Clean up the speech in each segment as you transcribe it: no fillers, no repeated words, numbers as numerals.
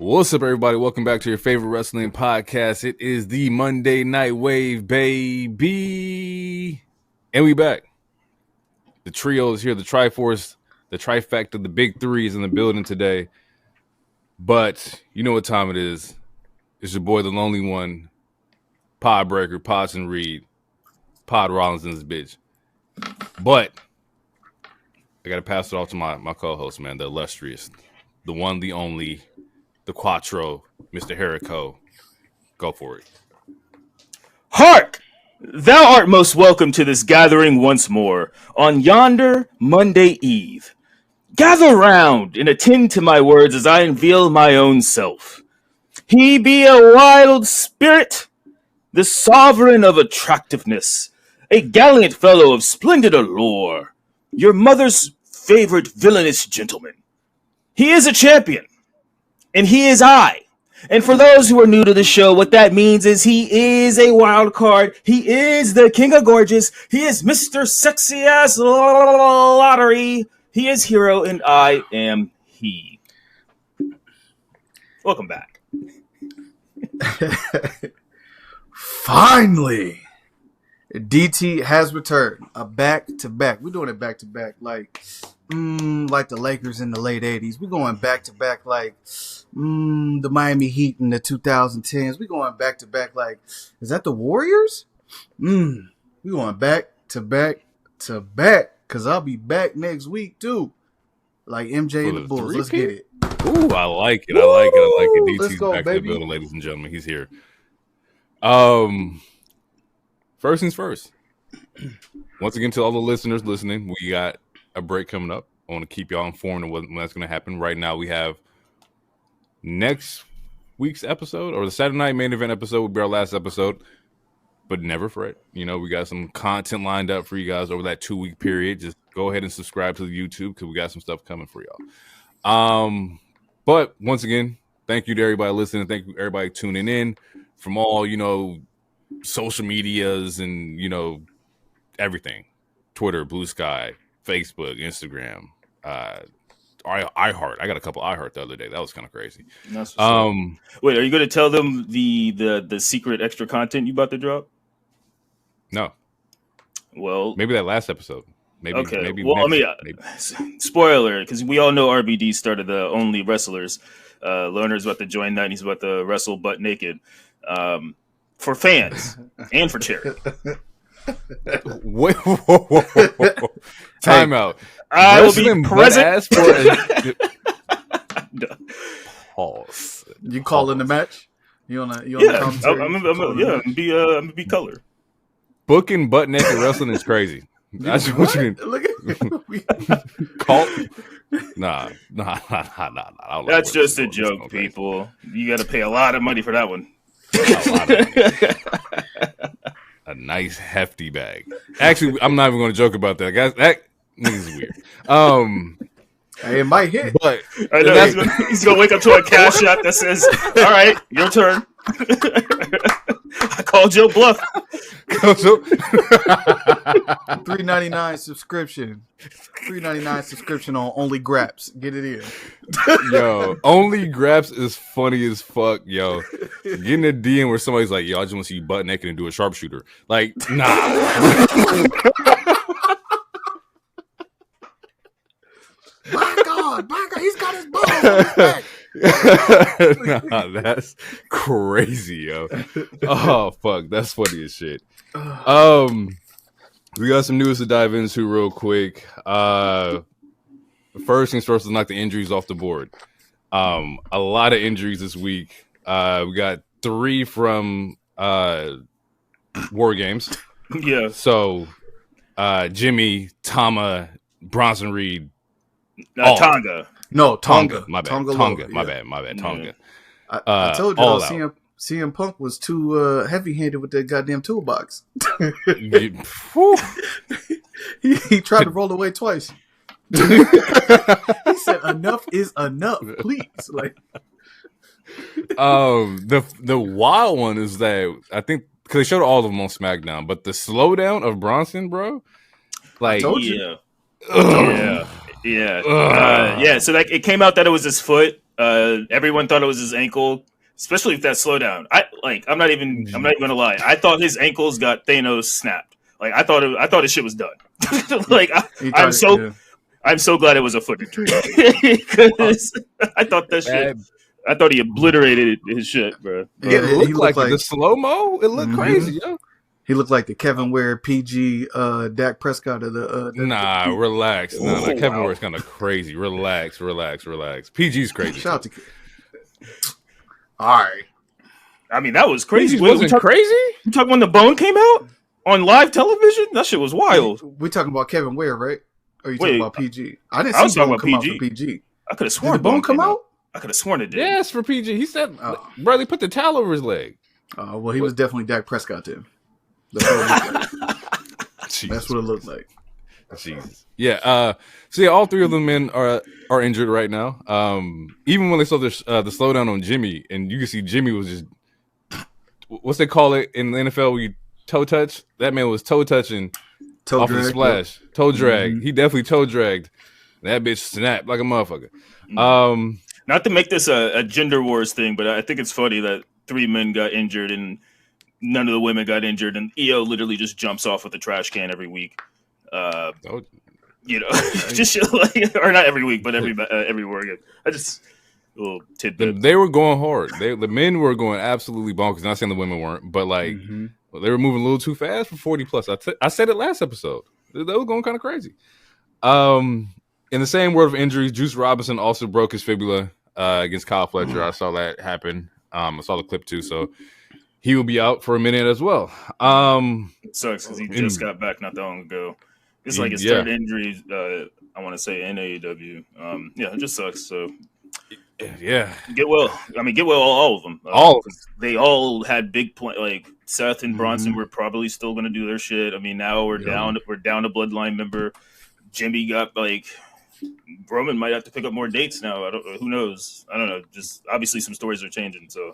What's up, everybody? Welcome back to your favorite wrestling podcast. It is the Monday Night Wave, baby. And we back. The trio is here, the Triforce, the trifecta, the big three is in the building today. But you know what time it is. It's your boy, the lonely one, Pod Breaker, Podson Reed, Pod Rollins and this bitch. But I got to pass it off to my co-host, man, the illustrious, the one, the only, the Quattro, Mr. Jericho. Go for it. Hark! Thou art most welcome to this gathering once more on yonder Monday Eve. Gather round and attend to my words as I unveil my own self. He be a wild spirit, the sovereign of attractiveness, a gallant fellow of splendid allure, your mother's favorite villainous gentleman. He is a champion. And he is I. And for those who are new to the show, what that means is he is a wild card. He is the king of gorgeous. He is Mr. Sexy Ass Lottery. He is hero, and I am he. Welcome back. Finally, DT has returned. A back-to-back. We're doing it back-to-back like the Lakers in the late 80s. We're going back-to-back like the Miami Heat in the 2010s. We're going back-to-back like, is that the Warriors? We're going back-to-back because I'll be back next week too. Like MJ and the Bulls. Let's get it. Ooh, I like it. I like it. DT's go, back baby. to the building, ladies and gentlemen. He's here. First things first. Once again, to all the listeners listening, we got a break coming up. I want to keep y'all informed of when that's going to happen. Right now, we have next week's episode, or the Saturday night main event episode will be our last episode. But never fret. You know, we got some content lined up for you guys over that 2-week period. Just go ahead and subscribe to the YouTube because we got some stuff coming for y'all. But once again, thank you to everybody listening. Thank you to everybody tuning in from all, social medias and, everything. Twitter, Blue Sky, Facebook, Instagram, iHeart. I got a couple iHeart the other day. That was kind of crazy. Wait, are you going to tell them the secret extra content you about to drop? No. Well, maybe that last episode. Maybe. Okay. Maybe well, next, spoiler, because we all know RBD started the Only Wrestlers. Lerner's about to join that, and he's about to wrestle butt naked. For fans and for charity. Wait, whoa. Time out. I will be present. Pause. You calling the match? You on the commentary? I'm gonna be color. Booking butt naked wrestling is crazy. That's what you Look can call. Nah. That's just a joke, people. You got to pay a lot of money for that one. A nice hefty bag. Actually, I'm not even going to joke about that, guys. That nigga's weird. Hey, it might hit. But I know he's gonna wake up to a cash shot that says, "All right, your turn." I called your bluff. $3.99 subscription. $3.99 subscription on Only Graps. Get it in. Yo, Only Graps is funny as fuck, yo. Getting a DM where somebody's like, yo, I just want to see you butt naked and do a sharpshooter. Like, nah. My God, he's got his balls on his back. Nah, that's crazy, yo. Oh, fuck. That's funny as shit. We got some news to dive into real quick. First things first, let's knock the injuries off the board. A lot of injuries this week. We got 3 from War Games. Yeah. So, Jimmy, Tama, Bronson Reed. Tonga. No, Tonga. My bad. Tonga. My bad. Tonga. I told you CM Punk was too heavy-handed with that goddamn toolbox. he tried to roll away twice. He said, "Enough is enough, please." Like, the wild one is that I think because they showed all of them on SmackDown, but the slowdown of Bronson, bro, like, I told you. Yeah. So like it came out that it was his foot, Everyone thought it was his ankle, especially with that slowdown. I'm not even gonna lie. I thought his ankles got Thanos snapped. Like I thought his shit was done. like I'm so glad it was a foot injury because I thought that shit. I thought he obliterated his shit, bro. Yeah, it looked like the slow mo. It looked crazy, yo. He looked like the Kevin Ware PG Dak Prescott of the. Nah, relax. No, Kevin Ware's kind of crazy. Relax. PG's crazy. Shout out to. All right. I mean, that was crazy. Wasn't crazy? You talking when the bone came out on live television? That shit was wild. We talking about Kevin Ware, right? Or you talking about PG? I didn't see Bone come PG. out for PG. I could have sworn did the bone come out. I could have sworn it did. Yes, for PG. He said, Bradley put the towel over his leg. Well, he was definitely Dak Prescott then. That's what it looked like. Jesus. Yeah. So yeah, all three of the men are injured right now. Even when they saw the slowdown on Jimmy, and you can see Jimmy was just what's they call it in the NFL where you toe touch. That man was toe touching off the splash, toe drag. Mm-hmm. He definitely toe dragged. That bitch snapped like a motherfucker. Not to make this a gender wars thing, but I think it's funny that 3 men got injured and none of the women got injured, and EO literally just jumps off with a trash can every week. Just shit like, or not every week, but every week. I just a little tidbit. They were going hard. The men were going absolutely bonkers. Not saying the women weren't, but like they were moving a little too fast for 40 plus. I said it last episode. They were going kind of crazy. In the same word of injuries, Juice Robinson also broke his fibula against Kyle Fletcher. I saw that happen. I saw the clip too, so he will be out for a minute as well. It sucks because he just got back not that long ago. It's like his third injury, I want to say, in AEW. It just sucks. So, yeah. Get well. I mean, get well, all of them. All of them. They all had big plans. Like, Seth and Bronson were probably still going to do their shit. I mean, now we're down a Bloodline member. Jimmy got, like... Roman might have to pick up more dates now. Who knows? I don't know. Just obviously some stories are changing. So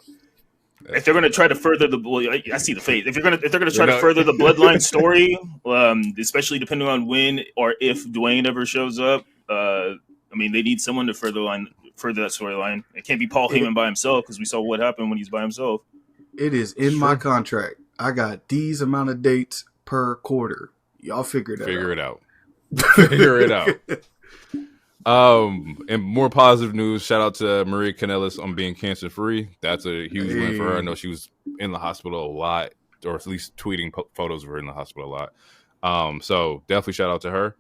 if they're going to try to further I see the fate. If they're going to try to further the bloodline story, especially depending on when or if Dwayne ever shows up, I mean they need someone to further that storyline. It can't be Paul Heyman by himself because we saw what happened when he's by himself. It is in my contract. I got these amount of dates per quarter. Y'all figure it out. Figure it out. And more positive news. Shout out to Maria Kanellis on being cancer free. That's a huge win for her. I know she was in the hospital a lot, or at least tweeting photos of her in the hospital a lot. So definitely shout out to her.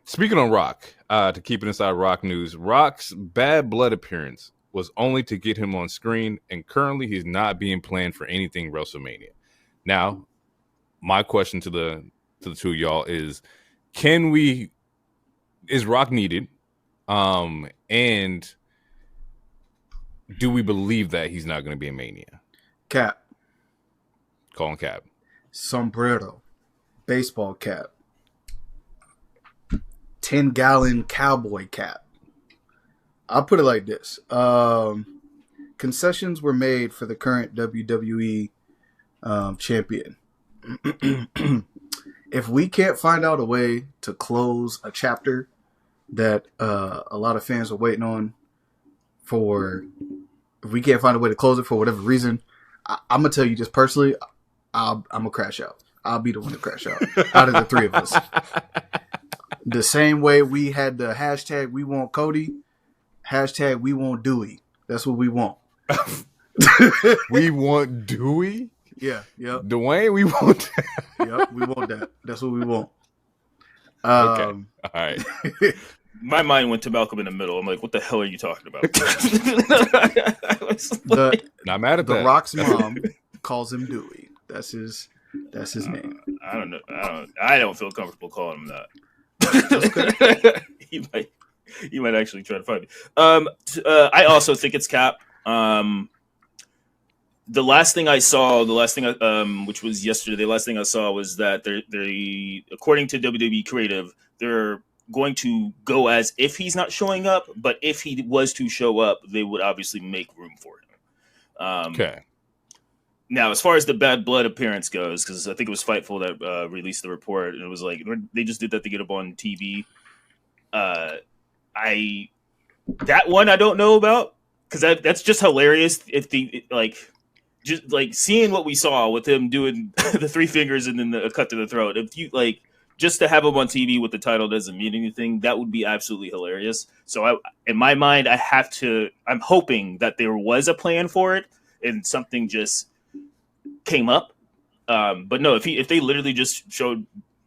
Speaking on Rock, to keep it inside Rock news, Rock's Bad Blood appearance was only to get him on screen, and currently he's not being planned for anything WrestleMania. Now, my question to the two of y'all is, is Rock needed? And do we believe that he's not going to be in Mania? Cap. Calling cap. Sombrero. Baseball cap. 10-gallon cowboy cap. I'll put it like this. Concessions were made for the current WWE champion. If we can't find out a way to close a chapter that a lot of fans are waiting on if we can't find a way to close it for whatever reason, I'm going to tell you just personally, I'm going to crash out. I'll be the one to crash out of the 3 of us. The same way we had the hashtag we want Cody, hashtag we want Dewey. That's what we want. We want Dewey? Yeah, yep. Dwayne, we want that. Yep, we want that. That's what we want. Okay. All right. My mind went to Malcolm in the Middle. I'm like, what the hell are you talking about? Not mad at the that. Rock's mom calls him Dewey. That's his name. I don't know. I don't feel comfortable calling him that. He might actually try to find me. I also think it's Cap. The last thing I saw, which was yesterday, the last thing I saw was that they according to WWE Creative, they're going to go as if he's not showing up, but if he was to show up, they would obviously make room for him. Okay. Now, as far as the Bad Blood appearance goes, because I think it was Fightful that released the report, and it was like they just did that to get up on TV. That one I don't know about because that's just hilarious. If the just like seeing what we saw with him doing the three fingers and then the cut to the throat. If you like just to have him on TV with the title doesn't mean anything, that would be absolutely hilarious. So in my mind, I'm hoping that there was a plan for it and something just came up. But no, if they literally just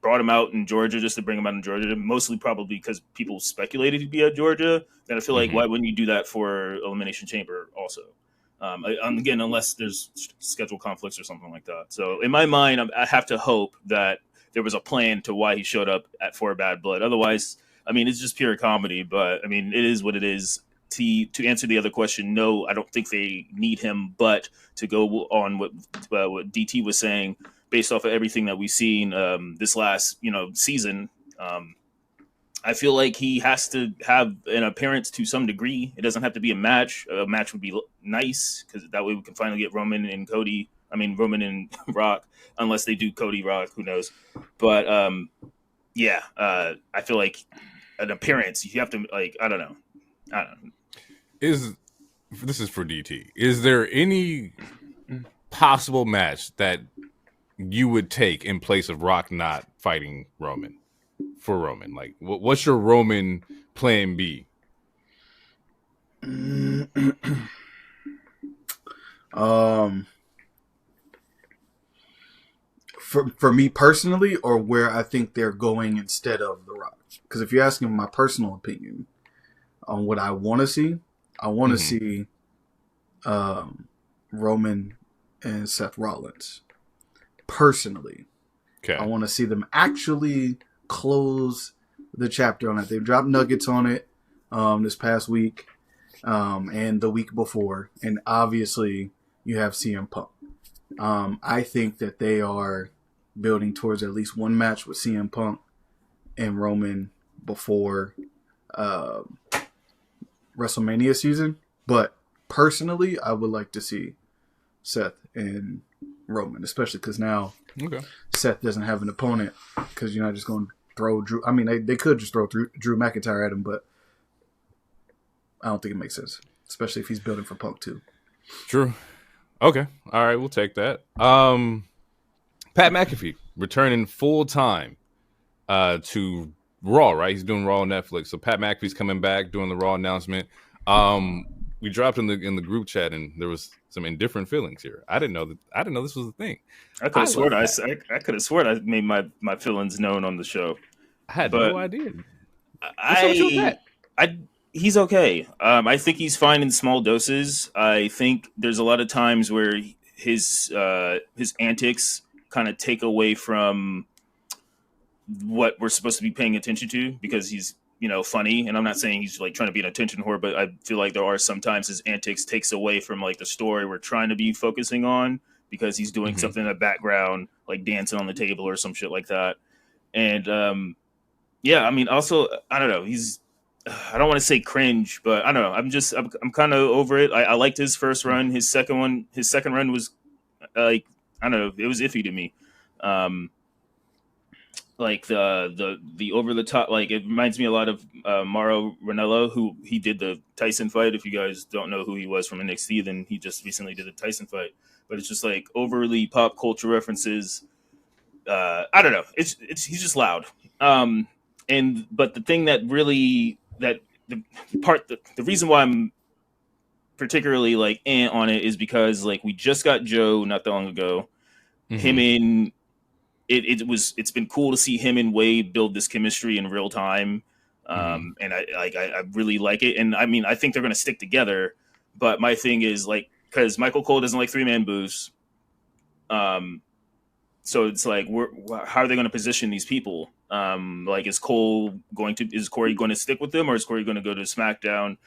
brought him out in Georgia just to bring him out in Georgia, mostly probably because people speculated he'd be at Georgia, then I feel like why wouldn't you do that for Elimination Chamber also? Again, unless there's schedule conflicts or something like that. So in my mind, I have to hope that there was a plan to why he showed up for Bad Blood. Otherwise, I mean, it's just pure comedy. But I mean, it is what it is. To answer the other question, no, I don't think they need him. But to go on what DT was saying, based off of everything that we've seen this last season, I feel like he has to have an appearance to some degree. It doesn't have to be a match. A match would be nice because that way we can finally get Roman and Cody. I mean, Roman and Rock, unless they do Cody Rock, who knows? But I feel like an appearance. You have to I don't know. This is for DT. Is there any possible match that you would take in place of Rock not fighting Roman? For Roman, like, what's your Roman plan B? For me personally, or where I think they're going instead of The Rock. Because if you're asking my personal opinion on what I want to see, I want to see Roman and Seth Rollins. Personally, okay, I want to see them actually close the chapter on it. They've dropped nuggets on it this past week and the week before, and obviously you have CM Punk. I think that they are building towards at least one match with CM Punk and Roman before WrestleMania season, but personally I would like to see Seth and Roman, especially because now Seth doesn't have an opponent because you're not just going to throw Drew. I mean, they could just throw Drew McIntyre at him, but I don't think it makes sense, especially if he's building for Punk too. True. Okay. All right. We'll take that. Pat McAfee returning full time to Raw, right? He's doing Raw on Netflix. So Pat McAfee's coming back doing the Raw announcement. We dropped in the group chat and there was some indifferent feelings here. I didn't know this was a thing. I could have sworn I made my feelings known on the show. I had no idea. He's okay. I think he's fine in small doses. I think there's a lot of times where his antics kind of take away from what we're supposed to be paying attention to because he's funny, and I'm not saying he's like trying to be an attention whore, but I feel like there are sometimes his antics takes away from like the story we're trying to be focusing on because he's doing something in the background, like dancing on the table or some shit like that. And I mean, also I don't know, I don't want to say cringe, but I don't know. I'm kind of over it. I liked his first run. His second run was like I don't know, it was iffy to me. Like the over the top, like it reminds me a lot of Mauro Ranallo, who he did the Tyson fight. If you guys don't know who he was from NXT, then he just recently did the Tyson fight. But it's just like overly pop culture references. I don't know. He's just loud. But the thing that really the reason why I'm particularly like on it is because like we just got Joe not that long ago. Him in. It's been cool to see him and Wade build this chemistry in real time. And I really like it. And I mean, I think they're going to stick together, but my thing is like, cause Michael Cole doesn't like 3-man booths. So it's like, how are they going to position these people? Like, is Corey going to stick with them or is Corey going to go to SmackDown?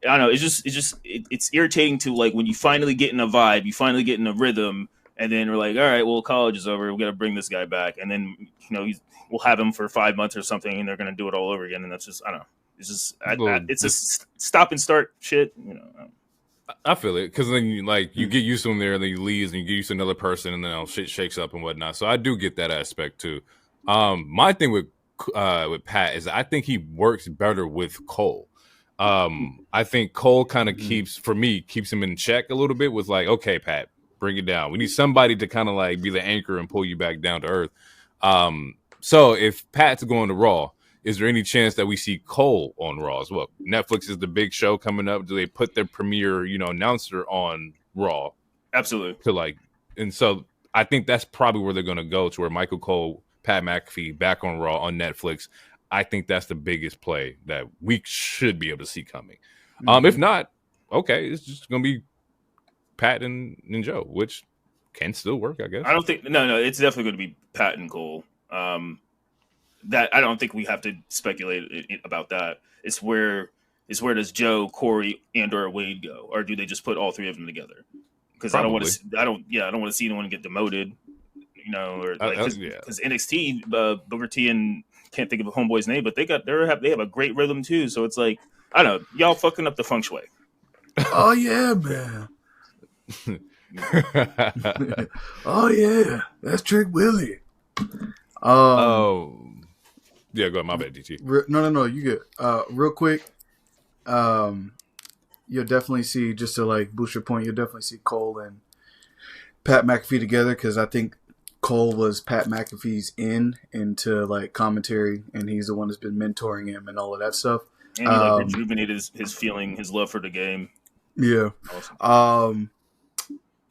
I don't know. It's irritating to like, when you finally get in a vibe, you finally get in a rhythm, and then we're like, all right, well, college is over. We got to bring this guy back. And then, we'll have him for 5 months or something, and they're going to do it all over again. And that's just, I don't know. It's just, it's a stop and start shit. I feel it. Because then you get used to him there, and then you leave, and you get used to another person, and then shit shakes up and whatnot. So I do get that aspect too. My thing with Pat is I think he works better with Cole. I think Cole kind of keeps him in check a little bit with like, okay, Pat, bring it down. We need somebody to kind of like be the anchor and pull you back down to earth. So if Pat's going to Raw, is there any chance that we see Cole on Raw as well? Netflix is the big show coming up. Do they put their premier, announcer on Raw? Absolutely. And so I think that's probably where they're going to go, to where Michael Cole, Pat McAfee back on Raw on Netflix. I think that's the biggest play that we should be able to see coming. If not, okay, it's just going to be Pat and Joe, which can still work, I guess. I don't think no, it's definitely going to be Pat and Cole. That I don't think we have to speculate about that. It's where does Joe, Corey, and or Wade go, or do they just put all three of them together? Because I don't want to see anyone get demoted, or because NXT, Booker T and can't think of a homeboy's name, but they have a great rhythm too. So it's like, I don't know, y'all fucking up the feng shui. Oh yeah, man. Oh yeah, that's Trick Willie. Yeah, go ahead. My bad, DT. No, you get real quick. You'll definitely see, just to like boost your point, you'll definitely see Cole and Pat McAfee together, because I think Cole was Pat McAfee's into like commentary, and he's the one that's been mentoring him and all of that stuff. And he rejuvenated his love for the game. Yeah. Awesome.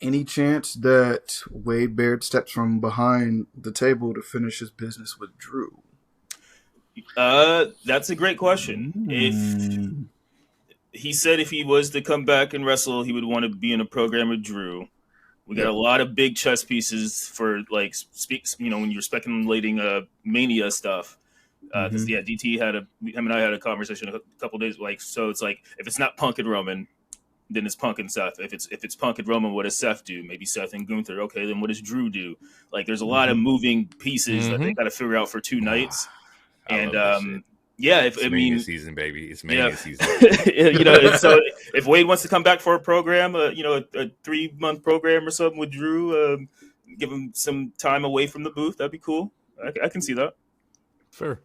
Any chance that Wade Baird steps from behind the table to finish his business with Drew? That's a great question. If he said if he was to come back and wrestle, he would want to be in a program with Drew. We got a lot of big chess pieces for like when you're speculating Mania stuff. Because DT him and I had a conversation a couple days. Like, so it's like, if it's not Punk and Roman, then it's Punk and Seth. If it's Punk and Roman, what does Seth do? Maybe Seth and Gunther. Okay, then what does Drew do? Like, there's a lot of moving pieces that they got to figure out for 2 nights. And it's Mania season, baby. It's Mania season. So if Wade wants to come back for a program, a 3-month program or something with Drew, give him some time away from the booth, that'd be cool. I can see that. Fair.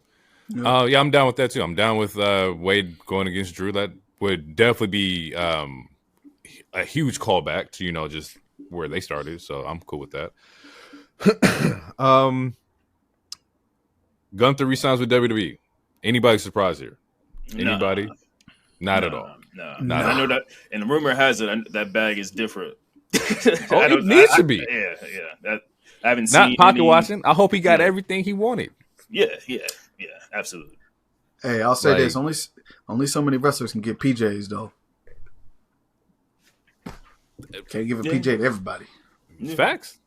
Yeah, I'm down with that too. I'm down with Wade going against Drew. That would definitely be a huge callback to just where they started. So I'm cool with that. Gunther resigns with WWE. Anybody surprised here? Anybody? Not at all. No. I know that, and the rumor has it that bag is different. It needs to be. Yeah. I haven't seen. Not pocket watching. I hope he got everything he wanted. Yeah, absolutely. Hey, I'll say this: only so many wrestlers can get PJs though. Can't give a PJ to everybody. It's facts.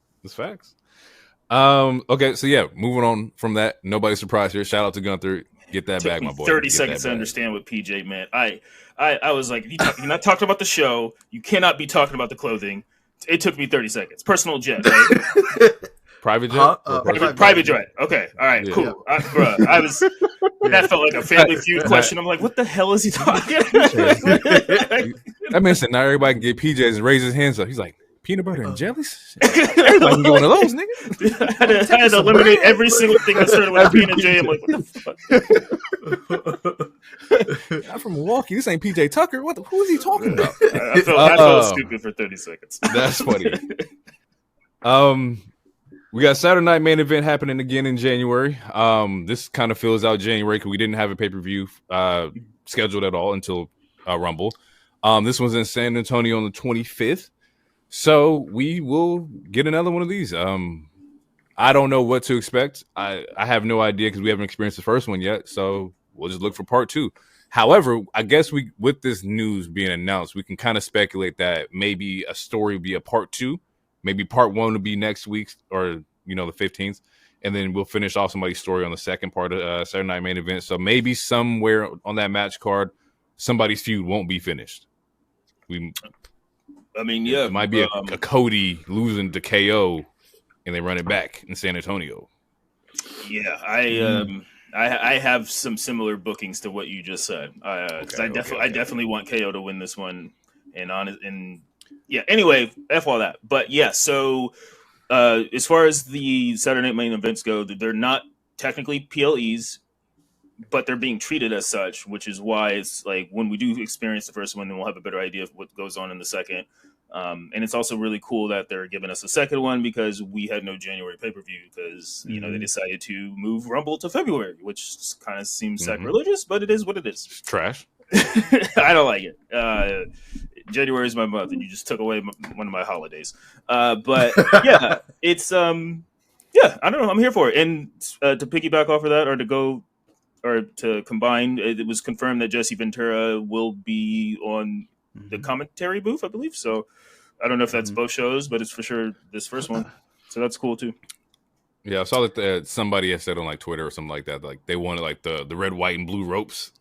Okay, so moving on from that. Nobody surprised here. Shout out to Gunther. Get that back, my boy. 30 seconds to understand what PJ meant. I was like, you're not talking about the show. You cannot be talking about the clothing. It took me 30 seconds. Personal jet, right? Private jet? Private jet. Okay. All right. Cool. Yeah. That felt like a Family Feud question. I'm like, what the hell is he talking about? That man said, now everybody can get PJs and raise his hands up. He's like, peanut butter and jellies? Everybody can get one of those, nigga. I had to eliminate every single thing that started with P and J. I'm like, what the fuck? I'm from Milwaukee. This ain't PJ Tucker. Who is he talking about? I felt stupid for 30 seconds. That's funny. We got Saturday Night Main Event happening again in January. This kind of fills out January because we didn't have a pay-per-view scheduled at all until Rumble. This one's in San Antonio on the 25th. So we will get another one of these. I don't know what to expect. I have no idea because we haven't experienced the first one yet. So we'll just look for part 2. However, I guess with this news being announced, we can kind of speculate that maybe a story will be a part 2. Maybe part 1 will be next week or, the 15th. And then we'll finish off somebody's story on the second part of Saturday Night Main Event. So maybe somewhere on that match card, somebody's feud won't be finished. It might be a Cody losing to KO and they run it back in San Antonio. Yeah, I have some similar bookings to what you just said. Because I definitely want KO to win this one. Anyway, F all that. But yeah, so as far as the Saturday Night Main Events go, they're not technically PLEs. but they're being treated as such, which is why it's like when we do experience the first one, then we'll have a better idea of what goes on in the second. And it's also really cool that they're giving us a second one because we had no January pay-per-view because, you know, they decided to move Rumble to February, which kind of seems sacrilegious, but it is what it is. It's trash. I don't like it. January is my month, and you just took away one of my holidays. But yeah, it's I don't know. I'm here for it. And to piggyback off of that, or to combine, it was confirmed that Jesse Ventura will be on the commentary booth, I believe. So I don't know if that's both shows, but it's for sure this first one. So that's cool too. Yeah, I saw that somebody had said on like Twitter or something like that, like they wanted like the red, white, and blue ropes.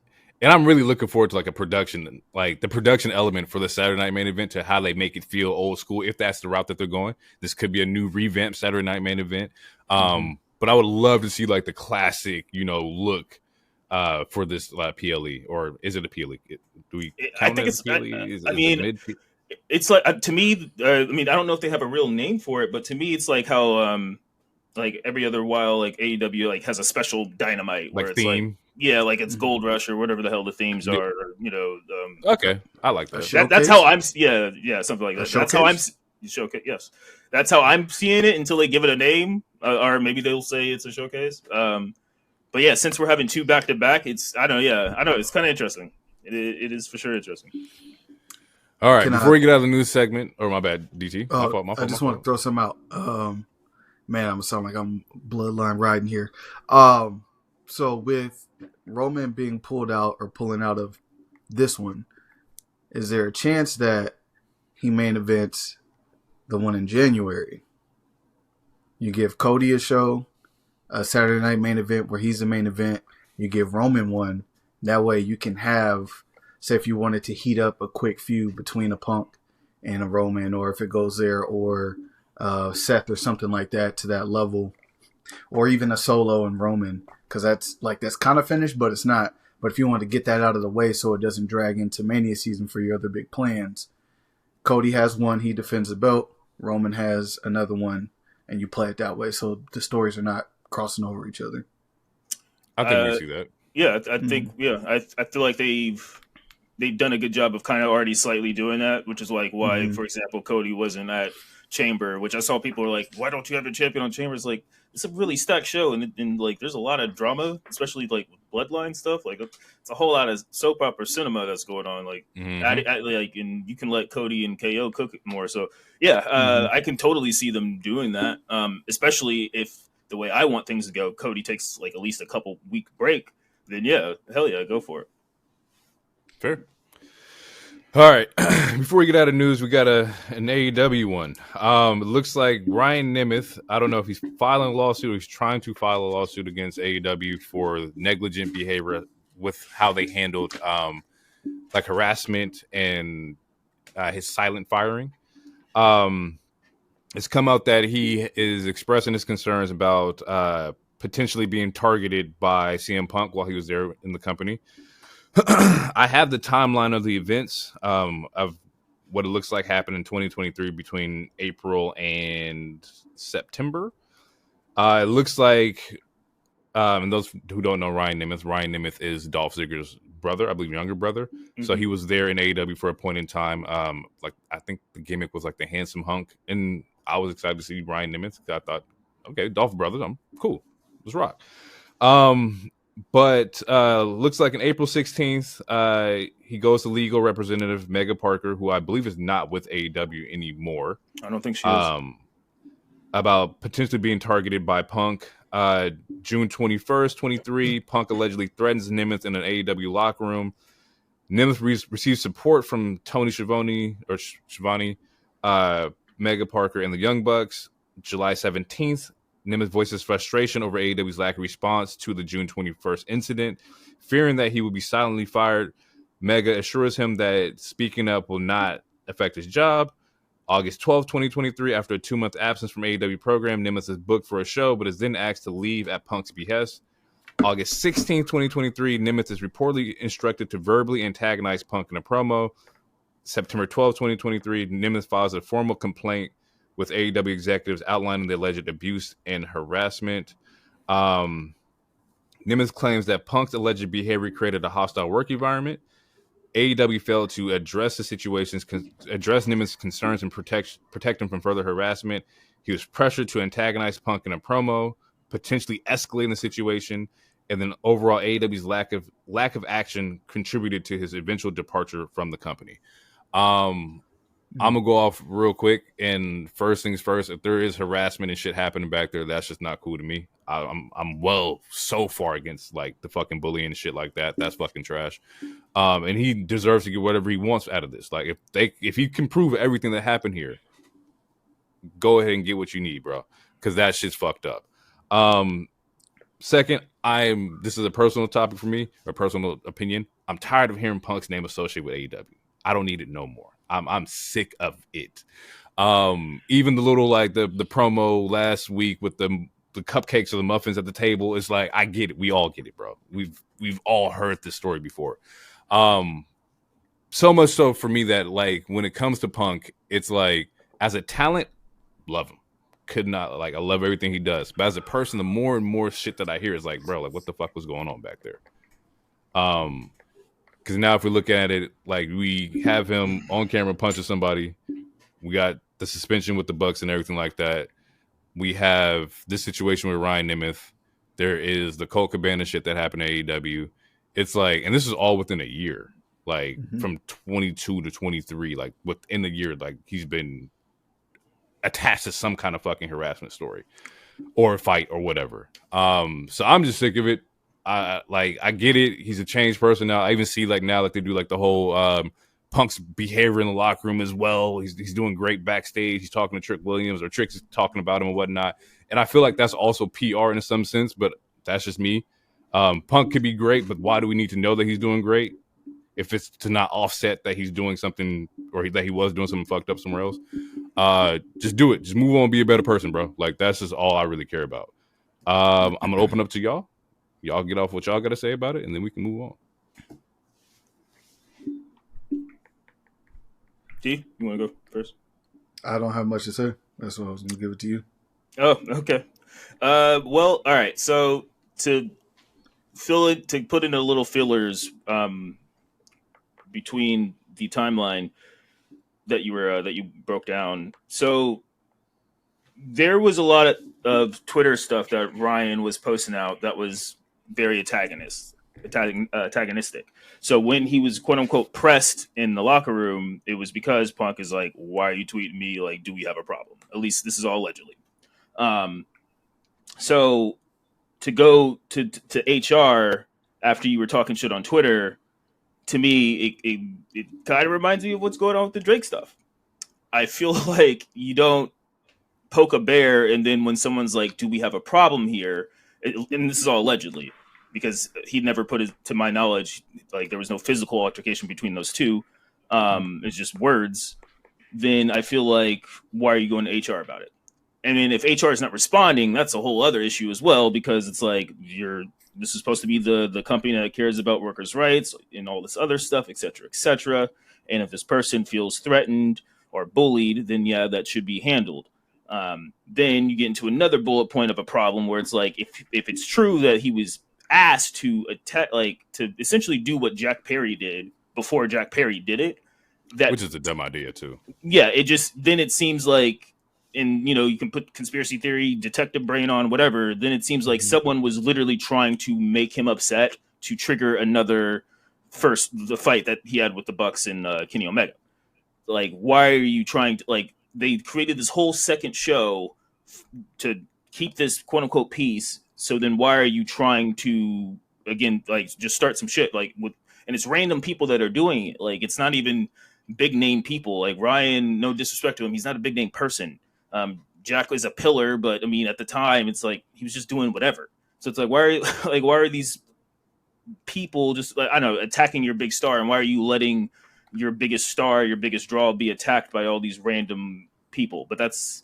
And I'm really looking forward to like the production element for the Saturday Night Main Event, to how they make it feel old school. If that's the route that they're going, this could be a new revamped Saturday Night Main Event. But I would love to see like the classic, look for this PLE, or is it a PLE? Do we count it as PLE? It's like to me. I mean, I don't know if they have a real name for it, but to me, it's like how like every other while, like AEW like has a special Dynamite where like it's theme. like. Yeah, like it's Gold Rush or whatever the hell the themes are. Or, okay, I like that. That's how I'm. Yeah, something like that. That's how I'm. Showcase. Yes, that's how I'm seeing it until they give it a name, or maybe they'll say it's a showcase. But yeah, since we're having two back to back, it's I know. It's kind of interesting. It is for sure interesting. All right, before we get out of the news segment, or my bad, DT. My fault. I just want to throw some out. Man, I'm gonna sound like I'm bloodline riding here. So with Roman being pulling out of this one, is there a chance that he main events the one in January? You give Cody a show, a Saturday night main event where he's the main event. You give Roman one. That way you can have, say if you wanted to heat up a quick feud between a Punk and a Roman, or if it goes there, or Seth or something like that to that level, or even a Solo and Roman, because that's kind of finished, but it's not. But if you want to get that out of the way so it doesn't drag into Mania season for your other big plans, Cody has one, he defends the belt. Roman has another one, and you play it that way so the stories are not crossing over each other. I think we see that. Yeah, I think I feel like they've done a good job of kind of already slightly doing that, which is like why, for example, Cody wasn't at Chamber, which I saw people were like, why don't you have the champion on Chamber? It's like, it's a really stacked show, and like there's a lot of drama, especially like with bloodline stuff. Like it's a whole lot of soap opera cinema that's going on. Like, and you can let Cody and KO cook it more. So yeah, I can totally see them doing that. Especially if the way I want things to go, Cody takes like at least a couple week break. Then yeah, hell yeah, go for it. Fair. All right. Before we get out of news, we got an AEW one. It looks like Ryan Nemeth, I don't know if he's filing a lawsuit or he's trying to file a lawsuit against AEW for negligent behavior with how they handled like harassment and his silent firing. It's come out that he is expressing his concerns about potentially being targeted by CM Punk while he was there in the company. I have the timeline of the events of what it looks like happened in 2023 between April and September. It looks like, and those who don't know Ryan Nemeth is Dolph Ziggler's brother, I believe younger brother. Mm-hmm. So he was there in AEW for a point in time. Like I think the gimmick was like the handsome hunk, and I was excited to see Ryan Nemeth. I thought, okay, Dolph brothers, I'm cool. Let's rock. But looks like on April 16th, he goes to legal representative Mega Parker, who I believe is not with AEW anymore. I don't think she is. About potentially being targeted by Punk. June 21st, 23, Punk allegedly threatens Nemeth in an AEW locker room. Nemeth receives support from Tony Schiavone, Mega Parker, and the Young Bucks. July 17th, Nemeth voices frustration over AEW's lack of response to the June 21st incident. Fearing that he will be silently fired, Mega assures him that speaking up will not affect his job. August 12th, 2023, after a 2-month absence from AEW program, Nemeth is booked for a show, but is then asked to leave at Punk's behest. August 16th, 2023, Nemeth is reportedly instructed to verbally antagonize Punk in a promo. September 12th, 2023, Nemeth files a formal complaint with AEW executives outlining the alleged abuse and harassment. Nimitz claims that Punk's alleged behavior created a hostile work environment. AEW failed to address the situations, address Nimitz's concerns, and protect him from further harassment. He was pressured to antagonize Punk in a promo, potentially escalating the situation, and then overall AEW's lack of action contributed to his eventual departure from the company. I'm gonna go off real quick, and first things first, if there is harassment and shit happening back there, that's just not cool to me. I'm so far against like the fucking bullying and shit like that. That's fucking trash. And he deserves to get whatever he wants out of this. Like if he can prove everything that happened here, go ahead and get what you need, bro, because that shit's fucked up. Second, this is a personal topic for me, a personal opinion. I'm tired of hearing Punk's name associated with AEW. I don't need it no more. I'm sick of it. Even the little like the promo last week with the cupcakes or the muffins at the table is like, I get it. We all get it, bro. We've all heard this story before. So much so for me that like when it comes to Punk, it's like as a talent, love him. Could not like I love everything he does. But as a person, the more and more shit that I hear is like, bro, like what the fuck was going on back there? Because now if we look at it, like we have him on camera punching somebody, we got the suspension with the Bucks and everything like that. We have this situation with Ryan Nemeth. There is the Colt Cabana shit that happened at AEW. It's like, and this is all within a year, like from 22 to 23, like within a year, like he's been attached to some kind of fucking harassment story or a fight or whatever. So I'm just sick of it. I get it. He's a changed person now. I even see like now, like they do like the whole Punk's behavior in the locker room as well. He's doing great backstage. He's talking to Trick Williams, or Trick's talking about him and whatnot. And I feel like that's also PR in some sense, but that's just me. Punk could be great, but why do we need to know that he's doing great if it's to not offset that he's doing something or that he was doing something fucked up somewhere else? Just do it. Just move on. Be a better person, bro. Like that's just all I really care about. I'm gonna open up to y'all. Y'all get off what y'all got to say about it, and then we can move on. D, you want to go first? I don't have much to say. That's why I was going to give it to you. Oh, okay. Well, all right. So to put in a little fillers between the timeline that you broke down. So there was a lot of Twitter stuff that Ryan was posting out that was very antagonistic. So when he was quote unquote pressed in the locker room, it was because Punk is like, "Why are you tweeting me? Like, do we have a problem?" At least this is all allegedly. So to go to HR after you were talking shit on Twitter, to me, it kind of reminds me of what's going on with the Drake stuff. I feel like you don't poke a bear, and then when someone's like, "Do we have a problem here?" And this is all allegedly, because he never put it, to my knowledge, like there was no physical altercation between those two. It's just words. Then I feel like, why are you going to HR about it? I mean, if HR is not responding, that's a whole other issue as well, because it's like this is supposed to be the company that cares about workers' rights and all this other stuff, et cetera, et cetera. And if this person feels threatened or bullied, then yeah, that should be handled. Then you get into another bullet point of a problem where it's like, if it's true that he was asked to attack, like to essentially do what Jack Perry did before Jack Perry did it, Which is a dumb idea too. Yeah, it seems like, and you can put conspiracy theory, detective brain on, whatever. Then it seems like someone was literally trying to make him upset to trigger the fight that he had with the Bucks and Kenny Omega. Like, why are you trying to, like, they created this whole second show to keep this quote unquote peace. So then why are you trying to, again, like, just start some shit, like, and it's random people that are doing it. Like, it's not even big name people. Like Ryan, no disrespect to him, he's not a big name person. Jack was a pillar, but I mean, at the time, it's like he was just doing whatever. So it's like, why are these people just, like, I don't know, attacking your big star, and why are you letting your biggest star, your biggest draw, be attacked by all these random people? But that's,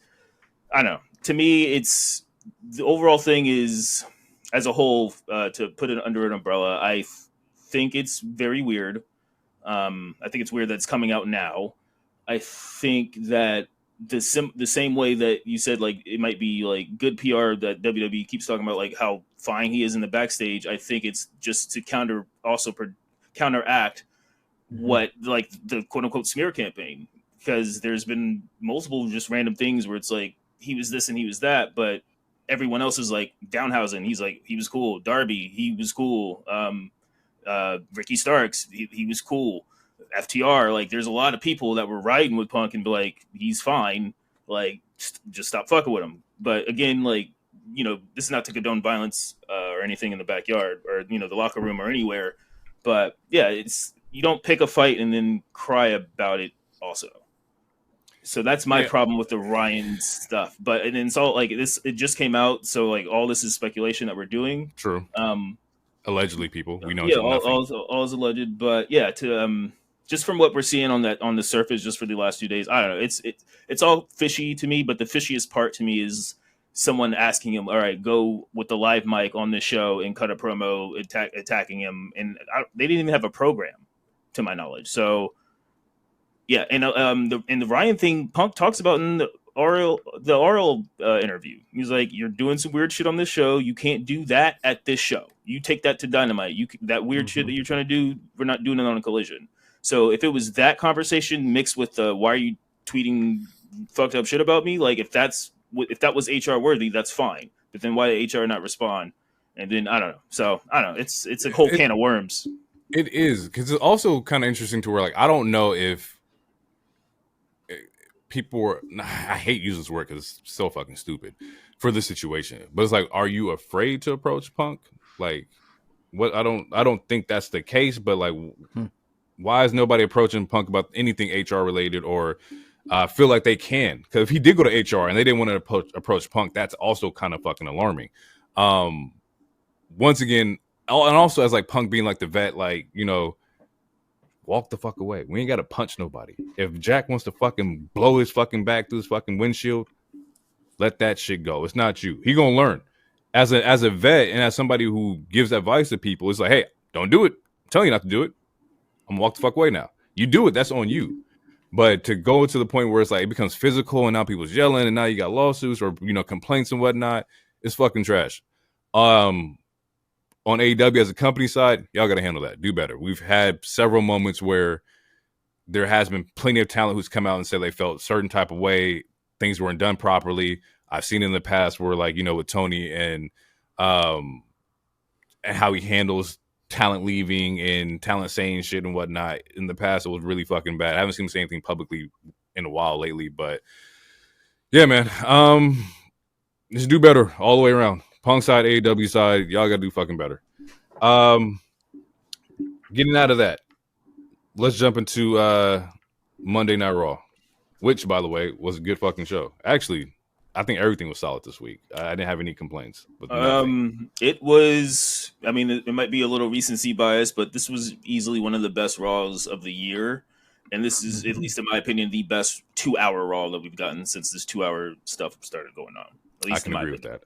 I don't know. To me, it's the overall thing is, as a whole, to put it under an umbrella, I think it's very weird. I think it's weird that it's coming out now. I think that the same way that you said, like, it might be like good PR that WWE keeps talking about, like how fine he is in the backstage. I think it's just to counteract what, like, the quote unquote smear campaign, because there's been multiple just random things where it's like he was this and he was that, but everyone else is like Downhausen. He's like, he was cool. Darby, he was cool. Ricky Starks, he was cool. FTR, like, there's a lot of people that were riding with Punk and be like, he's fine, like, just stop fucking with him. But again, like, you know, this is not to condone violence or anything in the backyard or, you know, the locker room or anywhere, but yeah, it's, you don't pick a fight and then cry about it also. So that's my problem with the Ryan stuff. But and it's all like this, it just came out, so like all this is speculation that we're doing. True. Allegedly, people, we know. Yeah, all is alleged, but yeah, to just from what we're seeing on the surface, just for the last 2 days, I don't know. It's all fishy to me, but the fishiest part to me is someone asking him, "All right, go with the live mic on this show and cut a promo attacking him," and they didn't even have a program, to my knowledge. So yeah, and the Ryan thing, Punk talks about in the oral interview. He's like, "You're doing some weird shit on this show. You can't do that at this show. You take that to Dynamite. That weird shit that you're trying to do, we're not doing it on a Collision." So if it was that conversation mixed with why are you tweeting fucked up shit about me? Like, if that was HR worthy, that's fine. But then why did HR not respond? And then I don't know. So I don't know. It's a whole can of worms. It is, because it's also kind of interesting to where, like, I don't know if people were. I hate using this word because it's so fucking stupid for this situation. But it's like, are you afraid to approach Punk? Like, what? I don't think that's the case. But like, why is nobody approaching Punk about anything HR related, or feel like they can? Because if he did go to HR and they didn't want to approach Punk, that's also kind of fucking alarming. Once again, and also as like Punk being like the vet, like, you know, walk the fuck away. We ain't got to punch nobody. If Jack wants to fucking blow his fucking back through his fucking windshield, let that shit go. It's not you. He gonna learn. As a vet and as somebody who gives advice to people, it's like, hey, don't do it. I'm telling you not to do it. I'm gonna walk the fuck away now. You do it, that's on you. But to go to the point where it's like it becomes physical and now people's yelling and now you got lawsuits or, you know, complaints and whatnot, it's fucking trash. On AEW as a company side, y'all got to handle that. Do better. We've had several moments where there has been plenty of talent who's come out and said they felt a certain type of way, things weren't done properly. I've seen in the past where, like, you know, with Tony and how he handles talent leaving and talent saying shit and whatnot. In the past, it was really fucking bad. I haven't seen him say anything publicly in a while lately, but yeah, man. Just do better all the way around. Punk side, AEW side, y'all gotta do fucking better. Getting out of that, let's jump into Monday Night Raw, which, by the way, was a good fucking show. Actually, I think everything was solid this week. I didn't have any complaints. But it was, I mean, it might be a little recency bias, but this was easily one of the best Raws of the year. And this is, at least in my opinion, the best 2-hour Raw that we've gotten since this 2-hour stuff started going on. At least I can agree with that.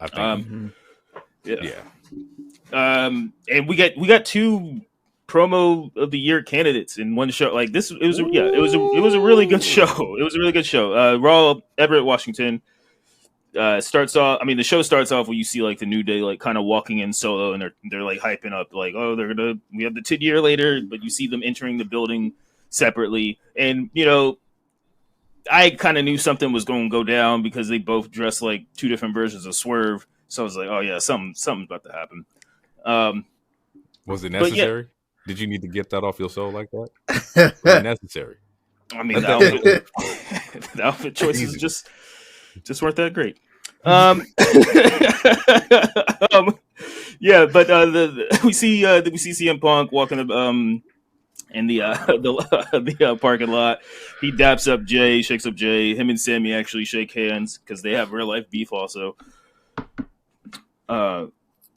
I think. Yeah. And we got 2 promo of the year candidates in one show. Like this, it was a really good show. It was a really good show. Raw Everett, Washington starts off. I mean, the show starts off where you see like the New Day like kind of walking in solo, and they're like hyping up like, oh, we have the 10 year later, but you see them entering the building separately, and you know, I kind of knew something was going to go down because they both dressed like 2 different versions of Swerve. So I was like, oh yeah, something's about to happen. Was it necessary? Did you need to get that off your soul like that? Was it necessary? I mean, the outfit choices just weren't that great. Yeah, but we see CM Punk walking in the parking lot. He daps up Jay, shakes up Jay. Him and Sammy actually shake hands because they have real life beef also. And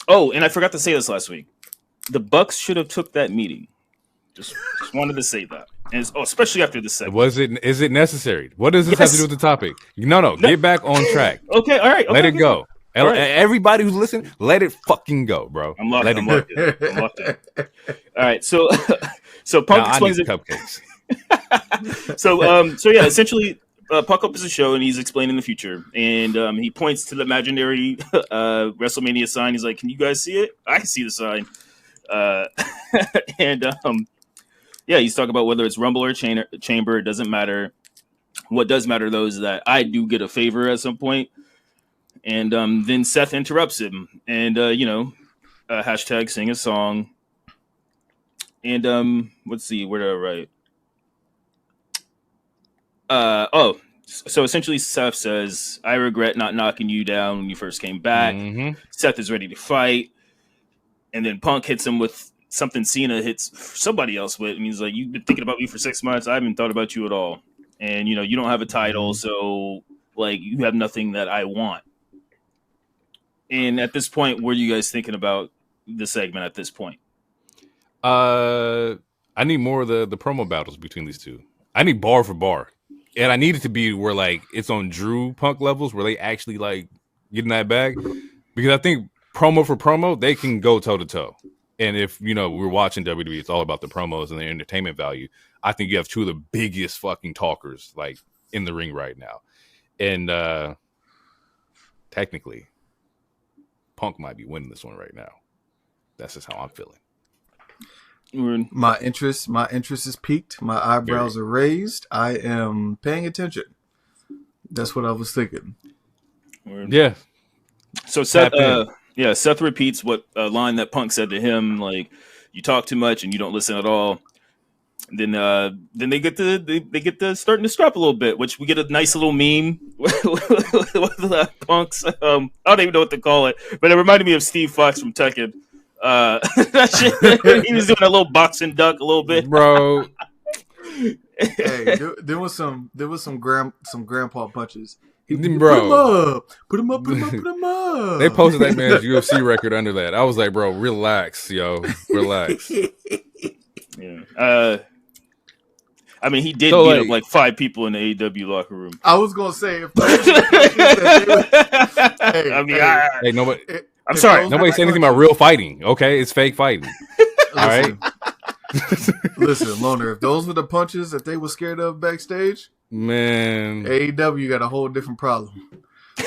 I forgot to say this last week. The Bucks should have took that meeting. Just wanted to say that, and especially after this segment. Is it necessary? What does this have to do with the topic? No. Get back on track. Okay, all right. Let it go. All right. Everybody who's listening, let it fucking go, bro. I'm locked in. All right, so Punk explains it. Cupcakes. So yeah, essentially, Punk opens the show and he's explaining the future, and he points to the imaginary WrestleMania sign. He's like, "Can you guys see it? I can see the sign." And yeah, he's talking about whether it's Rumble or Chamber. It doesn't matter. What does matter though is that I do get a favor at some point. And then Seth interrupts him, and hashtag sing a song. And let's see, where did I write? So essentially Seth says, "I regret not knocking you down when you first came back." Mm-hmm. Seth is ready to fight, and then Punk hits him with something Cena hits somebody else with, and he's like, "You've been thinking about me for 6 months. I haven't thought about you at all, and you don't have a title, so like you have nothing that I want." And at this point, what are you guys thinking about the segment at this point? I need more of the promo battles between these two. I need bar for bar. And I need it to be where like it's on Drew Punk levels where they actually like get in that bag. Because I think promo for promo, they can go toe to toe. And if we're watching WWE, it's all about the promos and the entertainment value. I think you have two of the biggest fucking talkers like in the ring right now. And technically, Punk might be winning this one right now. That's just how I'm feeling. My interest is peaked. My eyebrows are raised. I am paying attention. That's what I was thinking. Yeah. So Seth, Seth repeats what a line that Punk said to him, like, "You talk too much and you don't listen at all." Then they get to starting to scrap a little bit, which we get a nice little meme with Punk's. I don't even know what to call it, but it reminded me of Steve Fox from Tekken. That shit, he was doing a little boxing duck a little bit, bro. Hey, there was some grandpa punches. Bro, put him up. They posted that man's UFC record under that. I was like, bro, relax, yo, relax. Yeah. I mean, he did beat up like 5 people in the AEW locker room. I was gonna say, nobody. I'm sorry. Nobody said anything about real fighting. Okay, it's fake fighting. All right. Listen, Loner. If those were the punches that they were scared of backstage, man, AEW got a whole different problem. He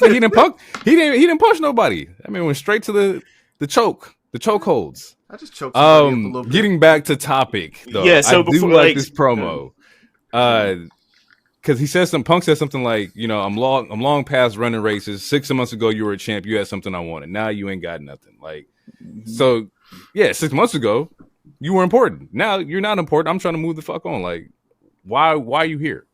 didn't punch. He didn't punch nobody. I mean, went straight to the choke holds. I just choked somebody up a little bit. Getting back to topic though. Yeah, so I do like this promo. Because he says Punk says something like, I'm long past running races. 6 months ago you were a champ. You had something I wanted. Now you ain't got nothing. Like, so yeah, 6 months ago you were important. Now you're not important. I'm trying to move the fuck on. Like, why are you here?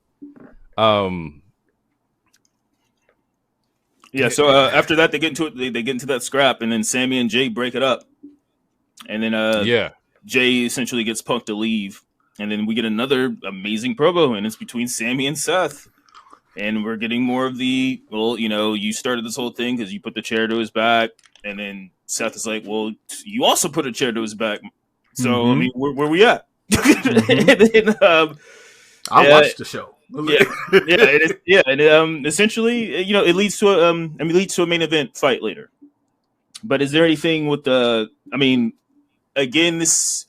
Yeah. So after that, they get into it. They get into that scrap, and then Sammy and Jay break it up, and then Jay essentially gets Punk to leave. And then we get another amazing promo, and it's between Sammy and Seth. And we're getting more of the, you started this whole thing because you put the chair to his back. And then Seth is like, well, you also put a chair to his back. So, I mean, where we at? And then, I watched the show. And essentially, it leads to a main event fight later. But is there anything with again, this,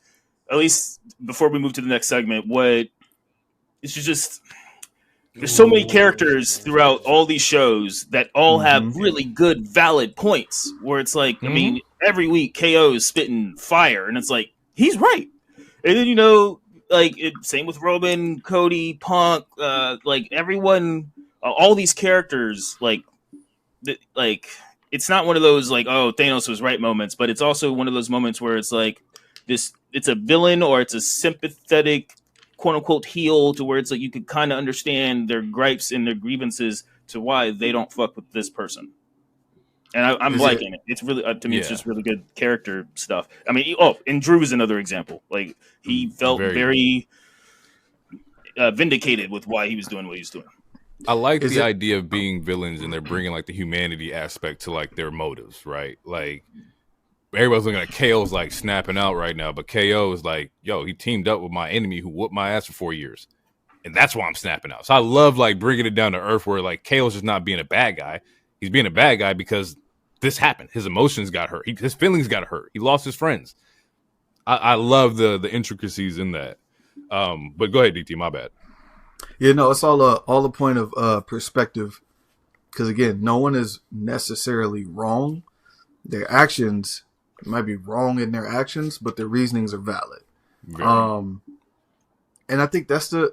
at least before we move to the next segment, there's so many characters throughout all these shows that all have really good, valid points where it's like, I mean, every week KO is spitting fire and it's like, he's right. And then, same with Roman, Cody, Punk, everyone, all these characters, it's not one of those Thanos was right moments, but it's also one of those moments where it's like it's a villain or it's a sympathetic quote unquote heel to where it's like you could kind of understand their gripes and their grievances to why they don't fuck with this person. And I'm liking it. It's really, to me, it's just really good character stuff. I mean, and Drew is another example. Like, he felt very vindicated with why he was doing what he was doing. I like the idea of being villains and they're bringing the humanity aspect to their motives, right? Like, everybody's looking at KO's snapping out right now, but KO is like, yo, he teamed up with my enemy who whooped my ass for 4 years. And that's why I'm snapping out. So I love bringing it down to earth where KO's just not being a bad guy. He's being a bad guy because this happened. His emotions got hurt. His feelings got hurt. He lost his friends. I love the intricacies in that. But go ahead, DT, my bad. Yeah, no, it's all a point of perspective. Because again, no one is necessarily wrong. Their actions might be wrong in their actions, but their reasonings are valid. Very. And I think this has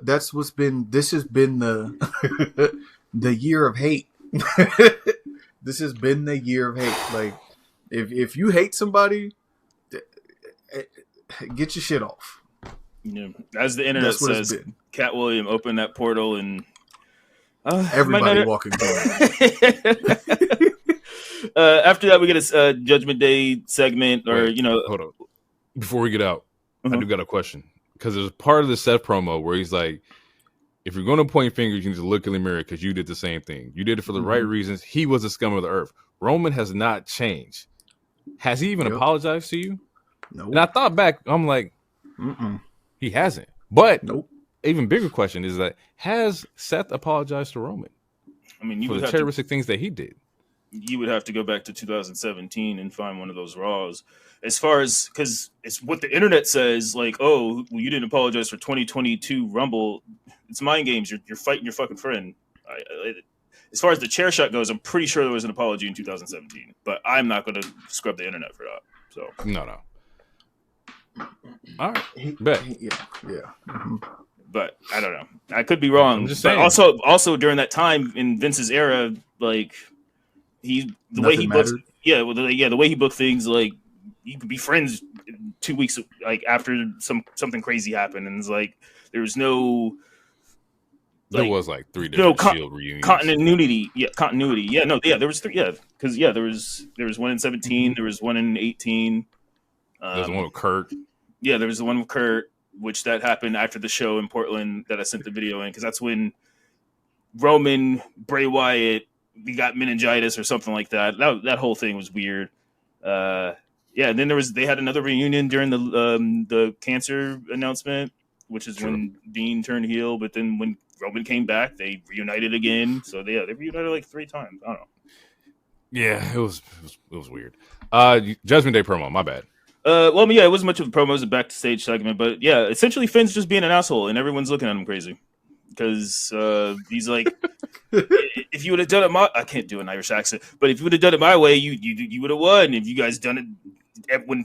been the the year of hate. This has been the year of hate. Like, if you hate somebody, get your shit off. Yeah. As the internet says, Cat William opened that portal and everybody walking through. After that, we get a Judgment Day segment, or Wait, hold on. Before we get out, I do got a question, because there's part of the Seth promo where he's like, if you're going to point fingers, you need to look in the mirror because you did the same thing. You did it for the right reasons. He was a scum of the earth. Roman has not changed. Has he even apologized to you? No. And I thought back, I'm like, he hasn't. But even bigger question is that, has Seth apologized to Roman? I mean, for the terroristic things that he did? You would have to go back to 2017 and find one of those Raws. As far as, because it's what the internet says, like, oh, well, you didn't apologize for 2022 Rumble. It's mind games. You're fighting your fucking friend. As far as the chair shot goes, I'm pretty sure there was an apology in 2017, but I'm not going to scrub the internet for that. So no. All right, bet. Yeah. Mm-hmm. But I don't know. I could be wrong. I'm just saying. Also during that time in Vince's era, like the way he booked things, like you could be friends 2 weeks like after something crazy happened, and it's like there was no. There was like 3 different Shield reunions. Continuity. Yeah, there was 3. Yeah, because there was one in 17. There was one in 18. There's one with Kurt. Yeah, there was the one with Kurt, which that happened after the show in Portland that I sent the video in, because that's when Roman, Bray Wyatt, we got meningitis or something like that. That whole thing was weird. And then they had another reunion during the cancer announcement, which is when Dean turned heel. But then when Roman came back, they reunited again. So they reunited like 3 times. I don't know. Yeah, it was weird. Judgment Day promo, my bad. It wasn't much of a promo. It was a backstage segment, but yeah, essentially Finn's just being an asshole, and everyone's looking at him crazy because he's like, if you would have done it I can't do an Irish accent, but if you would have done it my way, you would have won. If you guys done it when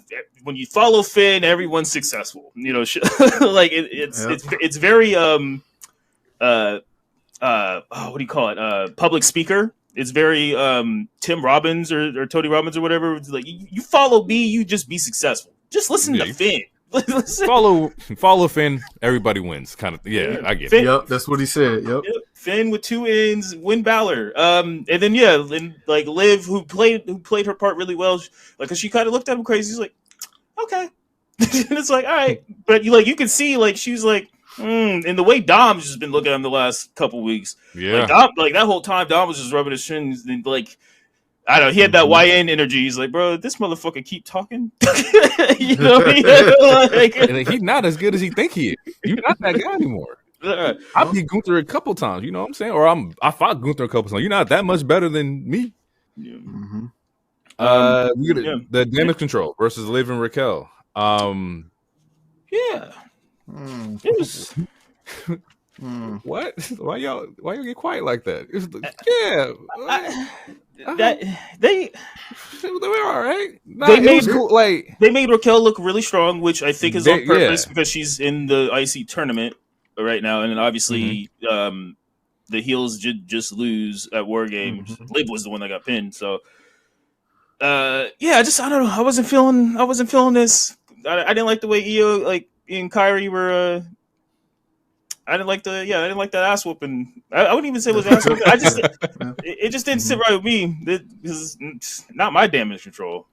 you follow Finn, everyone's successful. You know, like it's very what do you call it? Public speaker. It's very Tim Robbins or Tony Robbins or whatever. It's like you follow me, you just be successful. Just listen to Finn. follow Finn. Everybody wins. Kind of. Yeah, I get it. Yep, that's what he said. Yep. Finn with 2 ends, win Balor. And then and like Liv, who played her part really well. Like, cause she kind of looked at him crazy. She's like, okay. And it's like, all right, but you can see like she's like. And the way Dom's just been looking at him the last couple weeks, like that whole time, Dom was just rubbing his shins and like, I don't know, he had that YN energy. He's like, bro, this motherfucker keep talking. You know what I mean? He's not as good as he think he is. You're not that guy anymore. I beat Gunther a couple times, you know what I'm saying? Or I fought Gunther a couple times. You're not that much better than me. Yeah. Mm-hmm. We get the Damage Control versus Liv and Raquel. Yeah. It was what? Why y'all get quiet like that? They were all right. They made Raquel look really strong, which I think is on purpose because she's in the IC tournament right now, and then obviously the heels just lose at War Games. Liv was the one that got pinned, so I don't know. I wasn't feeling this. I didn't like the way Io and Kyrie were. I didn't like that ass whooping. I wouldn't even say it was ass whooping. It just didn't sit right with me. This is not my damage control.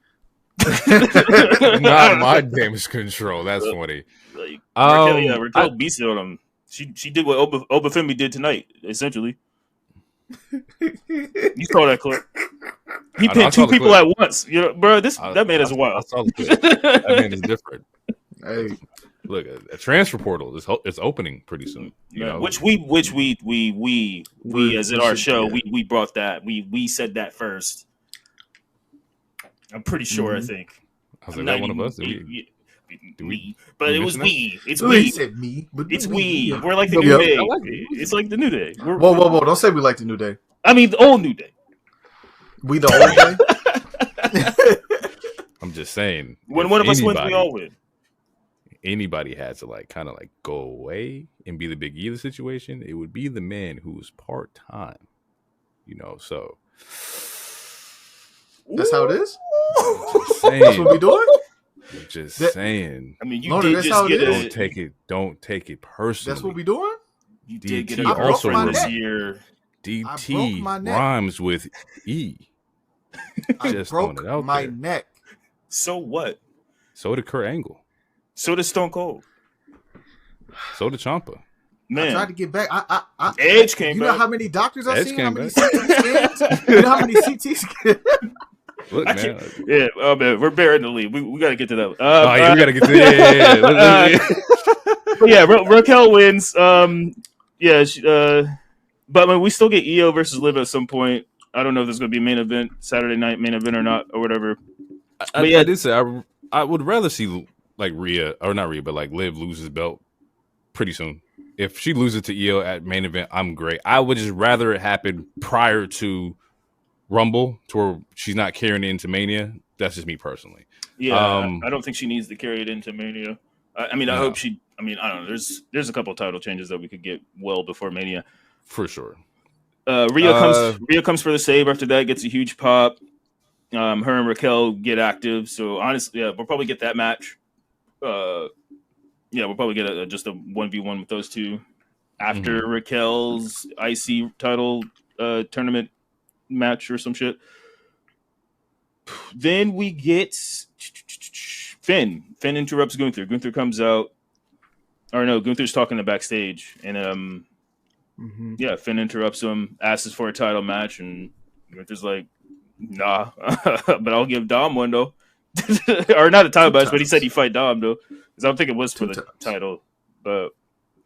Not my damage control. That's funny. Raquel beasted on him. She did what Obafemi did tonight, essentially. You saw that clip. He pinned 2 people at once. You know, bro. That man is wild. I saw the clip. That man is different. Hey. Look, a transfer portal is opening pretty soon. You know, which we as in our show we brought that we said that first. I'm pretty sure. I think I was like, that one of us. me, but it was we. It's He we. said me, but It's we. we. We're like the New Day. It's like the New Day. Whoa! Don't say we like the New Day. I mean, the old New Day. We the old Day. I'm just saying. When one of us wins, we all win. Anybody has to like kind of like go away and be the Big E of the situation, it would be the man who's part time. You know, so that's how it is. That's what we doing. Just saying. I mean, you did just get it. Don't take it personally. That's what we doing. You did get DT a girlfriend this neck. year. DT rhymes with E. I broke my neck. So what? So did Kurt Angle. So did Stone Cold. So did Ciampa. Man, I tried to get back. Edge came back. You know how many doctors I've seen? How many back. CT scans? You know how many CT scans? Look, man. Yeah, oh man, we're bearing the lead. We got to get to that. We got to get to yeah. But yeah, Raquel wins. But I mean, we still get Io versus Liv at some point. I don't know if there's going to be a main event, Saturday night main event or not, or whatever. I did say I would rather see like Rhea, or not Rhea, but like Liv lose his belt pretty soon. If she loses to Io at main event, I'm great. I would just rather it happen prior to Rumble, to where she's not carrying it into Mania. That's just me personally. Yeah, I don't think she needs to carry it into Mania. I mean, I hope she. I mean, I don't know. There's a couple of title changes that we could get well before Mania, for sure. Rhea comes for the save. After that, gets a huge pop. Her and Raquel get active. So honestly, yeah, we'll probably get that match. We'll probably get just a 1v1 with those two after Raquel's IC title tournament match or some shit. Then we get Finn. Finn interrupts Gunther. Gunther comes out. Or no, Gunther's talking to backstage. And Finn interrupts him, asks for a title match, and Gunther's like, nah, but I'll give Dom one though. Or not a title match, but he said he'd fight Dom though. Because I don't think it was for the title. But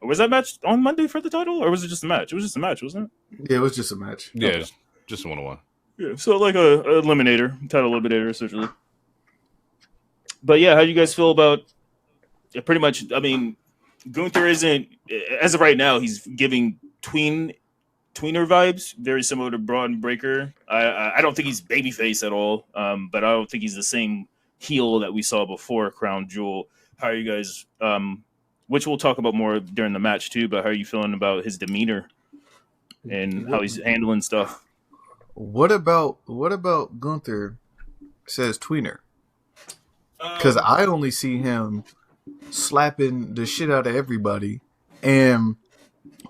was that match on Monday for the title? Or was it just a match? It was just a match, wasn't it? Yeah, it was just a match. Yeah, okay. Just a 1-on-1. Yeah, so like a eliminator, title eliminator essentially. But yeah, how do you guys feel about pretty much, I mean, Gunther isn't, as of right now, he's giving tweener vibes, very similar to Braun Breaker. I don't think he's babyface at all, but I don't think he's the same heel that we saw before Crown Jewel. How are you guys, which we'll talk about more during the match too, but how are you feeling about his demeanor and how he's handling stuff? What about Gunther says tweener? Because I only see him slapping the shit out of everybody, and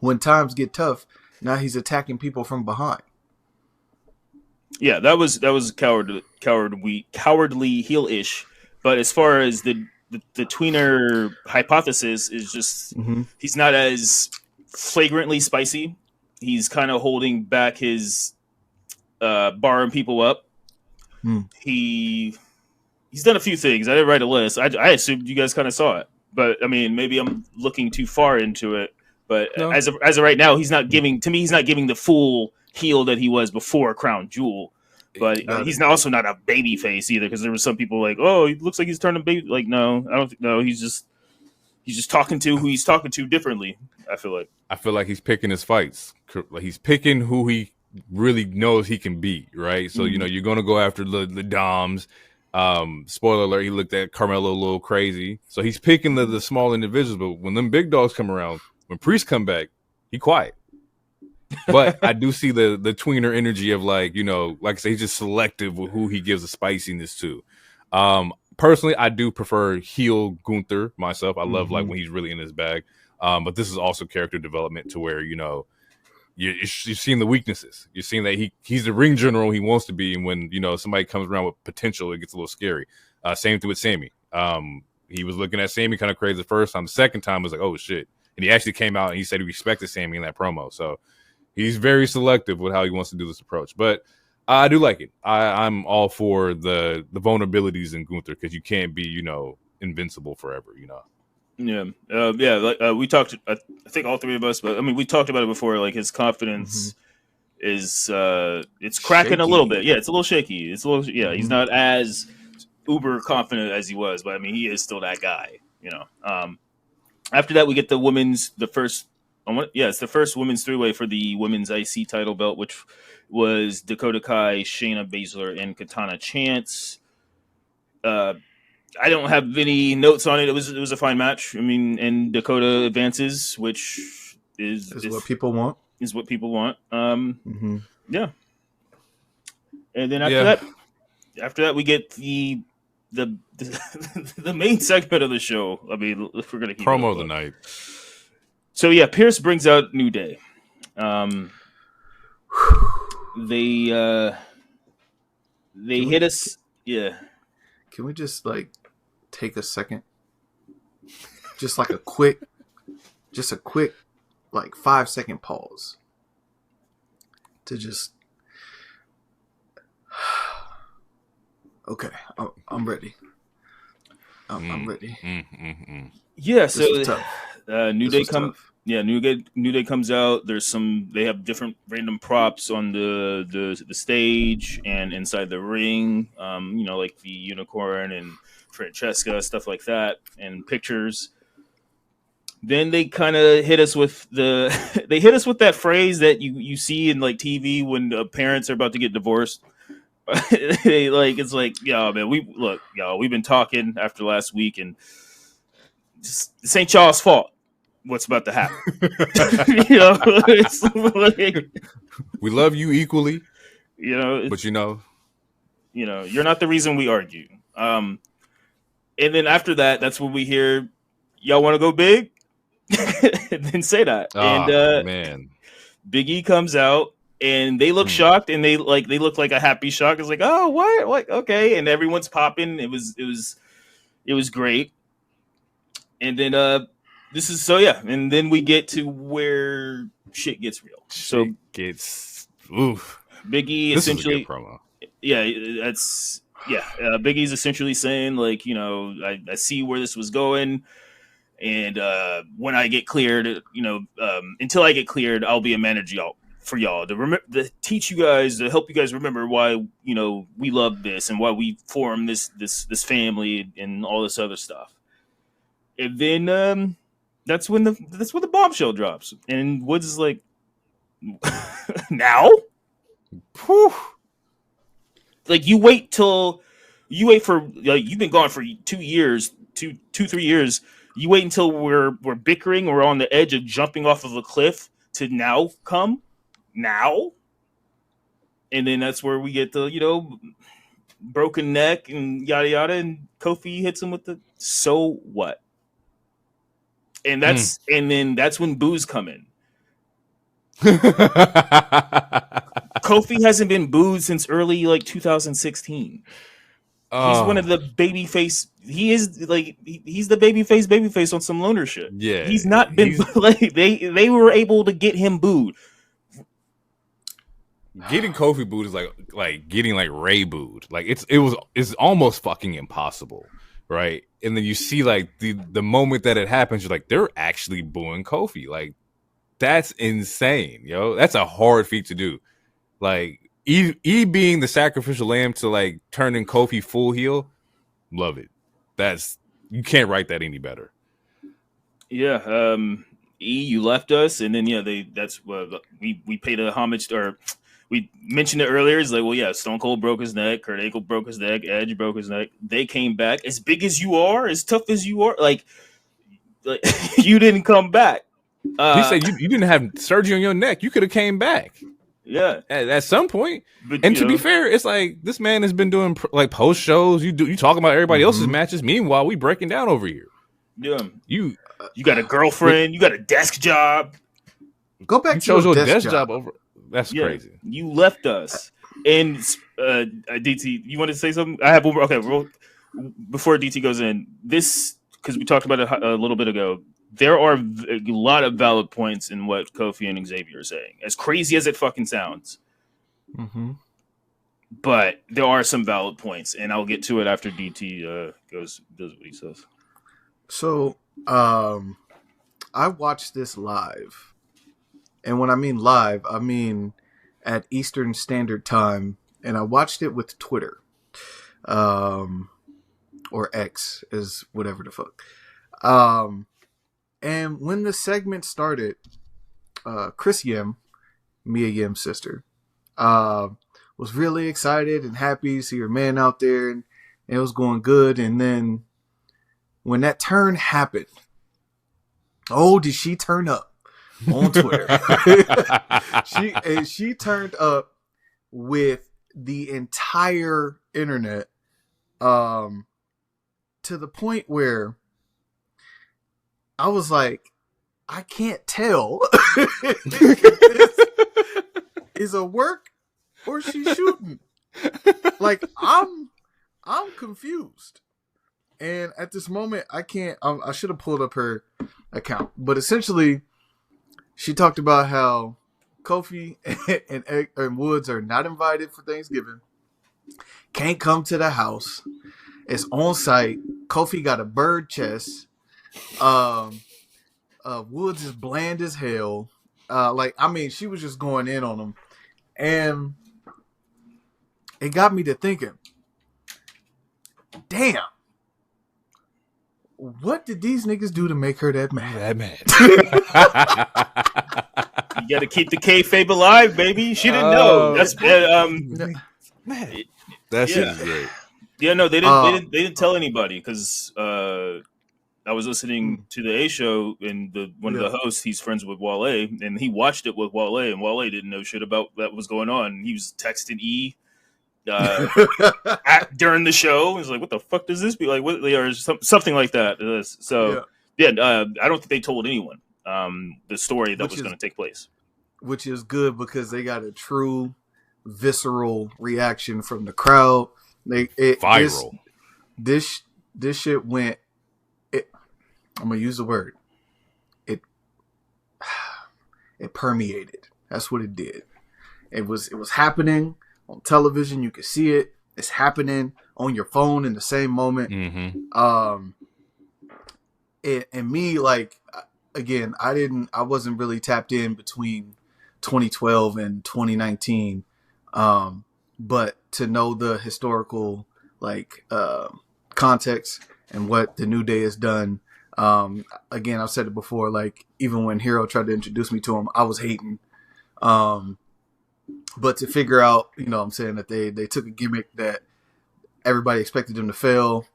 when times get tough, now he's attacking people from behind. Yeah, that was cowardly heel-ish. But as far as the tweener hypothesis is just he's not as flagrantly spicy. He's kind of holding back his barring people up. He's done a few things. I didn't write a list. I assumed you guys kind of saw it, but I mean, maybe I'm looking too far into it. But no. as of right now, he's not giving the full heel that he was before Crown Jewel. But he's also not a baby face either, because there were some people like, oh, he looks like he's turning baby. Like, no, I don't think. No, he's just talking to who he's talking to differently. I feel like he's picking his fights. Like he's picking who he really knows he can beat. Right. So you're gonna go after the Doms. Spoiler alert, he looked at Carmelo a little crazy. So he's picking the small individuals, but when them big dogs come around, when Priest come back, he quiet. But I do see the tweener energy of like I say, he's just selective with who he gives the spiciness to. Personally, I do prefer heel Gunther myself. I love like when he's really in his bag. But this is also character development to where, you're seeing the weaknesses. You're seeing that he's the ring general he wants to be, and when somebody comes around with potential, it gets a little scary. Same thing with Sammy. He was looking at Sammy kind of crazy the first time. The second time was like, oh shit! And he actually came out and he said he respected Sammy in that promo. So he's very selective with how he wants to do this approach. But I do like it. I'm all for the vulnerabilities in Gunther, because you can't be invincible forever. Yeah. We talked, I think all three of us, but I mean, we talked about it before. Like his confidence is, it's cracking shaky a little bit. Yeah, it's a little shaky. It's a little, he's not as uber confident as he was, but I mean, he is still that guy, you know. After that, we get it's the first women's three-way for the women's IC title belt, which was Dakota Kai, Shayna Baszler, and Katana Chance. I don't have any notes on it. It was a fine match. I mean, and Dakota advances, which is what people want. Is what people want. Yeah. And then after that, we get the main segment of the show. I mean, if we're gonna keep promo of the night. So yeah, Pierce brings out New Day. They hit us. Yeah. Can we just like take a second? Just like a quick like 5-second pause to just. Okay, I'm ready. I'm ready. Yeah, so New Day comes out. They have different random props on the stage and inside the ring. Like the unicorn and Francesca, stuff like that, and pictures. Then they kind of hit us with that phrase that you see in like TV when parents are about to get divorced. It's like, yeah, man, we've been talking after last week, and this ain't y'all's fault. What's about to happen? It's like, we love you equally, but you're not the reason we argue. And then after that, that's when we hear, y'all want to go big, and then say that. Man, Big E comes out. And they look shocked, and they look like a happy shock. It's like, oh, what, okay, and everyone's popping. It was great. And then and then we get to where shit gets real. Big E this essentially is a good promo. Big E's essentially saying like, I see where this was going. And when I get cleared, until I get cleared, I'll be a manager for y'all to teach you guys, to help you guys remember why we love this and why we formed this family and all this other stuff. And then that's when the bombshell drops, and Woods is like, now, whew. Like you wait for you've been gone for 2 years, 3 years. You wait until we're bickering or on the edge of jumping off of a cliff to now come. Now, and then that's where we get the broken neck and yada yada, and Kofi hits him with the so what, and that's when boos come in. Kofi hasn't been booed since early 2016. He's one of the babyface. He is he's the babyface on some loner shit. Yeah, he's not been they were able to get him booed. Getting Kofi booed is like getting like Ray booed. Like it's almost fucking impossible, right? And then you see like the moment that it happens, you're like, they're actually booing Kofi. Like that's insane, yo. That's a hard feat to do. Like E being the sacrificial lamb to like turning Kofi full heel, love it. You can't write that any better. Yeah, E, you left us, and then we paid a homage to, or we mentioned it earlier. It's like, well, yeah, Stone Cold broke his neck, Kurt Angle broke his neck, Edge broke his neck. They came back as big as you are, as tough as you are. Like you didn't come back. He said you didn't have surgery on your neck. You could have came back. Yeah, at some point. But, and to be fair, it's like this man has been doing like post shows. You talking about everybody else's matches. Meanwhile, we breaking down over here. Yeah, you got a girlfriend. You got a desk job. Go back to your desk job over. That's crazy. You left us. And DT, you want to say something? I have one more. Okay, before DT goes in, this, because we talked about it a little bit ago, there are a lot of valid points in what Kofi and Xavier are saying. As crazy as it fucking sounds. Mm-hmm. But there are some valid points, and I'll get to it after DT does what he says. So, I watched this live. And when I mean live, I mean at Eastern Standard Time. And I watched it with Twitter. or X is whatever the fuck. And when the segment started, Chris Yim, Mia Yim's sister, was really excited and happy to see her man out there, and it was going good. And then when that turn happened, oh, did she turn up on Twitter? she turned up with the entire internet, to the point where I was like, I can't tell is a work or she's shooting. Like, I'm confused. And at this moment, I can't. I should have pulled up her account, but essentially, she talked about how Kofi and Woods are not invited for Thanksgiving. Can't come to the house. It's on site. Kofi got a bird chest. Woods is bland as hell. She was just going in on him, and it got me to thinking. Damn. What did these niggas do to make her that mad? You got to keep the kayfabe alive, baby. She didn't know. That's man. That shit is great. Yeah, no, they didn't tell anybody because I was listening to the A show, and one of the hosts, he's friends with Wale, and he watched it with Wale, and Wale didn't know shit about that was going on. He was texting E during the show. He's like, "What the fuck does this be like?" Or something like that. So I don't think they told anyone the story that was going to take place, which is good because they got a true visceral reaction from the crowd. Viral. This shit went. I'm gonna use the word. It permeated. That's what it did. It was happening on television. You could see it. It's happening on your phone in the same moment. Mm-hmm. And me, like, again, I wasn't really tapped in between 2012 and 2019. But to know the historical, context and what the New Day has done. Again, I've said it before, like, even when Hero tried to introduce me to him, I was hating. But to figure out, you know what I'm saying, that they took a gimmick that everybody expected them to fail.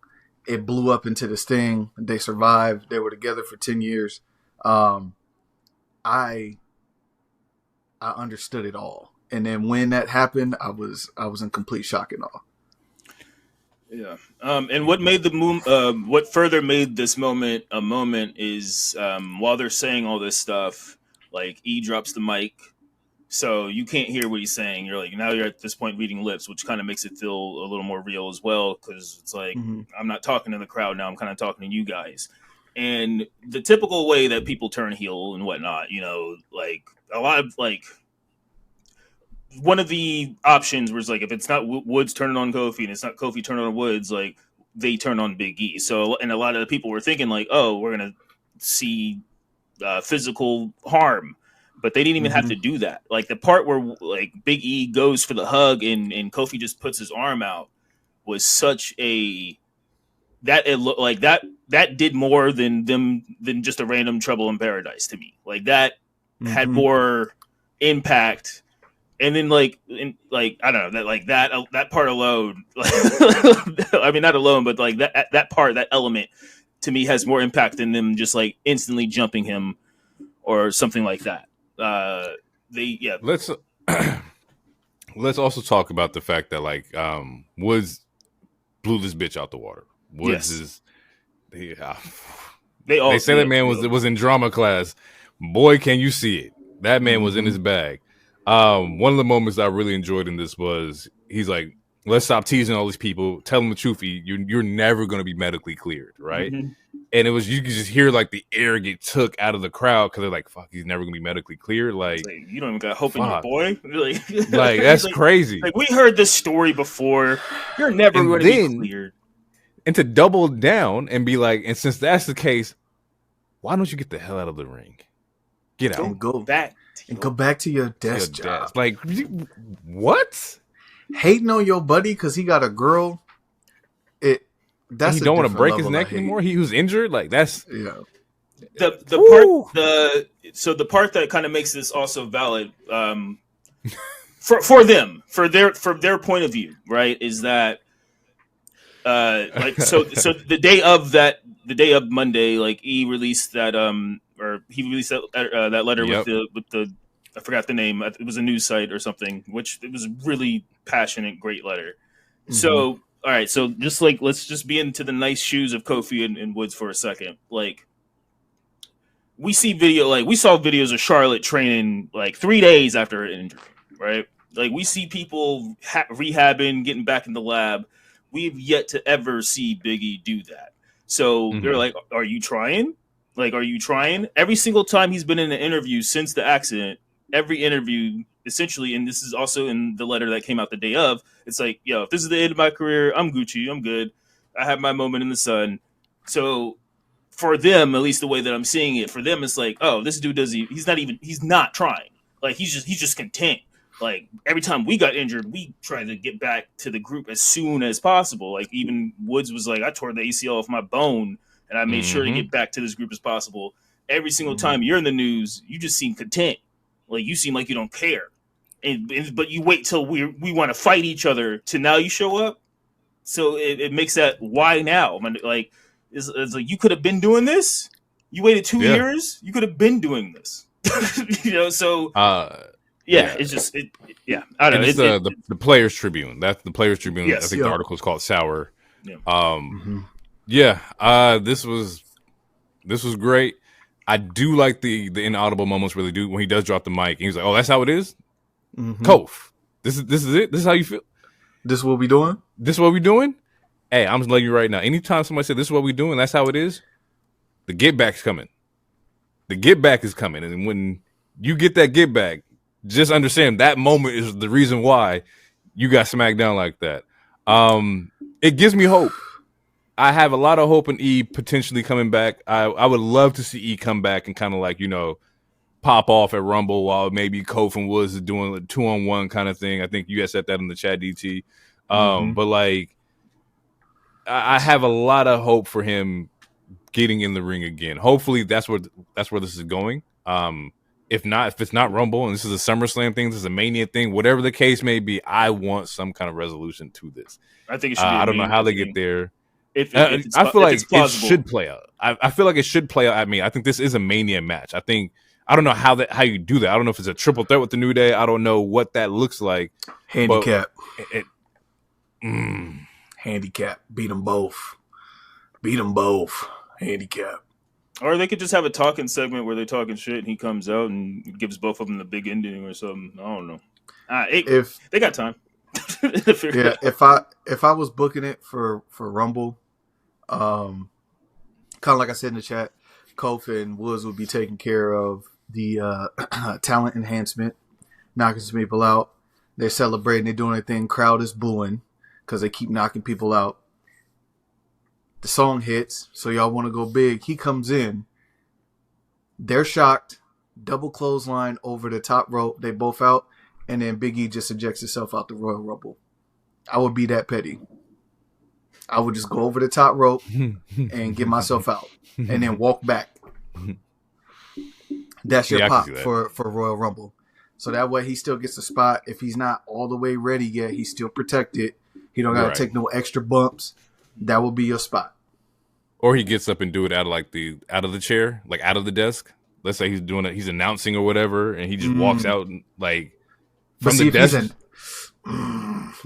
It blew up into this thing. They survived. They were together for 10 years. I understood it all. And then when that happened, I was in complete shock and awe. Yeah. And what made what further made this moment a moment is while they're saying all this stuff, like, E drops the mic, so you can't hear what he's saying. You're like, now you're at this point reading lips, which kind of makes it feel a little more real as well, because it's like, I'm not talking to the crowd now, I'm kind of talking to you guys. And the typical way that people turn heel and whatnot, you know, like, a lot of, like, one of the options was, like, if it's not Woods turning on Kofi and it's not Kofi turning on Woods, like, they turn on Big E. So, and a lot of the people were thinking, like, oh, we're going to see physical harm. But they didn't even have to do that. Like, the part where, like, Big E goes for the hug and Kofi just puts his arm out was such a... That did more than just a random Trouble in Paradise to me. Like, that had more impact. And then, I don't know, that part alone, I mean, not alone, but, like, that part, that element, to me, has more impact than them just, like, instantly jumping him or something like that. Let's also talk about the fact that, like, Woods blew this bitch out the water. Woods is... They say that man was in drama class. Boy, can you see it. That man was in his bag. One of the moments I really enjoyed in this was he's like, let's stop teasing all these people. Tell them the truth. You're never going to be medically cleared, right? And it was, you could just hear, like, the air get took out of the crowd because they're like, fuck, he's never going to be medically cleared. Like, you don't even got hope in your boy. Like, that's crazy. Like, we heard this story before. You're never going to be cleared. And to double down and be like, and since that's the case, why don't you get the hell out of the ring? Get out. Go back to your desk job. Like, what? Hating on your buddy because he got a girl. That's he a don't want to different break his level of neck hate. anymore. He was injured. Like that's Yeah. The part that kind of makes this also valid for them from their point of view, right, is that so the day of Monday, like he released that that letter Yep. with the I forgot the name. It was a news site or something, which it was a really passionate, great letter. Mm-hmm. So all right, so just like let's just be into the nice shoes of Kofi and Woods for a second. Like we saw videos of Charlotte training like 3 days after an injury, right? Like we see people rehabbing, getting back in the lab. We've yet to ever see Big E do that. So they're like, are you trying? Like, are you trying? Every single time he's been in an interview since the accident, every interview, essentially, and this is also in the letter that came out the day of, it's like, yo, if this is the end of my career, I'm Gucci, I'm good. I have my moment in the sun. So for them, at least the way that I'm seeing it, for them, it's like, oh, this dude he's not trying. Like, he's just content. Like, every time we got injured, we tried to get back to the group as soon as possible. Like, even Woods was like, I tore the ACL off my bone, and I made sure to get back to this group as possible. Every single time you're in the news, you just seem content. Like, you seem like you don't care. But you wait till we want to fight each other to now you show up. So it makes that, why now? Like, it's like, you could have been doing this. You waited 2 years. You could have been doing this. So... Yeah, it's just I don't know. It's the Players Tribune. That's the Players Tribune. Yes, I think the article is called Sour. Yeah. This was great. I do like the inaudible moments where when he does drop the mic and he's like, "Oh, that's how it is." Kof, this is it. This is how you feel. This is what we doing. This is what we doing. Hey, I'm just letting you right now. Anytime somebody said this is what we doing, that's how it is. The get back's coming. The get back is coming, and when you get that get back, just understand that moment is the reason why you got smacked down like that. It gives me hope. I have a lot of hope in E potentially coming back. I would love to see E come back and kind of like, pop off at Rumble while maybe Kofi and Woods is doing a 2-on-1 kind of thing. I think you guys said that in the chat, DT. But like, I have a lot of hope for him getting in the ring again. Hopefully that's where this is going. If it's not Rumble and this is a SummerSlam thing, this is a Mania thing, whatever the case may be, I want some kind of resolution to this. I think it should be I don't know how they get there. I feel like it should play out. I feel like it should play out. I mean, I think this is a Mania match. I don't know how you do that. I don't know if it's a triple threat with the New Day. I don't know what that looks like. Handicap. Handicap. Beat them both. Handicap. Or they could just have a talking segment where they're talking shit and he comes out and gives both of them the big ending or something. I don't know. If they got time. If I was booking it for Rumble, kind of like I said in the chat, Kofi and Woods would be taking care of the talent enhancement, knocking some people out. They're celebrating, they're doing their thing. Crowd is booing because they keep knocking people out. The song hits, so y'all want to go big. He comes in. They're shocked. Double clothesline over the top rope. They both out. And then Big E just ejects himself out the Royal Rumble. I would be that petty. I would just go over the top rope and get myself out. And then walk back. That's your pop for Royal Rumble. So that way he still gets a spot. If he's not all the way ready yet, he's still protected. He don't got to take no extra bumps. That will be your spot. Or he gets up and do it out of the chair, like out of the desk. Let's say he's doing it, he's announcing or whatever, and he just walks out and like from the desk.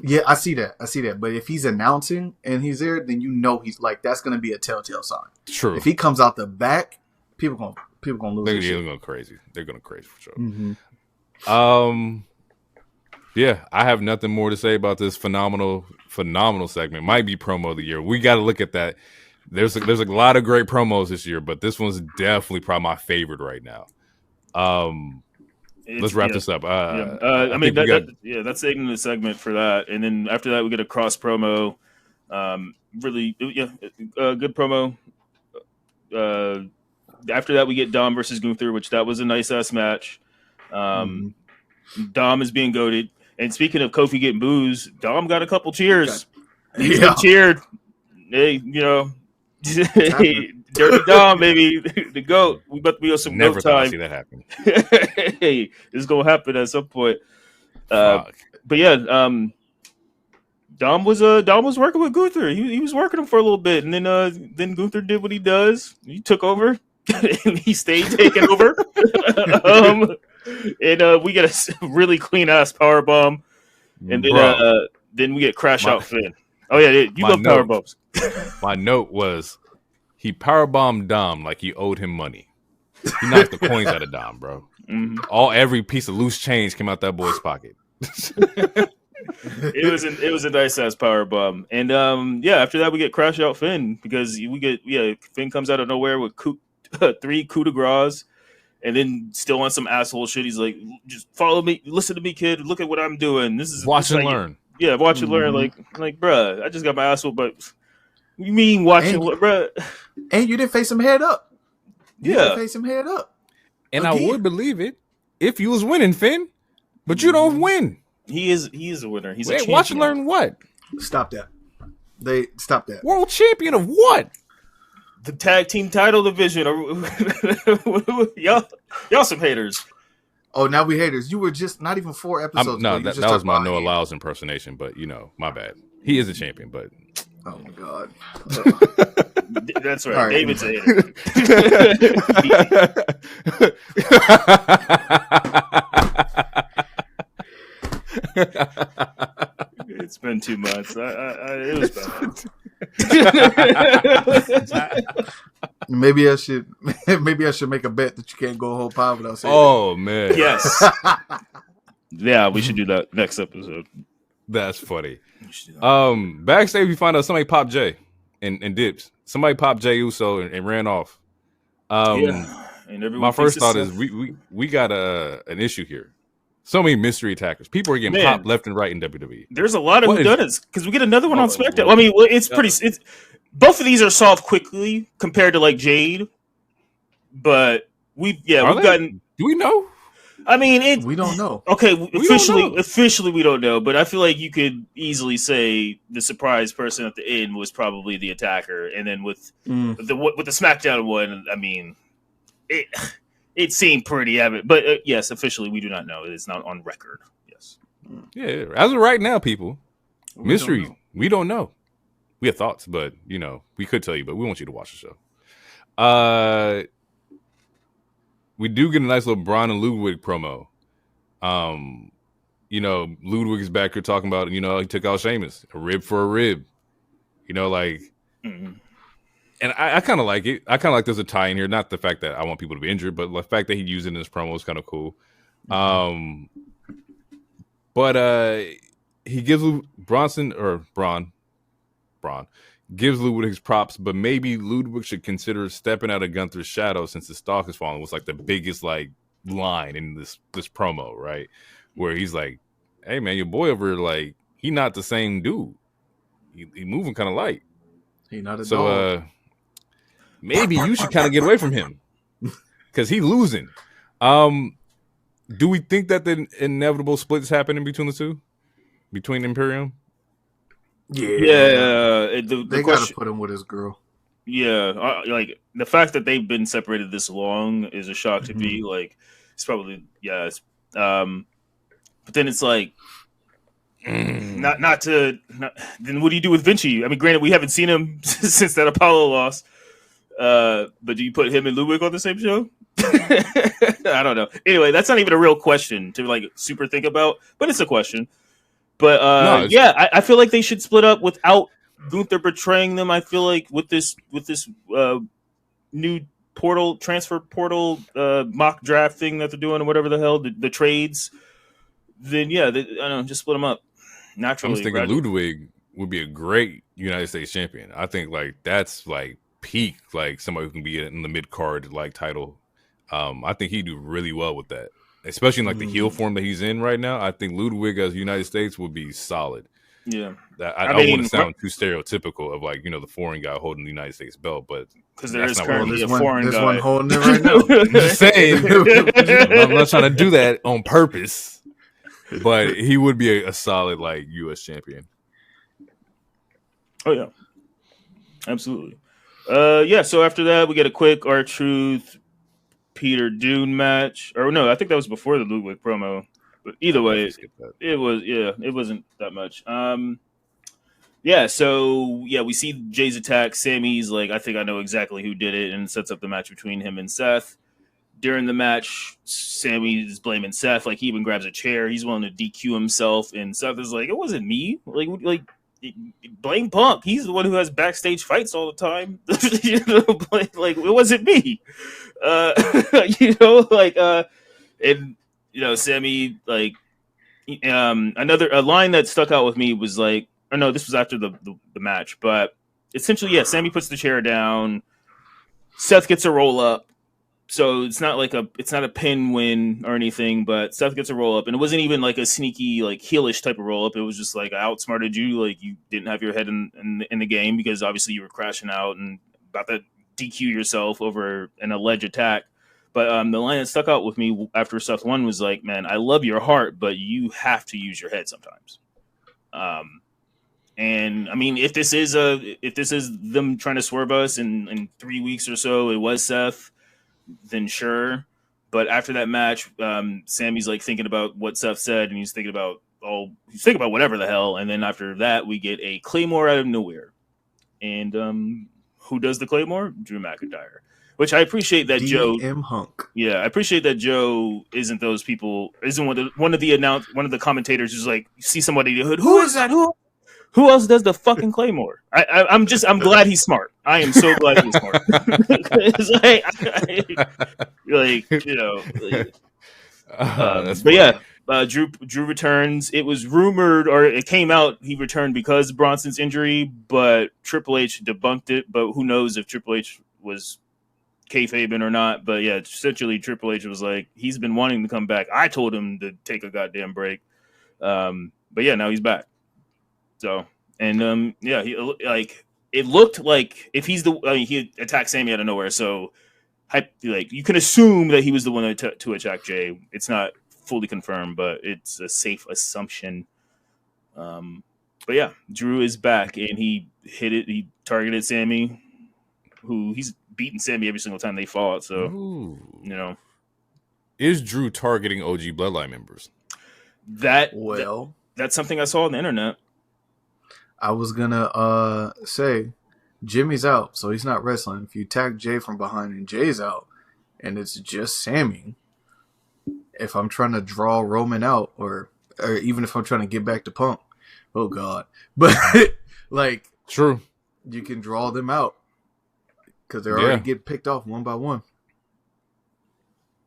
Yeah, I see that. But if he's announcing and he's there, then he's like, that's gonna be a telltale sign. True. If he comes out the back, people gonna lose. They're going crazy. They're going crazy for sure. Yeah, I have nothing more to say about this phenomenal segment. Might be promo of the year. We got to look at that. There's a lot of great promos this year, but this one's definitely probably my favorite right now. Let's wrap this up. I mean, that's the end of the segment for that. And then after that, we get a cross promo. Really, good promo. After that, we get Dom versus Gunther, which that was a nice ass match. Dom is being goated. And speaking of Kofi getting boos, Dom got a couple cheers. He's been cheered. Hey, Dirty Dom, baby, the GOAT. We about to be on some Never GOAT thought I'd time. see that happen. Hey, it's gonna happen at some point. Fuck. But yeah, Dom was working with Gunther. He was working him for a little bit, and then Gunther did what he does. He took over, and he stayed taking over. And we get a really clean ass power bomb, and then we get crash out Finn. Oh yeah, you love power bombs. My note was he powerbombed Dom like he owed him money. He knocked the coins out of Dom, bro. Mm-hmm. Every piece of loose change came out that boy's pocket. It was a nice ass power bomb, and after that we get crash out Finn because Finn comes out of nowhere with 3 coup de grace, and then still on some asshole shit. He's like, just follow me, listen to me, kid. Look at what I'm doing. This is watch and learn. Yeah, watch and learn. Like, bruh, I just got my ass whooped, but you mean watching what, bruh? And you didn't face him head up. You didn't face him head up. And again. I would believe it if you was winning, Finn, but you don't win. He is a winner. He's a champion. Watch and learn what? Stop that. Stop that. World champion of what? The tag team title division. Y'all some haters. Oh, now we haters. You were just not even 4 episodes. No, that was my Noah Lyles impersonation, but my bad. He is a champion, but oh my god, that's right. All right. David's a hater. It's been 2 months. It was bad. Maybe I should make a bet that you can't go a whole pod without saying. Oh man, yes. Yeah, we should do that next episode. That's funny. Backstage we find out somebody popped Jay and dips. Somebody popped Jay Uso and ran off. And my first thought is we got an issue here. So many mystery attackers. People are getting popped left and right in WWE. There's a lot of whodunits because we get another one on SmackDown. I mean, it's both of these are solved quickly compared to like Jade, but we've gotten. Do we know? I mean, we don't know. Okay, officially we don't know, but I feel like you could easily say the surprise person at the end was probably the attacker, and then with the SmackDown one, I mean, it seemed pretty evident. But yes, officially we do not know. It's not on record. Yes. Yeah, as of right now, people, mystery. We don't know. We have thoughts, but we could tell you, but we want you to watch the show. We do get a nice little Braun and Ludwig promo. Ludwig is back here talking about, he took out Sheamus, a rib for a rib. And I kind of like it. I kind of like there's a tie in here. Not the fact that I want people to be injured, but the fact that he used it in his promo is kind of cool. But he gives Braun gives Ludwig his props, but maybe Ludwig should consider stepping out of Gunther's shadow since the stock has fallen. Was like the biggest line in this promo, right? Where he's like, "Hey man, your boy over here, he not the same dude. He moving kind of light. He not a dog. Maybe you should kind of get away from him because he losing." Do we think that the inevitable split is happening between the two, between Imperium? Yeah. They got to put him with his girl. Yeah, the fact that they've been separated this long is a shock to me. It's probably but then it's like then what do you do with Vinci? I mean, granted, we haven't seen him since that Apollo loss. But do you put him and Ludwig on the same show? I don't know. Anyway, that's not even a real question to super think about, but it's a question. But I feel like they should split up without Gunther betraying them. I feel like with this new transfer portal mock draft thing that they're doing or whatever the hell, the trades, then I don't know, just split them up naturally. I was thinking Ludwig would be a great United States champion. I think that's peak, somebody who can be in the mid card title. I think he'd do really well with that, especially in the heel form that he's in right now. I think Ludwig as United States would be solid. Yeah, I don't want to sound too stereotypical of the foreign guy holding the United States belt, but because there is currently a foreign guy. There's one holding it right now. I'm just saying, I'm not trying to do that on purpose, but he would be a solid U.S. champion. Oh yeah. Absolutely. Yeah. So after that, we get a quick R-Truth Peter Dune match, or no, I think that was before the Ludwig promo. But either I definitely way, skipped that. it wasn't that much. Yeah, so yeah, we see Jay's attack. Sammy's like, I think I know exactly who did it, and sets up the match between him and Seth. During the match, Sammy's blaming Seth. Like he even grabs a chair. He's willing to DQ himself, and Seth is like, "It wasn't me. Like blame Punk. He's the one who has backstage fights all the time. Like it wasn't me. Uh, and Sammy like another a line that stuck out with me was like, or no, this was after the match, but essentially, yeah, Sammy puts the chair down. Seth gets a roll up, so it's not a pin win or anything, but Seth gets a roll up, and it wasn't even like a sneaky like heelish type of roll up. It was just like I outsmarted you, like you didn't have your head in the game because obviously you were crashing out and about to DQ yourself over an alleged attack. But the line that stuck out with me after Seth won was like, "Man, I love your heart, but you have to use your head sometimes." And I mean, if this is them trying to swerve us in 3 weeks or so, it was Seth, then sure. But after that match, Sammy's like thinking about what Seth said, and he's thinking about whatever the hell. And then after that, we get a Claymore out of nowhere. And who does the Claymore? Drew McIntyre. Which I appreciate that Joe. DM Hunk. Yeah, I appreciate that Joe isn't those people. Isn't one of the commentators who's like, you see somebody in the hood. Who is that? Who else does the fucking Claymore? I'm glad he's smart. I am so glad he's smart. But yeah, Drew returns. It was rumored, or it came out, he returned because of Bronson's injury, but Triple H debunked it. But who knows if Triple H was kayfabing or not? But yeah, essentially Triple H was like, he's been wanting to come back. I told him to take a goddamn break. But yeah, now he's back. So, and yeah, he like it looked like if he attacked Sammy out of nowhere. So, you can assume that he was the one to attack Jay. It's not fully confirmed, but it's a safe assumption. But yeah, Drew is back, and he hit it. He targeted Sammy, who he's beaten Sammy every single time they fought. So, Ooh. Is Drew targeting OG Bloodline members? That's something I saw on the internet. I was gonna say Jimmy's out, so he's not wrestling. If you attack Jay from behind and Jay's out, and it's just Sammy, if I'm trying to draw Roman out, or even if I'm trying to get back to Punk, oh god, but like true, you can draw them out because they're already getting picked off one by one.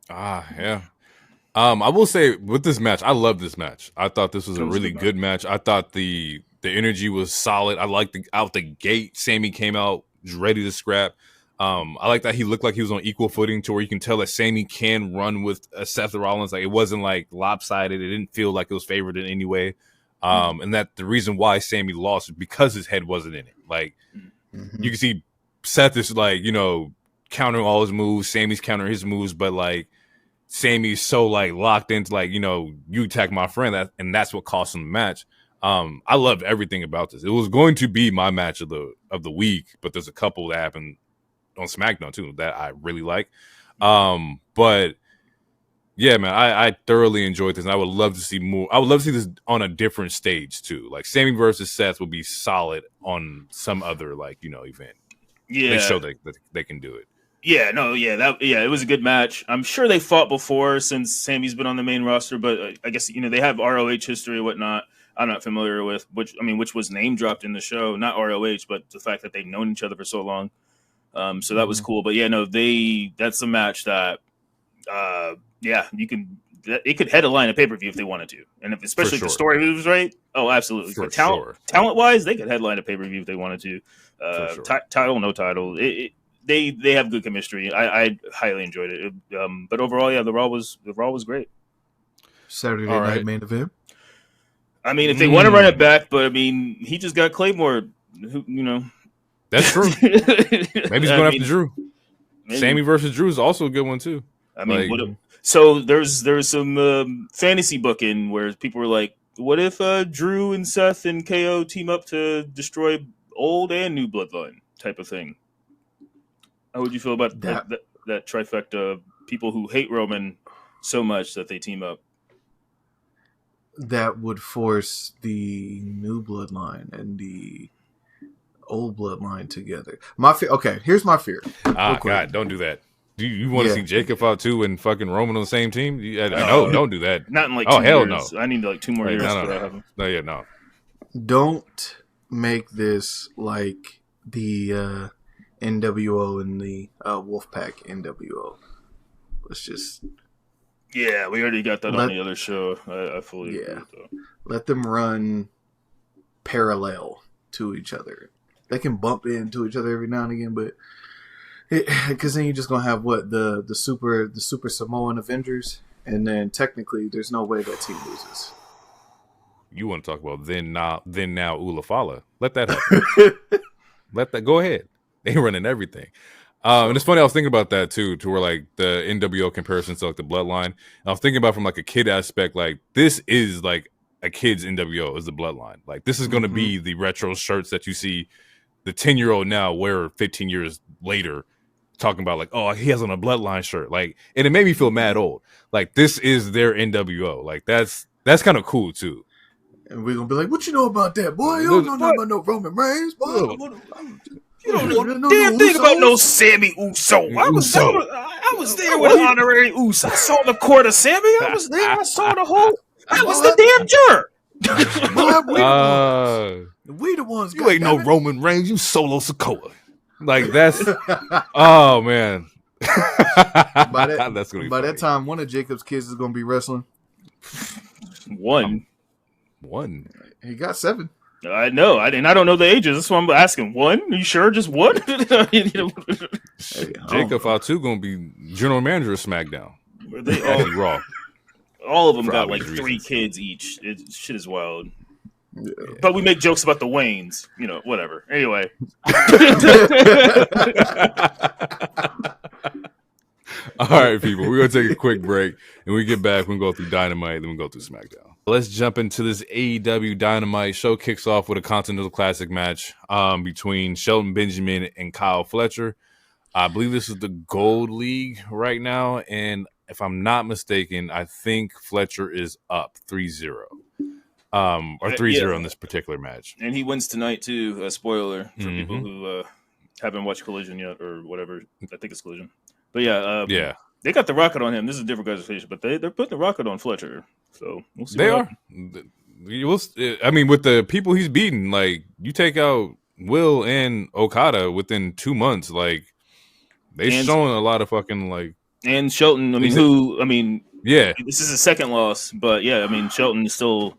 Yeah. I will say with this match, I love this match. I thought this was a really good match. I thought the energy was solid. I liked out the gate, Sammy came out ready to scrap. I like that he looked like he was on equal footing to where you can tell that Sammy can run with Seth Rollins. Like it wasn't like lopsided. It didn't feel like it was favored in any way. And that the reason why Sammy lost is because his head wasn't in it. Like you can see Seth is like, countering all his moves. Sammy's countering his moves, but like Sammy's so like locked into like, you attack my friend, and that's what cost him the match. I loved everything about this. It was going to be my match of the week, but there's a couple that happened on SmackDown too that I really like. But yeah, man, I thoroughly enjoyed this, and I would love to see more. I would love to see this on a different stage too. Like Sammy versus Seth would be solid on some other event. Yeah, they show that they can do it. Yeah, no, it was a good match. I'm sure they fought before since Sammy's been on the main roster, but I guess they have ROH history and whatnot. I'm not familiar with which was name dropped in the show, not ROH, but the fact that they've known each other for so long. So that was cool. But yeah, no, that's a match that it could headline a pay-per-view if they wanted to. And especially if the story moves right. Oh, absolutely. For talent wise, they could headline a pay-per-view if they wanted to. Title, no title. They have good chemistry. I highly enjoyed it. But overall, yeah, the Raw was great. Saturday night main event. I mean, if they want to run it back, but I mean, he just got Claymore. That's true. Maybe he's going after Drew. Maybe. Sammy versus Drew is also a good one too. I mean, so there's some fantasy booking where people were like, "What if Drew and Seth and KO team up to destroy old and new Bloodline?" type of thing. How would you feel about that trifecta of people who hate Roman so much that they team up? That would force the new bloodline and the old bloodline together. My fear. Okay, here's my fear. God, don't do that. Do you want to see Jacob Fatu and fucking Roman on the same team? No, don't do that. Not in like 2 years. Hell no. I need like 2 more years. No. Don't make this like the NWO and the Wolfpack NWO. Let's just... Yeah, we already got that on the other show. I fully agree with that. Let them run parallel to each other. They can bump into each other every now and again, but because then you're just gonna have the super Samoan Avengers, and then technically there's no way that team loses. You want to talk about then now Ulafala? Let that happen. Let that go ahead. They running everything. And it's funny, I was thinking about that too, to where like the NWO comparisons to like the Bloodline. And I was thinking about from like a kid aspect, like this is like a kid's NWO is the Bloodline. Like this is going to be the retro shirts that you see the 10-year-old now wear 15 years later, talking about like, oh, he has on a Bloodline shirt. Like, and it made me feel mad old. Like this is their NWO. Like that's kind of cool too. And we're gonna be like, what you know about that, boy? You don't know nothing about no Roman Reigns, boy. You don't know damn thing about no Sammy Uso. I was there with honorary Uso. I saw the court of Sammy. I was there. I saw the whole. I was the damn juror. We the ones. You ain't no Roman Reigns. You Solo Sikoa. Like that's. Oh man. That's gonna be by funny. that time, one of Jacob's kids is gonna be wrestling. One. He got 7. I know, and I don't know the ages. That's why I'm asking. 1? Are you sure? Just 1? Jacob Fatu gonna be general manager of SmackDown. They all Raw. All of them For got like obvious 3 reasons. kids each. Shit is wild. Yeah. But we make jokes about the Waynes. You know, whatever. Anyway. All right, people. We're gonna take a quick break, and when we get back, we'll go through Dynamite, then we'll go through SmackDown. Let's jump into this AEW Dynamite show. Kicks off with a Continental Classic match between Shelton Benjamin and Kyle Fletcher. I believe this is the Gold League right now, and if I'm not mistaken, I think Fletcher is up 3-0. Or 3-0 in this particular match. And he wins tonight, too. A spoiler for people who haven't watched Collision yet, or whatever. I think it's Collision. But yeah. They got the rocket on him. This is a different conversation, but they're putting the rocket on Fletcher. So we'll see. They are. I mean, with the people he's beaten, like you take out Will and Okada within 2 months, like they've shown a lot of fucking like. And Shelton, yeah, this is his second loss, but yeah, I mean Shelton is still,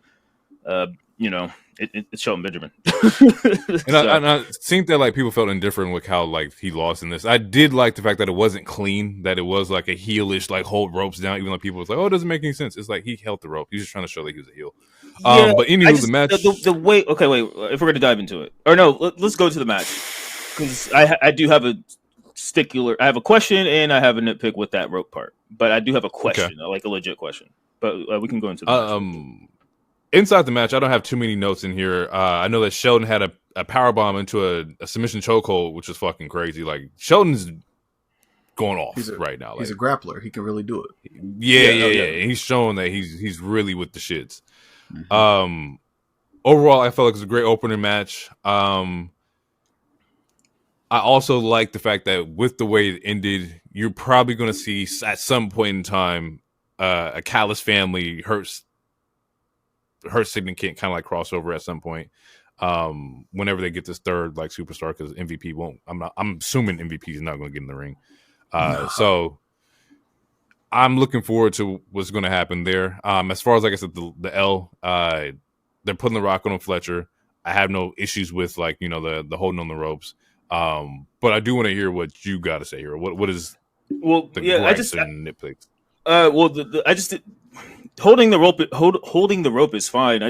it's Shelton Benjamin. And I think that like people felt indifferent with how like he lost in this. I did like the fact that it wasn't clean, that it was like a heelish like hold ropes down, even though people was like, oh, it doesn't make any sense. It's like he held the rope. He was just trying to show that he was a heel. But anyway, the match. The way. Okay, wait. If we're gonna dive into it, or no, let's go to the match because I do have a stickler. I have a question and I have a nitpick with that rope part, but I do have a question, like a legit question. But we can go into the match. Inside the match, I don't have too many notes in here. I know that Shelton had a powerbomb into a submission chokehold, which was fucking crazy. Like Shelton's going off right now. Like, he's a grappler. He can really do it. Yeah. And he's showing that he's really with the shits. Mm-hmm. Overall, I felt like it was a great opening match. I also like the fact that with the way it ended, you're probably going to see at some point in time a Callis family her significant kind of like crossover at some point whenever they get this third like superstar, because MVP won't. I'm assuming MVP is not going to get in the ring. So I'm looking forward to what's going to happen there. As far as like I said, the L, they're putting the rocket on Fletcher. I have no issues with like the holding on the ropes. But I do want to hear what you got to say here. What is gripes and nitpicks? I just holding the rope is fine.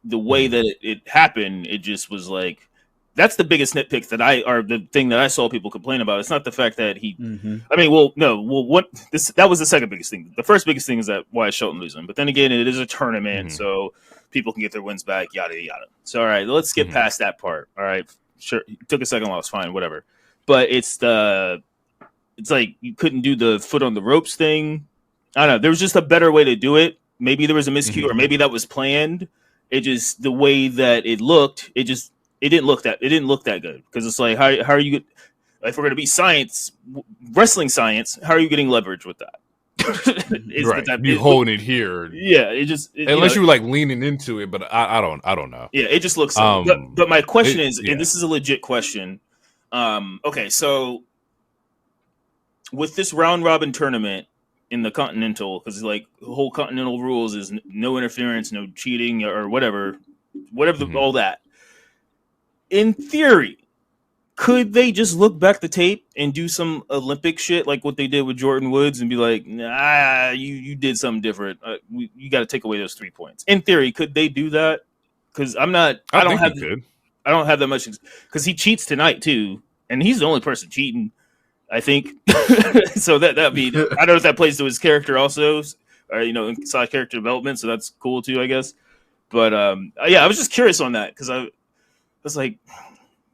The way that it happened, it just was like that's the biggest nitpick the thing that I saw people complain about. It's not the fact that he. Mm-hmm. I mean, that was the second biggest thing. The first biggest thing is that why is Shelton losing? But then again, it is a tournament, so people can get their wins back, yada yada. So all right, let's get past that part. All right, sure, he took a second loss, fine, whatever. But it's like you couldn't do the foot on the ropes thing. I don't know. There was just a better way to do it. Maybe there was a miscue, or maybe that was planned. It just the way that it looked, it didn't look that good because it's like how are you if we're gonna be wrestling science, how are you getting leverage with that? You holding it here, yeah. Unless you were like leaning into it, but I don't know. Yeah, it just looks. But my question is, and this is a legit question. Okay, so with this round robin tournament in the Continental, because like the whole Continental rules is no interference, no cheating, or whatever, all that. In theory, could they just look back the tape and do some Olympic shit like what they did with Jordan Woods and be like, nah, you did something different. You got to take away those 3 points. In theory, could they do that? Because I don't have that much because he cheats tonight too, and he's the only person cheating, I think. So that'd be I don't know if that plays to his character also, or inside character development. So that's cool too, I guess. But yeah, I was just curious on that because I was like,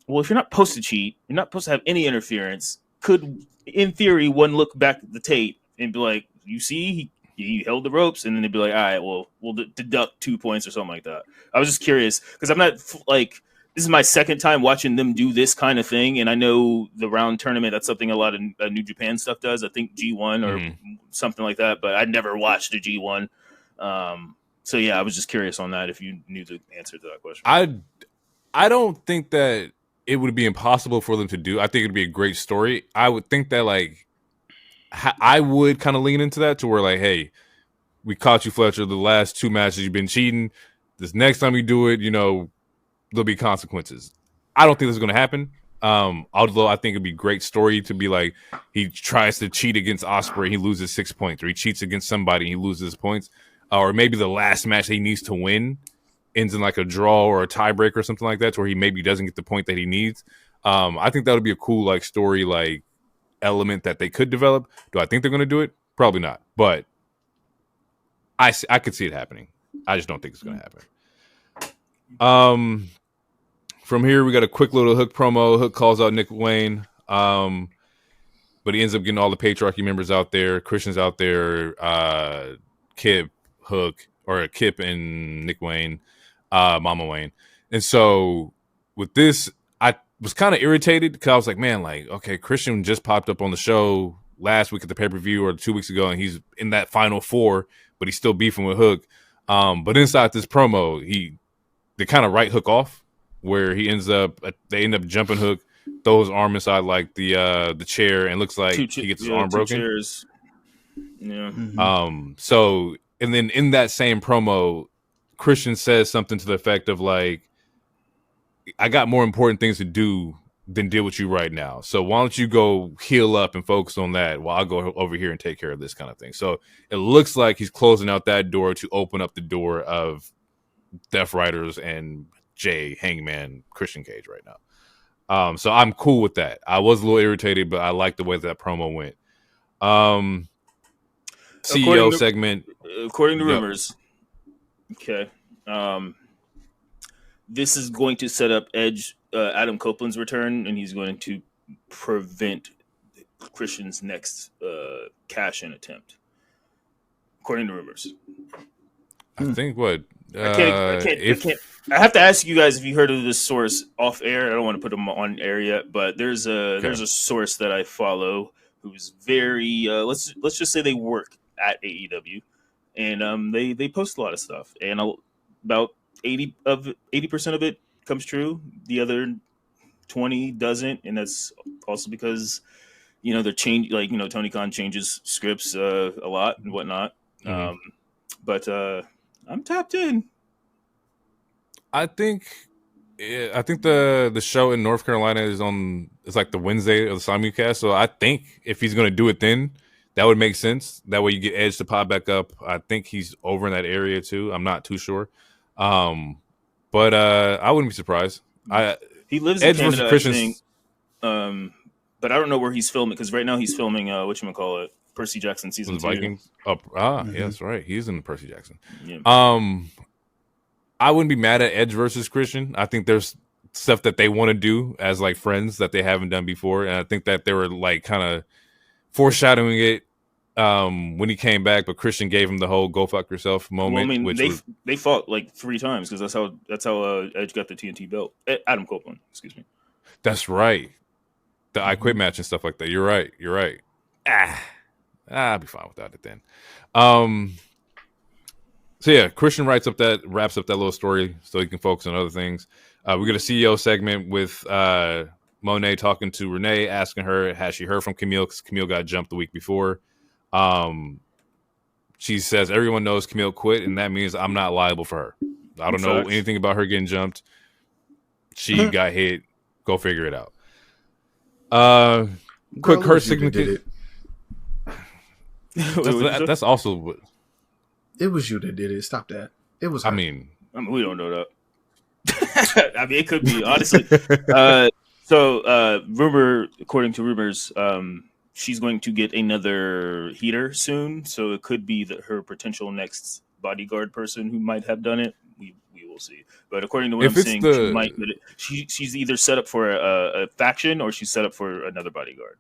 well, if you're not supposed to cheat, you're not supposed to have any interference. Could, in theory, one look back at the tape and be like, you see, he held the ropes, and then they'd be like, all right, well, we'll deduct 2 points or something like that. I was just curious because I'm not like, this is my second time watching them do this kind of thing, and I know the round tournament, that's something a lot of New Japan stuff does. I think G1 or something like that, but I never watched a G1. So yeah, I was just curious on that if you knew the answer to that question. I don't think that it would be impossible for them to do. I think it'd be a great story. I would think that like I would kind of lean into that to where like, hey, we caught you, Fletcher. The last 2 matches you've been cheating. This next time you do it, there'll be consequences. I don't think this is going to happen. Although I think it'd be a great story to be like he tries to cheat against Ospreay, he loses 6 points, or he cheats against somebody, and he loses points, or maybe the last match he needs to win ends in like a draw or a tiebreaker or something like that, to where he maybe doesn't get the point that he needs. I think that would be a cool like story like element that they could develop. Do I think they're going to do it? Probably not, but I could see it happening. I just don't think it's going to happen. From here, we got a quick little Hook promo. Hook calls out Nick Wayne, but he ends up getting all the Patriarchy members out there, Christians out there, Kip, Hook, or Kip and Nick Wayne, Mama Wayne. And so with this, I was kind of irritated because I was like, man, like, okay, Christian just popped up on the show last week at the pay-per-view or 2 weeks ago, and he's in that final 4, but he's still beefing with Hook. But inside this promo, they kind of write Hook off, where they end up jumping Hook, throw his arm inside like the chair, and looks like he gets his arm broken. Chairs. Yeah. So, and then in that same promo, Christian says something to the effect of like, I got more important things to do than deal with you right now. So why don't you go heal up and focus on that while I go over here and take care of this kind of thing. So it looks like he's closing out that door to open up the door of Death Riders and Jay, Hangman, Christian Cage right now. So I'm cool with that. I was a little irritated, but I like the way that promo went. CEO segment. According to rumors. Okay. This is going to set up Edge, Adam Copeland's return, and he's going to prevent Christian's next cash-in attempt. According to rumors. I think what? I have to ask you guys if you heard of this source off air. I don't want to put them on air yet, but there's a source that I follow who's very let's just say they work at AEW, and they post a lot of stuff, and about 80% of it comes true. The other 20 doesn't, and that's also because they're Tony Khan changes scripts a lot and whatnot. Mm-hmm. But I'm tapped in. I think the show in North Carolina it's like the Wednesday of the simulcast. So I think if he's going to do it then, that would make sense. That way you get Edge to pop back up. I think he's over in that area too. I'm not too sure. But I wouldn't be surprised. He lives in Canada, I think. But I don't know where he's filming, because right now he's filming whatchamacallit, Percy Jackson season 2. Vikings. Mm-hmm. Yeah, that's right. He's in the Percy Jackson. Yeah. I wouldn't be mad at Edge versus Christian. I think there's stuff that they want to do as like friends that they haven't done before. And I think that they were like kind of foreshadowing it when he came back, but Christian gave him the whole "go fuck yourself" moment. Well, I mean, which they fought like 3 times because that's how Edge got the TNT belt. Adam Copeland, excuse me. that's right. The I Quit match and stuff like that. You're right. I'll be fine without it then. So yeah, Christian wraps up that little story so he can focus on other things. We got a CEO segment with Monet talking to Renee, asking her, has she heard from Camille? Because Camille got jumped the week before. She says, everyone knows Camille quit, and that means I'm not liable for her. I don't know anything about her getting jumped. She got hit. Go figure it out. Quick her signature. That's also what. It was you that did it. Stop that. It was her. I mean, we don't know that. I mean, it could be, honestly. Rumor, according to rumors, she's going to get another heater soon. So it could be that her potential next bodyguard person who might have done it. We will see. But according to what I'm seeing, she's either set up for a faction or she's set up for another bodyguard.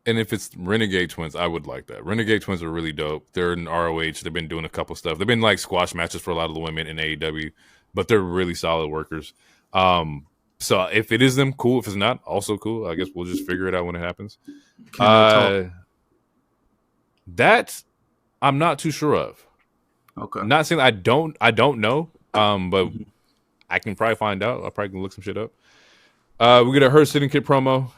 And if it's Renegade Twins, I would like that. Renegade Twins are really dope. They're in ROH. They've been doing a couple stuff. They've been like squash matches for a lot of the women in AEW, but they're really solid workers. So if it is them, cool. If it's not, also cool. I guess we'll just figure it out when it happens. That I'm not too sure of. Okay. Not saying I don't know. But I can probably find out. I'll probably look some shit up. We get a Her Sitting Kid promo.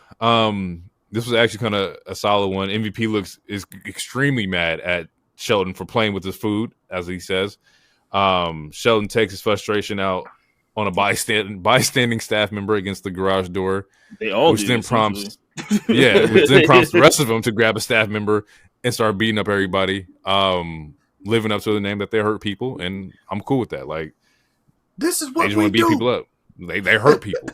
This was actually kind of a solid one. MVP is extremely mad at Shelton for playing with his food, as he says. Shelton takes his frustration out on a bystanding staff member against the garage door. They all which then prompts the rest of them to grab a staff member and start beating up everybody, living up to the name that they hurt people, and I'm cool with that. Like, this is what they just we want to beat do. people up. They hurt people.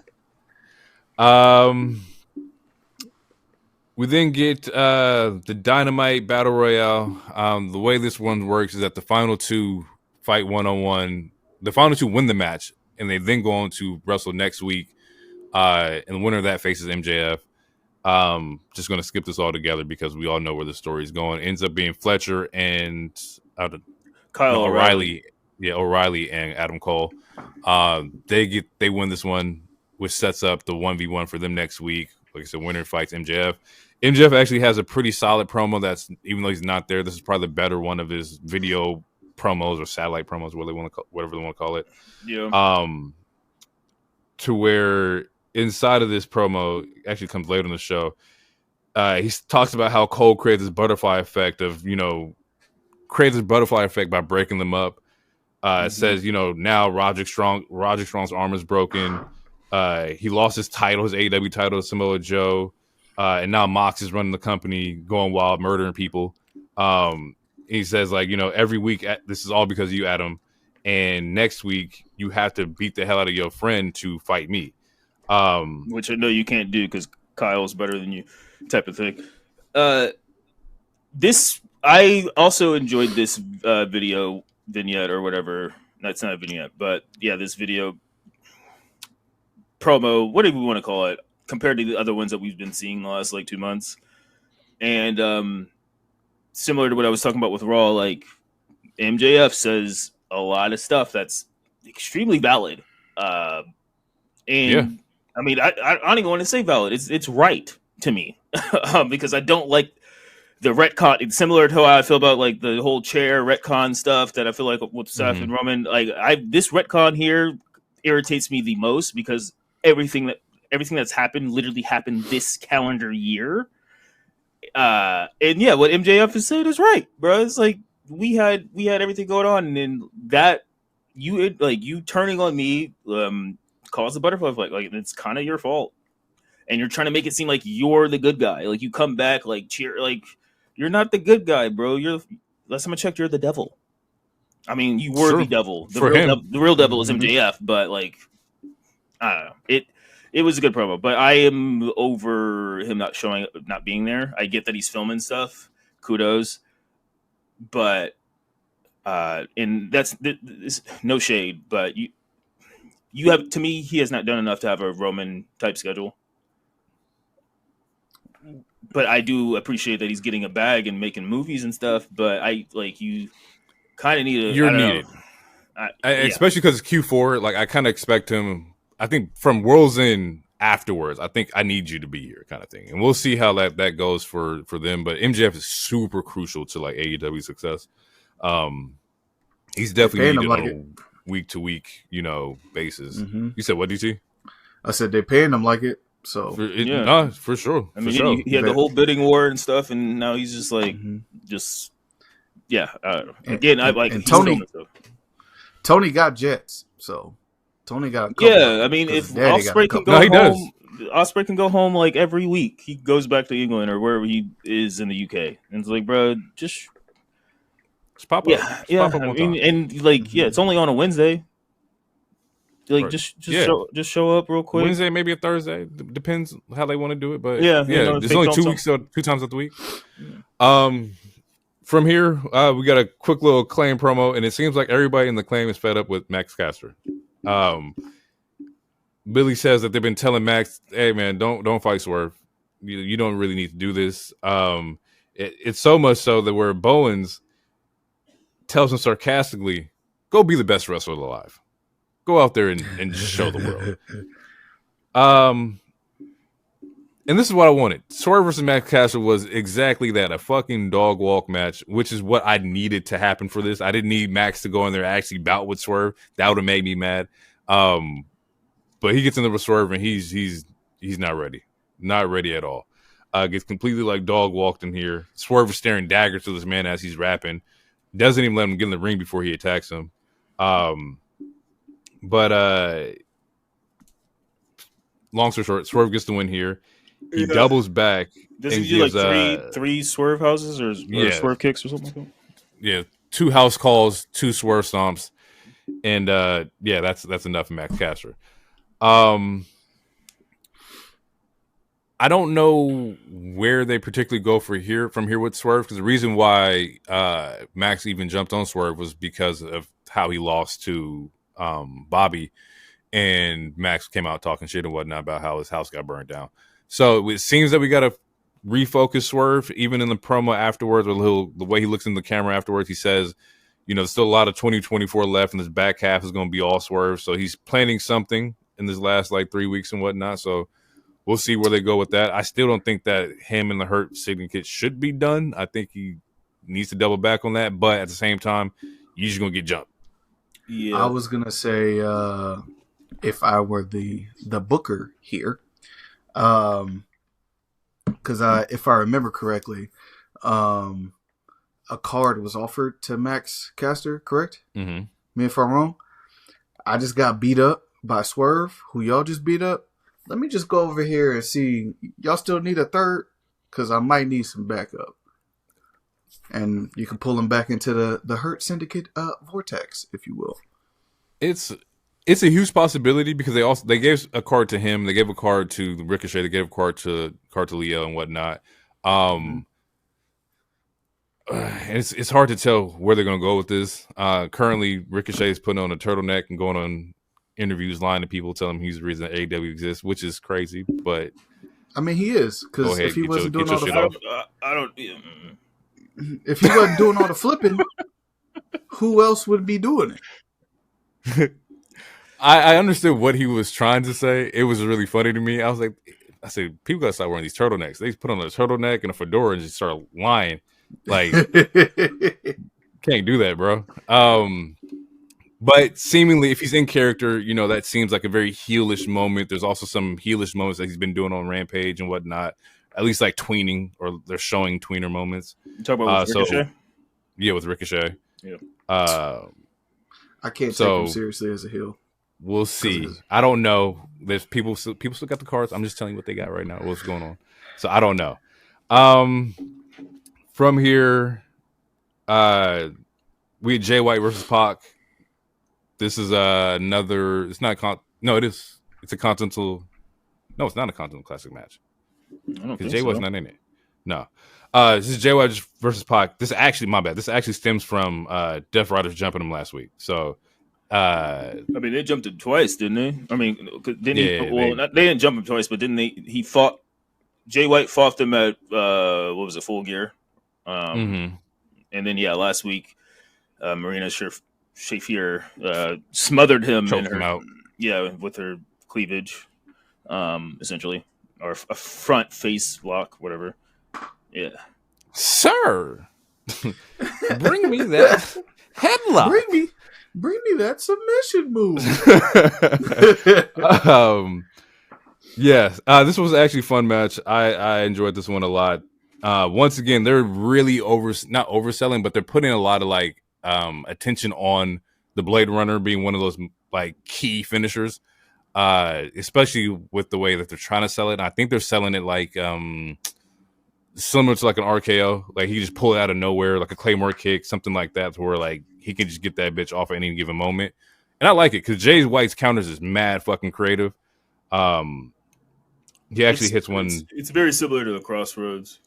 We then get the Dynamite Battle Royale. The way this one works is that the final two fight one-on-one. The final two win the match, and they then go on to wrestle next week. And the winner of that faces MJF. Just going to skip this all together because we all know where the story is going. Ends up being Fletcher and Kyle O'Reilly. Yeah, O'Reilly and Adam Cole. They win this one, which sets up the 1v1 for them next week. Like I said, winner fights MJF. MJF actually has a pretty solid promo. That's, even though he's not there, this is probably the better one of his video promos or satellite promos, whatever they want to call it. Yeah. To where inside of this promo, actually comes later in the show, he talks about how Cole creates this butterfly effect by breaking them up. It says, now Roderick Strong's arm is broken. He lost his title, his AEW title to Samoa Joe. And now Mox is running the company, going wild, murdering people. He says, every week, this is all because of you, Adam. And next week, you have to beat the hell out of your friend to fight me. Which I know you can't do because Kyle's better than you, type of thing. I also enjoyed this video vignette or whatever. That's not a vignette, but yeah, this video promo, whatever we want to call it, compared to the other ones that we've been seeing the last 2 months. And similar to what I was talking about with Raw, MJF says a lot of stuff that's extremely valid. I mean, I don't even want to say valid. It's right to me because I don't like the retcon. It's similar to how I feel about the whole chair retcon stuff that I feel like with Seth and Roman. This retcon here irritates me the most because everything that's happened literally happened this calendar year. And yeah, what MJF is saying is right, bro. It's we had everything going on, and then that you turning on me caused the butterfly effect. It's kind of your fault, and you're trying to make it seem like you're the good guy. You come back, cheer, you're not the good guy, bro. Last time I checked, you're the devil. I mean, you were the devil. The real devil is MJF, but I don't know. It was a good promo, but I am over him not being there. I get that he's filming stuff. Kudos. But and that's no shade, but to me, he has not done enough to have a Roman type schedule. But I do appreciate that he's getting a bag and making movies and stuff. But you kind of need to. You're needed, especially because it's Q4. Like I kind of expect him. I think from World's End afterwards, I think I need you to be here, kind of thing. And we'll see how that goes for them. But MJF is super crucial to like AEW success. He's definitely needed on a week to week, basis. Mm-hmm. You said what, DT? I said they're paying him like it. So for sure. I mean, he had the whole bidding war and stuff, and now he's just like, again, I like. And Tony got jets, so Tony got. I mean, if Ospreay can go home, Ospreay can go home like every week. He goes back to England or wherever he is in the UK, and it's like, bro, just pop up. Pop up it's only on a Wednesday. Like just show up real quick. Wednesday, maybe a Thursday. Depends how they want to do it, but there's only 2 weeks, so 2 times of the week. Yeah. From here, we got a quick little Claim promo, and it seems like everybody in the Claim is fed up with Max Caster. Billy says that they've been telling Max, "Hey man, don't fight Swerve. You don't really need to do this." It's so much so that where Bowens tells him sarcastically, "Go be the best wrestler alive. Go out there and just show the world." And this is what I wanted. Swerve versus Max Caster was exactly that, a fucking dog walk match, which is what I needed to happen for this. I didn't need Max to go in there and actually bout with Swerve. That would have made me mad. But he gets in there with Swerve and he's not ready. Not ready at all. Gets completely like dog walked in here. Swerve is staring daggers to this man as he's rapping. Doesn't even let him get in the ring before he attacks him. But long story short, Swerve gets the win here. He doubles back. Does he do like three Swerve houses or Swerve kicks or something like that? Yeah, 2 house calls, 2 Swerve stomps, and that's enough for Max Caster. I don't know where they particularly go from here with Swerve, because the reason why Max even jumped on Swerve was because of how he lost to Bobby, and Max came out talking shit and whatnot about how his house got burned down. So it seems that we got to refocus Swerve. Even in the promo afterwards, or the way he looks in the camera afterwards, he says, there's still a lot of 2024 left, and this back half is going to be all Swerve. So he's planning something in this last 3 weeks and whatnot. So we'll see where they go with that. I still don't think that him and the Hurt Syndicate should be done. I think he needs to double back on that. But at the same time, you're just going to get jumped. Yeah. I was going to say, if I were the booker here, because if I remember correctly, a card was offered to Max Caster, correct? Mm-hmm. Me if I'm wrong. I just got beat up by Swerve, who y'all just beat up. Let me just go over here and see. Y'all still need a third? Because I might need some backup. And you can pull him back into the Hurt Syndicate vortex, if you will. It's a huge possibility, because they gave a card to him, they gave a card to Ricochet, they gave a card to Leo and whatnot. It's hard to tell where they're going to go with this. Currently, Ricochet is putting on a turtleneck and going on interviews, lying to people, telling them he's the reason that AEW exists, which is crazy. But I mean, he is, because if he wasn't doing all if he wasn't doing all the flipping, who else would be doing it? I understood what he was trying to say. It was really funny to me. I said, people gotta stop wearing these turtlenecks. They put on a turtleneck and a fedora and just start lying. Like, can't do that, bro. But seemingly, if he's in character, that seems like a very heelish moment. There's also some heelish moments that he's been doing on Rampage and whatnot. At least like tweening, or they're showing tweener moments. You talk about with Ricochet? Yeah, with Ricochet. Yeah. I can't take him seriously as a heel. We'll see. I don't know. There's people still got the cards. I'm just telling you what they got right now. What's going on? So I don't know. From here, we had Jay White versus Pac. This is another. It's not. No, it is. It's a Continental. No, it's not a Continental Classic match. Because Jay White's not in it. No. This is Jay White versus Pac. This actually, my bad. This actually stems from Death Riders jumping him last week. So Uh, I mean, they jumped him twice, didn't they? I mean, didn't he? yeah, Well, they didn't jump him twice, but didn't they? He fought Jay White fought them at what was it, Full Gear, mm-hmm. and then last week, Marina Shafir smothered him in Choked him her out. with her cleavage, essentially, or a front face lock, whatever. Yeah, Sir, bring me that headlock. Bring me that submission move. Yes, this was actually a fun match. I enjoyed this one a lot. Once again, they're really not overselling, but they're putting a lot of like attention on the Blade Runner being one of those like key finishers, especially with the way that they're trying to sell it. And I think they're selling it like similar to like an RKO, like he just pull it out of nowhere, like a Claymore kick, something like that, where like he can just get that bitch off at any given moment. And I like it because Jay White's counters is mad fucking creative. He actually hits one. It's very similar to the Crossroads,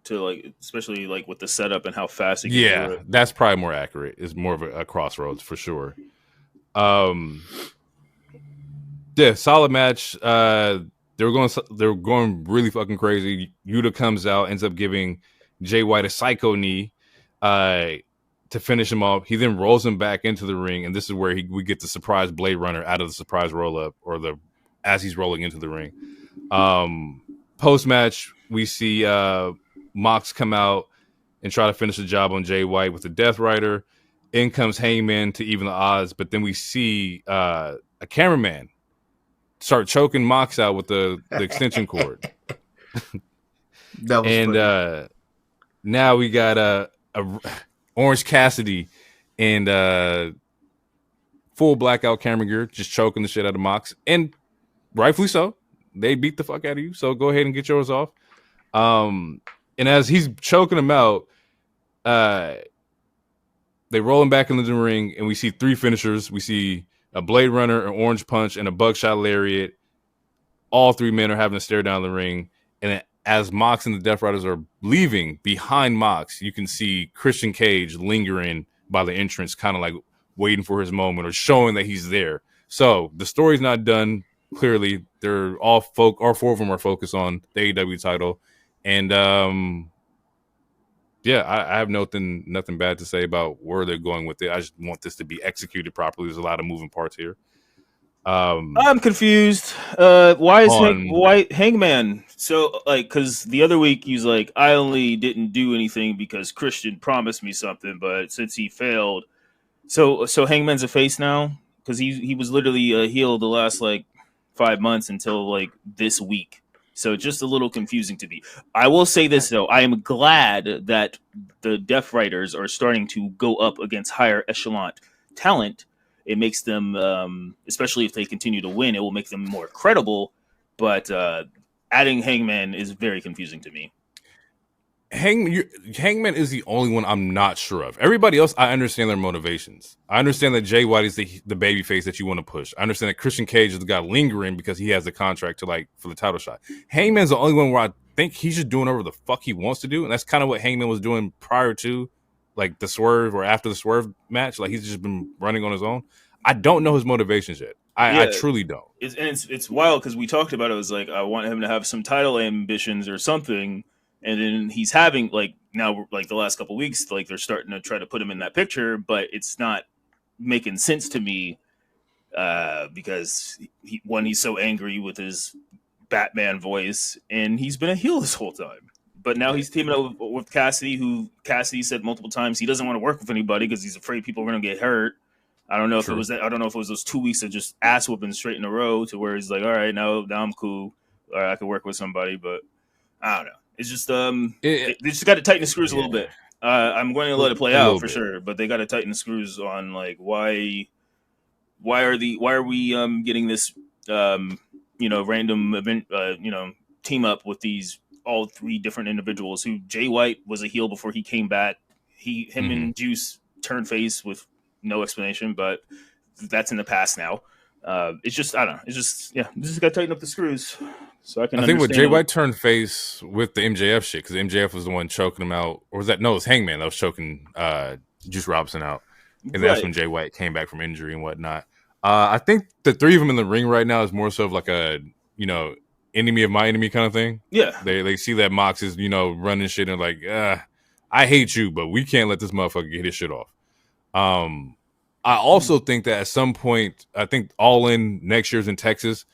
to like especially like with the setup and how fast he can do it. That's probably more accurate. It's more of a Crossroads for sure. Solid match. They were going really fucking crazy. Yuta comes out, ends up giving Jay White a psycho knee to finish him off. He then rolls him back into the ring, and this is where we get the surprise Blade Runner out of the surprise roll up, or as he's rolling into the ring. Post match, we see Mox come out and try to finish the job on Jay White with the Death Rider. In comes Hangman to even the odds, but then we see a cameraman start choking Mox out with the extension cord. That was funny. Now we got a Orange Cassidy and full blackout camera gear just choking the shit out of Mox, and rightfully so. They beat the fuck out of you, so go ahead and get yours off. And as he's choking him out, they roll him back into the ring, and we see three finishers. We see a Blade Runner, an Orange Punch, and a Buckshot Lariat. All three men are having to stare down the ring. And as Mox and the Death Riders are leaving, behind Mox, you can see Christian Cage lingering by the entrance, kind of like waiting for his moment or showing that he's there. So the story's not done. Clearly, they're all four of them are focused on the AEW title. And I have nothing bad to say about where they're going with it. I just want this to be executed properly. There's a lot of moving parts here. I'm confused. Why is Hangman so like? Because the other week he's like, I only didn't do anything because Christian promised me something, but since he failed, so Hangman's a face now because he was literally a heel the last like 5 months until like this week. So just a little confusing to me. I will say this though, I am glad that the Death Riders are starting to go up against higher echelon talent. It makes them, especially if they continue to win, it will make them more credible. But adding Hangman is very confusing to me. Hangman is the only one I'm not sure of. Everybody else, I understand their motivations. I understand that Jay White is the baby face that you want to push. I understand that Christian Cage is the guy lingering because he has the contract for the title shot. Hangman's the only one where I think he's just doing whatever the fuck he wants to do, and that's kind of what Hangman was doing prior to like the Swerve or after the Swerve match. Like he's just been running on his own. I don't know his motivations yet. I truly don't. It's wild because we talked about it. It was like I want him to have some title ambitions or something. And then he's having like now like the last couple of weeks, like they're starting to try to put him in that picture, but it's not making sense to me because he's so angry with his Batman voice, and he's been a heel this whole time. But now he's teaming up with Cassidy, who Cassidy said multiple times he doesn't want to work with anybody because he's afraid people are going to get hurt. I don't know if it was that. I don't know if it was those 2 weeks of just ass whooping straight in a row to where he's like, all right, now I'm cool, or I can work with somebody, but I don't know. It's just they just got to tighten the screws a little bit. I'm going to let it play out for sure, but they got to tighten the screws on like why are we getting this random event team up with these all three different individuals who Jay White was a heel before he came back. Him and Juice turned face with no explanation, but that's in the past now. It's just I don't know. It's just just got to tighten up the screws. So I think with Jay White turned face with the MJF shit because MJF was the one choking him out, or was that no? It was Hangman that was choking Juice Robinson out. and that's when Jay White came back from injury and whatnot. I think the three of them in the ring right now is more so of like a, enemy of my enemy kind of thing. Yeah. They see that Mox is, running shit and like, I hate you, but we can't let this motherfucker get his shit off. I also think that at some point, I think All In next year's in Texas.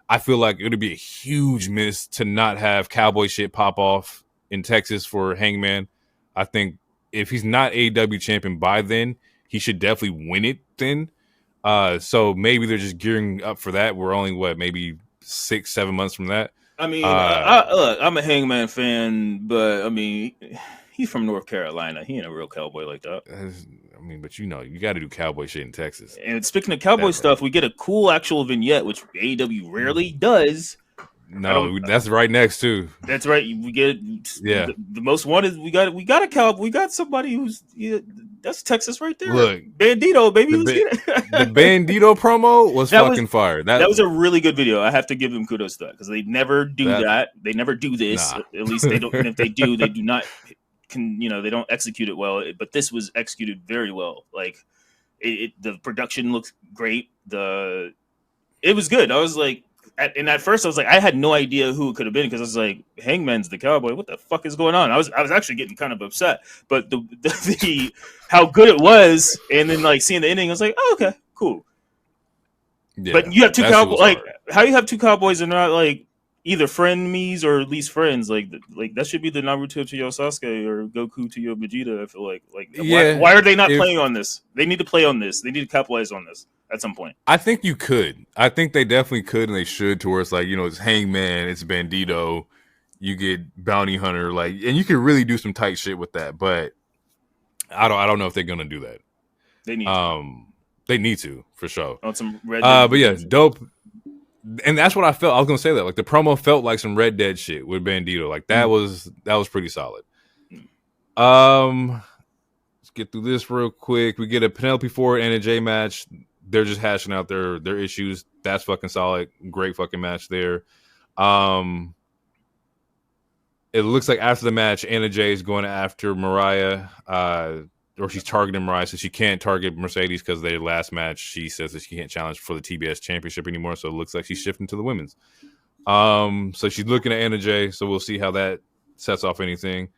I feel like it would be a huge miss to not have cowboy shit pop off in Texas for Hangman. I think if he's not AEW champion by then, he should definitely win it then. So maybe they're just gearing up for that. We're only, maybe 6-7 months from that. I mean, look, I'm a Hangman fan, but I mean, he's from North Carolina. He ain't a real cowboy like that. I mean, but you got to do cowboy shit in Texas. And speaking of cowboy stuff, we get a cool actual vignette, which AEW rarely does. No, that's right next too. That's right. We get the most wanted. We got a cowboy. We got somebody who's that's Texas right there. Look, Bandito, baby. The Bandito promo was fucking fire. That was a really good video. I have to give them kudos to that because they never do that. They never do this. Nah. At least they don't. And if they do, they do not. They don't execute it well. But this was executed very well. Like the production looks great. It was good. I was like. At first I was like, I had no idea who it could have been because I was like, Hangman's the cowboy. What the fuck is going on? I was actually getting kind of upset, but the how good it was, and then like seeing the ending, I was like, oh, okay, cool. Yeah, but you have two cowboys. Like, how you have two cowboys and not like either frenemies or at least friends? Like that should be the Naruto to your Sasuke or Goku to your Vegeta. I feel like why are they not playing on this? They need to play on this. They need to capitalize on this. At some point, I think you could. I think they definitely could, and they should. To where it's like it's Hangman, it's Bandito, you get Bounty Hunter, and you can really do some tight shit with that. But I don't know if they're gonna do that. They need to. They need to for sure. On some Red but yeah, dope. And that's what I felt. I was gonna say that the promo felt like some Red Dead shit with Bandito. That was pretty solid. Let's get through this real quick. We get a Penelope Ford and a J match. They're just hashing out their issues. That's fucking solid. Great fucking match there. It looks like after the match, Anna Jay is going after Mariah, or she's targeting Mariah, so she can't target Mercedes because their last match, she says that she can't challenge for the TBS championship anymore. So it looks like she's shifting to the women's. So she's looking at Anna Jay. So we'll see how that sets off anything.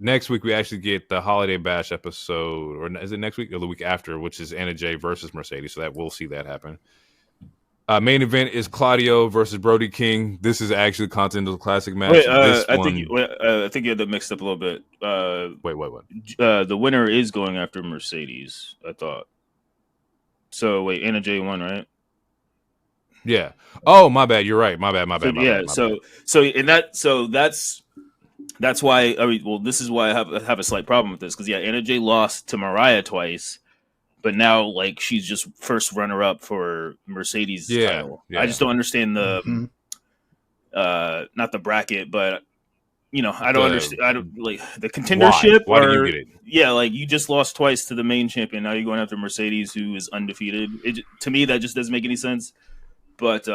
Next week, we actually get the Holiday Bash episode, or is it next week or the week after, which is Anna Jay versus Mercedes. So that we'll see that happen. Main event is Claudio versus Brody King. This is actually a Continental Classic match. Wait, I think you had that mixed up a little bit. Wait, what? The winner is going after Mercedes, I thought. So wait, Anna Jay won, right? Yeah. Oh, my bad. You're right. My bad. That's why. This is why I have a slight problem with this because Anna Jay lost to Mariah twice, but now she's just first runner up for Mercedes title. Yeah. I just don't understand the not the bracket, but I don't understand. I don't the contendership. Why do you get it? Yeah, you just lost twice to the main champion. Now you're going after Mercedes, who is undefeated. To me, that just doesn't make any sense. But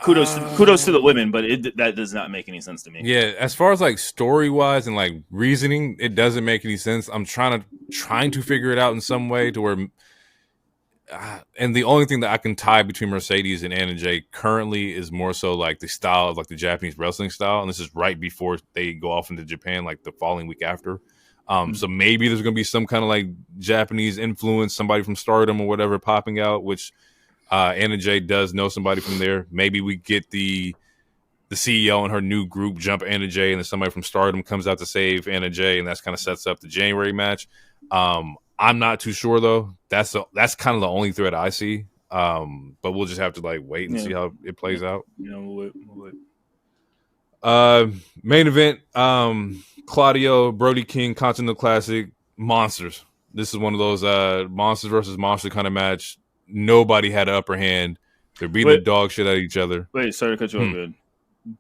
kudos to the women, but that does not make any sense to me. Yeah, as far as story wise and reasoning, it doesn't make any sense. I'm trying to figure it out in some way to where, and the only thing that I can tie between Mercedes and Anna Jay currently is more so the style of the Japanese wrestling style, and this is right before they go off into Japan the following week after. So maybe there's gonna be some kind of Japanese influence, somebody from Stardom or whatever popping out, which. Anna Jay does know somebody from there. Maybe we get the CEO and her new group jump Anna Jay, and then somebody from Stardom comes out to save Anna Jay, and that's kind of sets up the January match. I'm not too sure though. That's kind of the only thread I see. But we'll just have to wait and see how it plays out. We'll wait. Main event: Claudio, Brody King, Continental Classic, monsters. This is one of those monsters versus monster kind of match. Nobody had an upper hand. They're beating the dog shit out of each other. Wait, sorry to cut you off, man.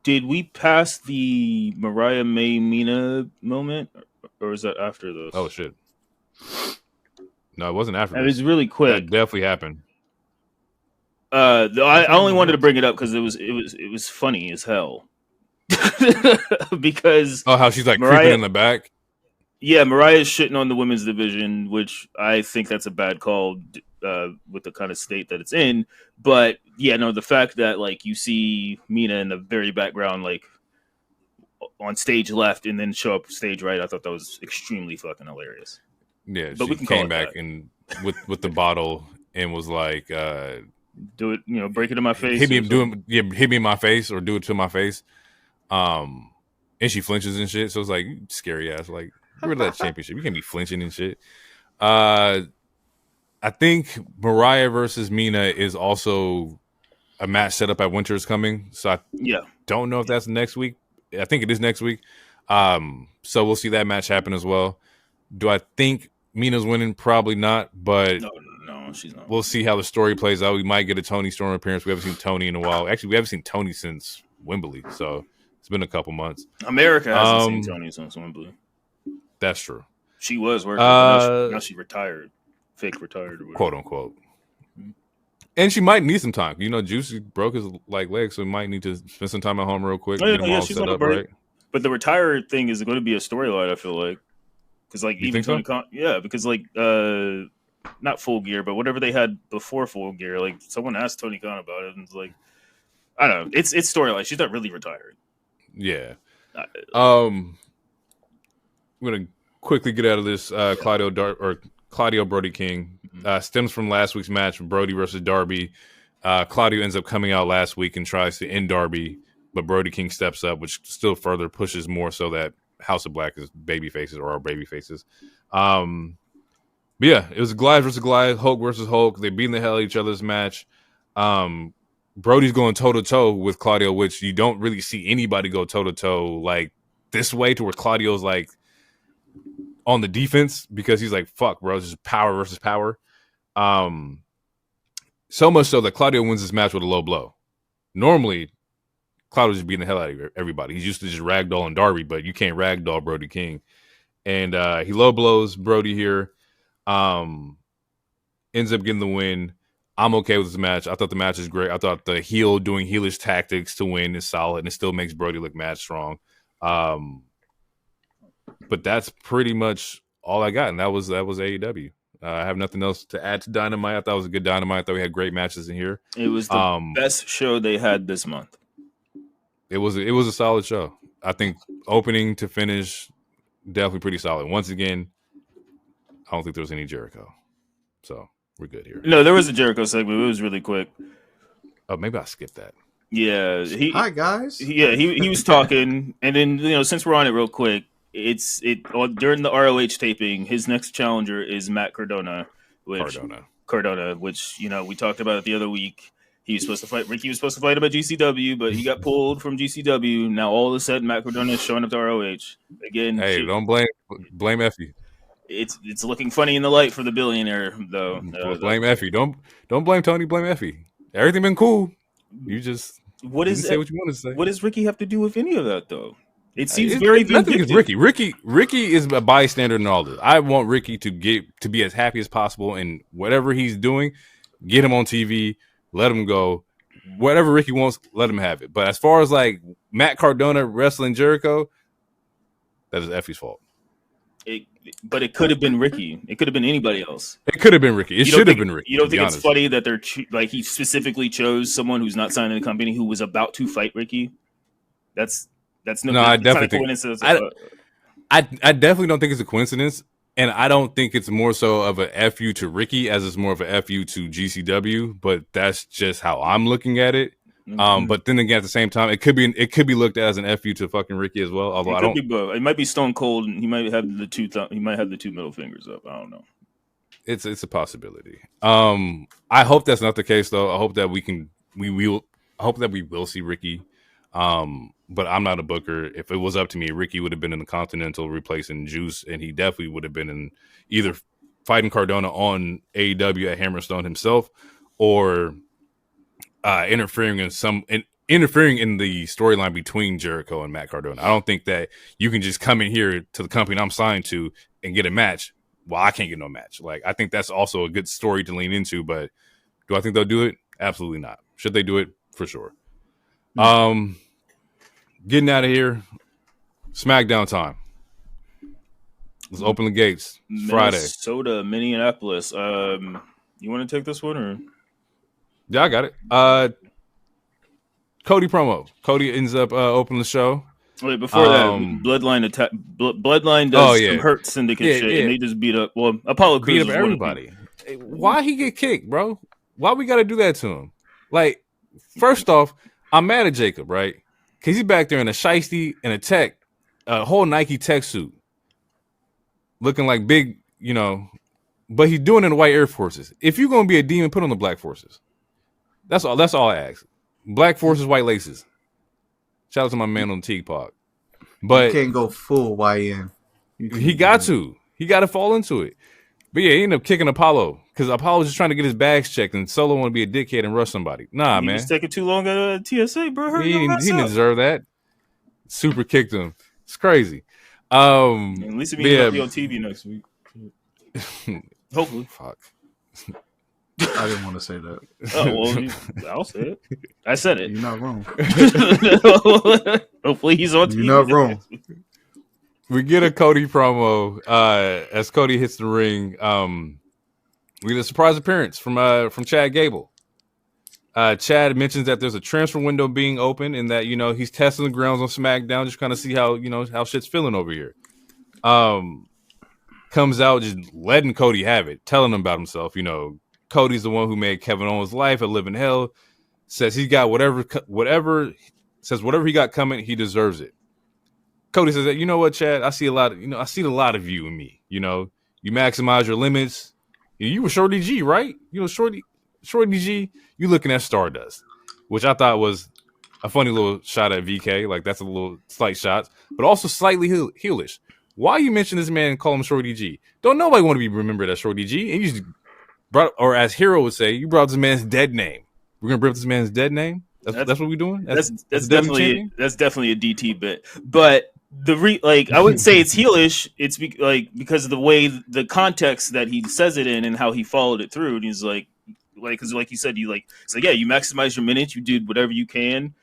Did we pass the Mariah May Mina moment, or is that after those? Oh shit! No, it wasn't after. It was really quick. That definitely happened. I only wanted to bring it up because it was funny as hell. Because how she's Mariah, creeping in the back. Yeah, Mariah's shitting on the women's division, which I think that's a bad call with the kind of state that it's in. But yeah, no, the fact that like you see Mina in the very background, like on stage left, and then show up stage right, I thought that was extremely fucking hilarious. Yeah, But she we can call came it back that. and with the bottle and was like, Do it, break it in my face. hit me in my face or do it to my face. And she flinches and shit. So it's like scary ass. Like, you're that championship. You can't be flinching and shit. I think Mariah versus Mina is also a match set up at Winter is Coming. So I don't know if that's next week. I think it is next week. So we'll see that match happen as well. Do I think Mina's winning? Probably not, but no, she's not. We'll see how the story plays out. We might get a Tony Storm appearance. We haven't seen Tony in a while. Actually, we haven't seen Tony since Wembley, so it's been a couple months. America hasn't seen Tony since Wembley. That's true. She was working. Now she retired. Fake retired. Or quote unquote. And she might need some time. Juicy broke his leg, so he might need to spend some time at home real quick. Get him all she's set on a up, break. right? But the retire thing is going to be a storyline, I feel like. Because like you even Tony so? because like not Full Gear, but whatever they had before Full Gear, like someone asked Tony Khan about it, and it's like, I don't know, it's storyline. She's not really retired. Yeah. I'm gonna quickly get out of this. Claudio Brody King stems from last week's match, Brody versus Darby. Claudio ends up coming out last week and tries to end Darby, but Brody King steps up, which still further pushes more so that House of Black is baby faces or are baby faces. But yeah, it was Goliath versus Goliath, Hulk versus Hulk. They beating the hell out of each other's match. Brody's going toe to toe with Claudio, which you don't really see anybody go toe to toe like this way, to where Claudio's like on the defense because he's like, fuck, bro, this is power versus power. So much so that Claudio wins this match with a low blow. Normally, Claudio's just beating the hell out of everybody. He's used to just ragdolling Darby, but you can't ragdoll Brody King. And he low blows Brody here. Ends up getting the win. I'm okay with this match. I thought the match is great. I thought the heel doing heelish tactics to win is solid, and it still makes Brody look mad strong. But that's pretty much all I got, and that was AEW. I have nothing else to add to Dynamite. I thought it was a good Dynamite. I thought we had great matches in here. It was the best show they had this month. It was a solid show. I think opening to finish, definitely pretty solid. Once again, I don't think there was any Jericho, so we're good here. No, there was a Jericho segment. It was really quick. Oh, maybe I skipped that. Yeah. Hi guys. Yeah, he was talking, and then since we're on it real quick, during the ROH taping, his next challenger is Matt Cardona, which we talked about it the other week. He was supposed to fight. Ricky was supposed to fight him at GCW, but he got pulled from GCW. Now all of a sudden, Matt Cardona is showing up to ROH again. Hey, don't blame Effie. It's looking funny in the light for the billionaire, though. Blame Effie. Don't blame Tony. Blame Effie. Everything been cool. You just say what you want to say. What does Ricky have to do with any of that, though? It seems very nothing against Ricky. Ricky is a bystander in all this. I want Ricky to be as happy as possible, and whatever he's doing, get him on TV, let him go. Whatever Ricky wants, let him have it. But as far as like Matt Cardona wrestling Jericho, that is Effie's fault. But it could have been Ricky. It could have been anybody else. It could have been Ricky. It should have been Ricky. You don't think it's funny that he specifically chose someone who's not signed in the company who was about to fight Ricky? I definitely think. I definitely don't think it's a coincidence, and I don't think it's more so of a FU to Ricky as it's more of a FU to GCW. But that's just how I'm looking at it. But then again, at the same time, it could be looked at as an FU to fucking Ricky as well. Although it might be Stone Cold, and he might have the two middle fingers up. I don't know. It's a possibility. I hope that's not the case though. I hope that we will see Ricky. But I'm not a booker. If it was up to me, Ricky would have been in the Continental replacing Juice, and he definitely would have been in either fighting Cardona on AEW at Hammerstone himself, or interfering in the storyline between Jericho and Matt Cardona. I don't think that you can just come in here to the company I'm signed to and get a match. Well, I can't get no match. Like, I think that's also a good story to lean into, but do I think they'll do it? Absolutely not. Should they do it? For sure. Getting out of here. Smackdown time. Let's open the gates. It's Friday. Minnesota, Minneapolis. You want to take this one or? Yeah, I got it. Cody promo. Cody ends up opening the show. Wait, before that, Bloodline attack. Bloodline does some hurt syndicate shit, and they just beat up. Well, Apollo Crews beat up everybody. Why he get kicked, bro? Why we got to do that to him? Like, first off, I'm mad at Jacob, right? Because he's back there in a shiesty and a tech, a whole Nike tech suit, looking like big, but he's doing it in the white Air Forces. If you're gonna be a demon, put on the black forces. That's all. That's all I ask. Black forces, white laces. Shout out to my man on the Teague Pod. But you can't go full YN. He got to fall into it. But yeah, he ended up kicking Apollo because Apollo was just trying to get his bags checked, and Solo want to be a dickhead and rush somebody. Nah, man, he's taking too long at TSA, bro. He didn't deserve that. Super kicked him. It's crazy. At least if he'll be on TV next week. Hopefully. Fuck. I didn't want to say that. Oh, well, I'll say it. I said it. You're not wrong. Hopefully he's on TV. You're not wrong. We get a Cody promo as Cody hits the ring. We get a surprise appearance from Chad Gable. Chad mentions that there's a transfer window being open and that, he's testing the grounds on SmackDown, just kind of see how, how shit's feeling over here. Comes out just letting Cody have it, telling him about himself. Cody's the one who made Kevin Owens' life a living hell. Says he's got whatever he got coming, he deserves it. Cody says that, you know what, Chad? I see a lot of you in me. You maximize your limits. You were Shorty G, right? Shorty G, you looking at Stardust, which I thought was a funny little shot at VK. Like, that's a little slight shot, but also slightly heelish. Why you mention this man and call him Shorty G? Don't nobody want to be remembered as Shorty G. And you just brought, or as Hero would say, you brought this man's dead name. We're gonna bring up this man's dead name. That's what we're doing. That's definitely a DT bit. But I wouldn't say it's heelish. It's because of the way the context that he says it in and how he followed it through. And he's because like you said, you maximize your minutes. You did whatever you can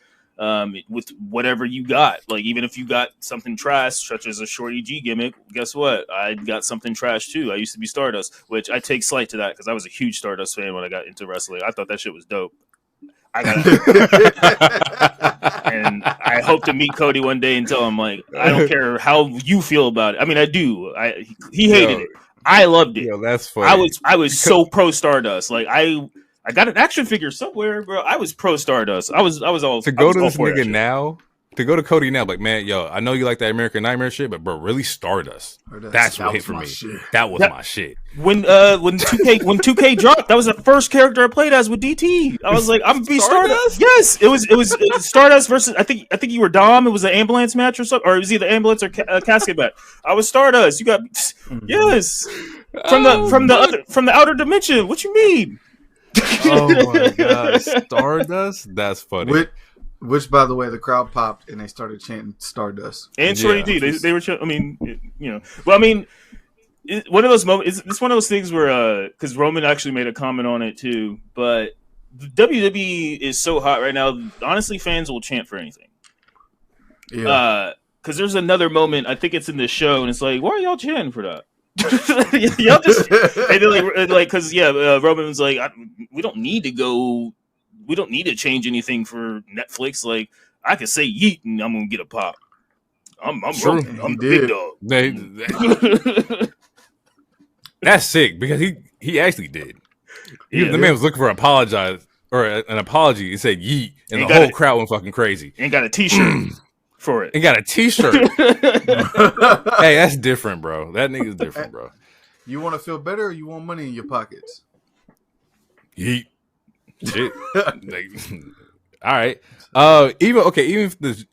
with whatever you got. Like, even if you got something trash, such as a Shorty G gimmick, guess what? I got something trash too. I used to be Stardust, which I take slight to that because I was a huge Stardust fan when I got into wrestling. I thought that shit was dope. And I hope to meet Cody one day and tell him, I don't care how you feel about it. I mean, I do. He hated it. I loved it. Yo, that's funny. I was so pro Stardust. Like, I got an action figure somewhere, bro. I was pro Stardust. I was all to go to this nigga now. To go to Cody now, like, man, yo, I know you like that American Nightmare shit, but bro, really Stardust. That's what hit for me. Shit. That was my shit. When 2K dropped, that was the first character I played as with DT. I was like, I'm gonna be Stardust. Yes, it was Stardust versus I think you were Dom. It was an ambulance match or something, or it was either ambulance or casket match. I was Stardust. You got yes from the outer dimension. What you mean? Oh my god, Stardust. That's funny. Which, by the way, the crowd popped and they started chanting Stardust. And Shorty D, they were. I mean, Well, I mean, one of those moments. It's one of those things where, because Roman actually made a comment on it too. But the WWE is so hot right now. Honestly, fans will chant for anything. Yeah. Because there's another moment. I think it's in the show, and it's like, why are y'all chanting for that? Y'all just because Roman was like, we don't need to go. We don't need to change anything for Netflix. Like, I could say yeet and I'm gonna get a pop. I'm the big dog. That's sick because he actually did. The man was looking for an apology and said yeet, and the whole crowd went fucking crazy. And got a T-shirt for it. And got a T-shirt. Hey, that's different, bro. That nigga's different, bro. You want to feel better, or you want money in your pockets? Yeet. Shit. All right. Even if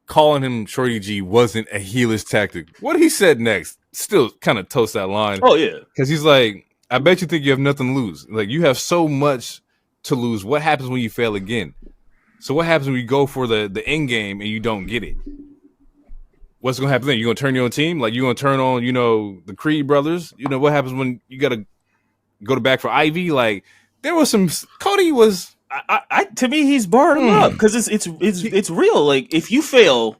calling him Shorty G wasn't a heelish tactic, what he said next still kind of toast that line. Oh yeah, because he's like, I bet you think you have nothing to lose. Like, you have so much to lose. What happens when you fail again? So what happens when you go for the end game and you don't get it? What's gonna happen then? You gonna turn your own team? Like, you gonna turn on the Creed brothers? What happens when you gotta go to back for Ivy? Like, there was some. Cody was. To me, he's barred him up because it's real. Like, if you fail,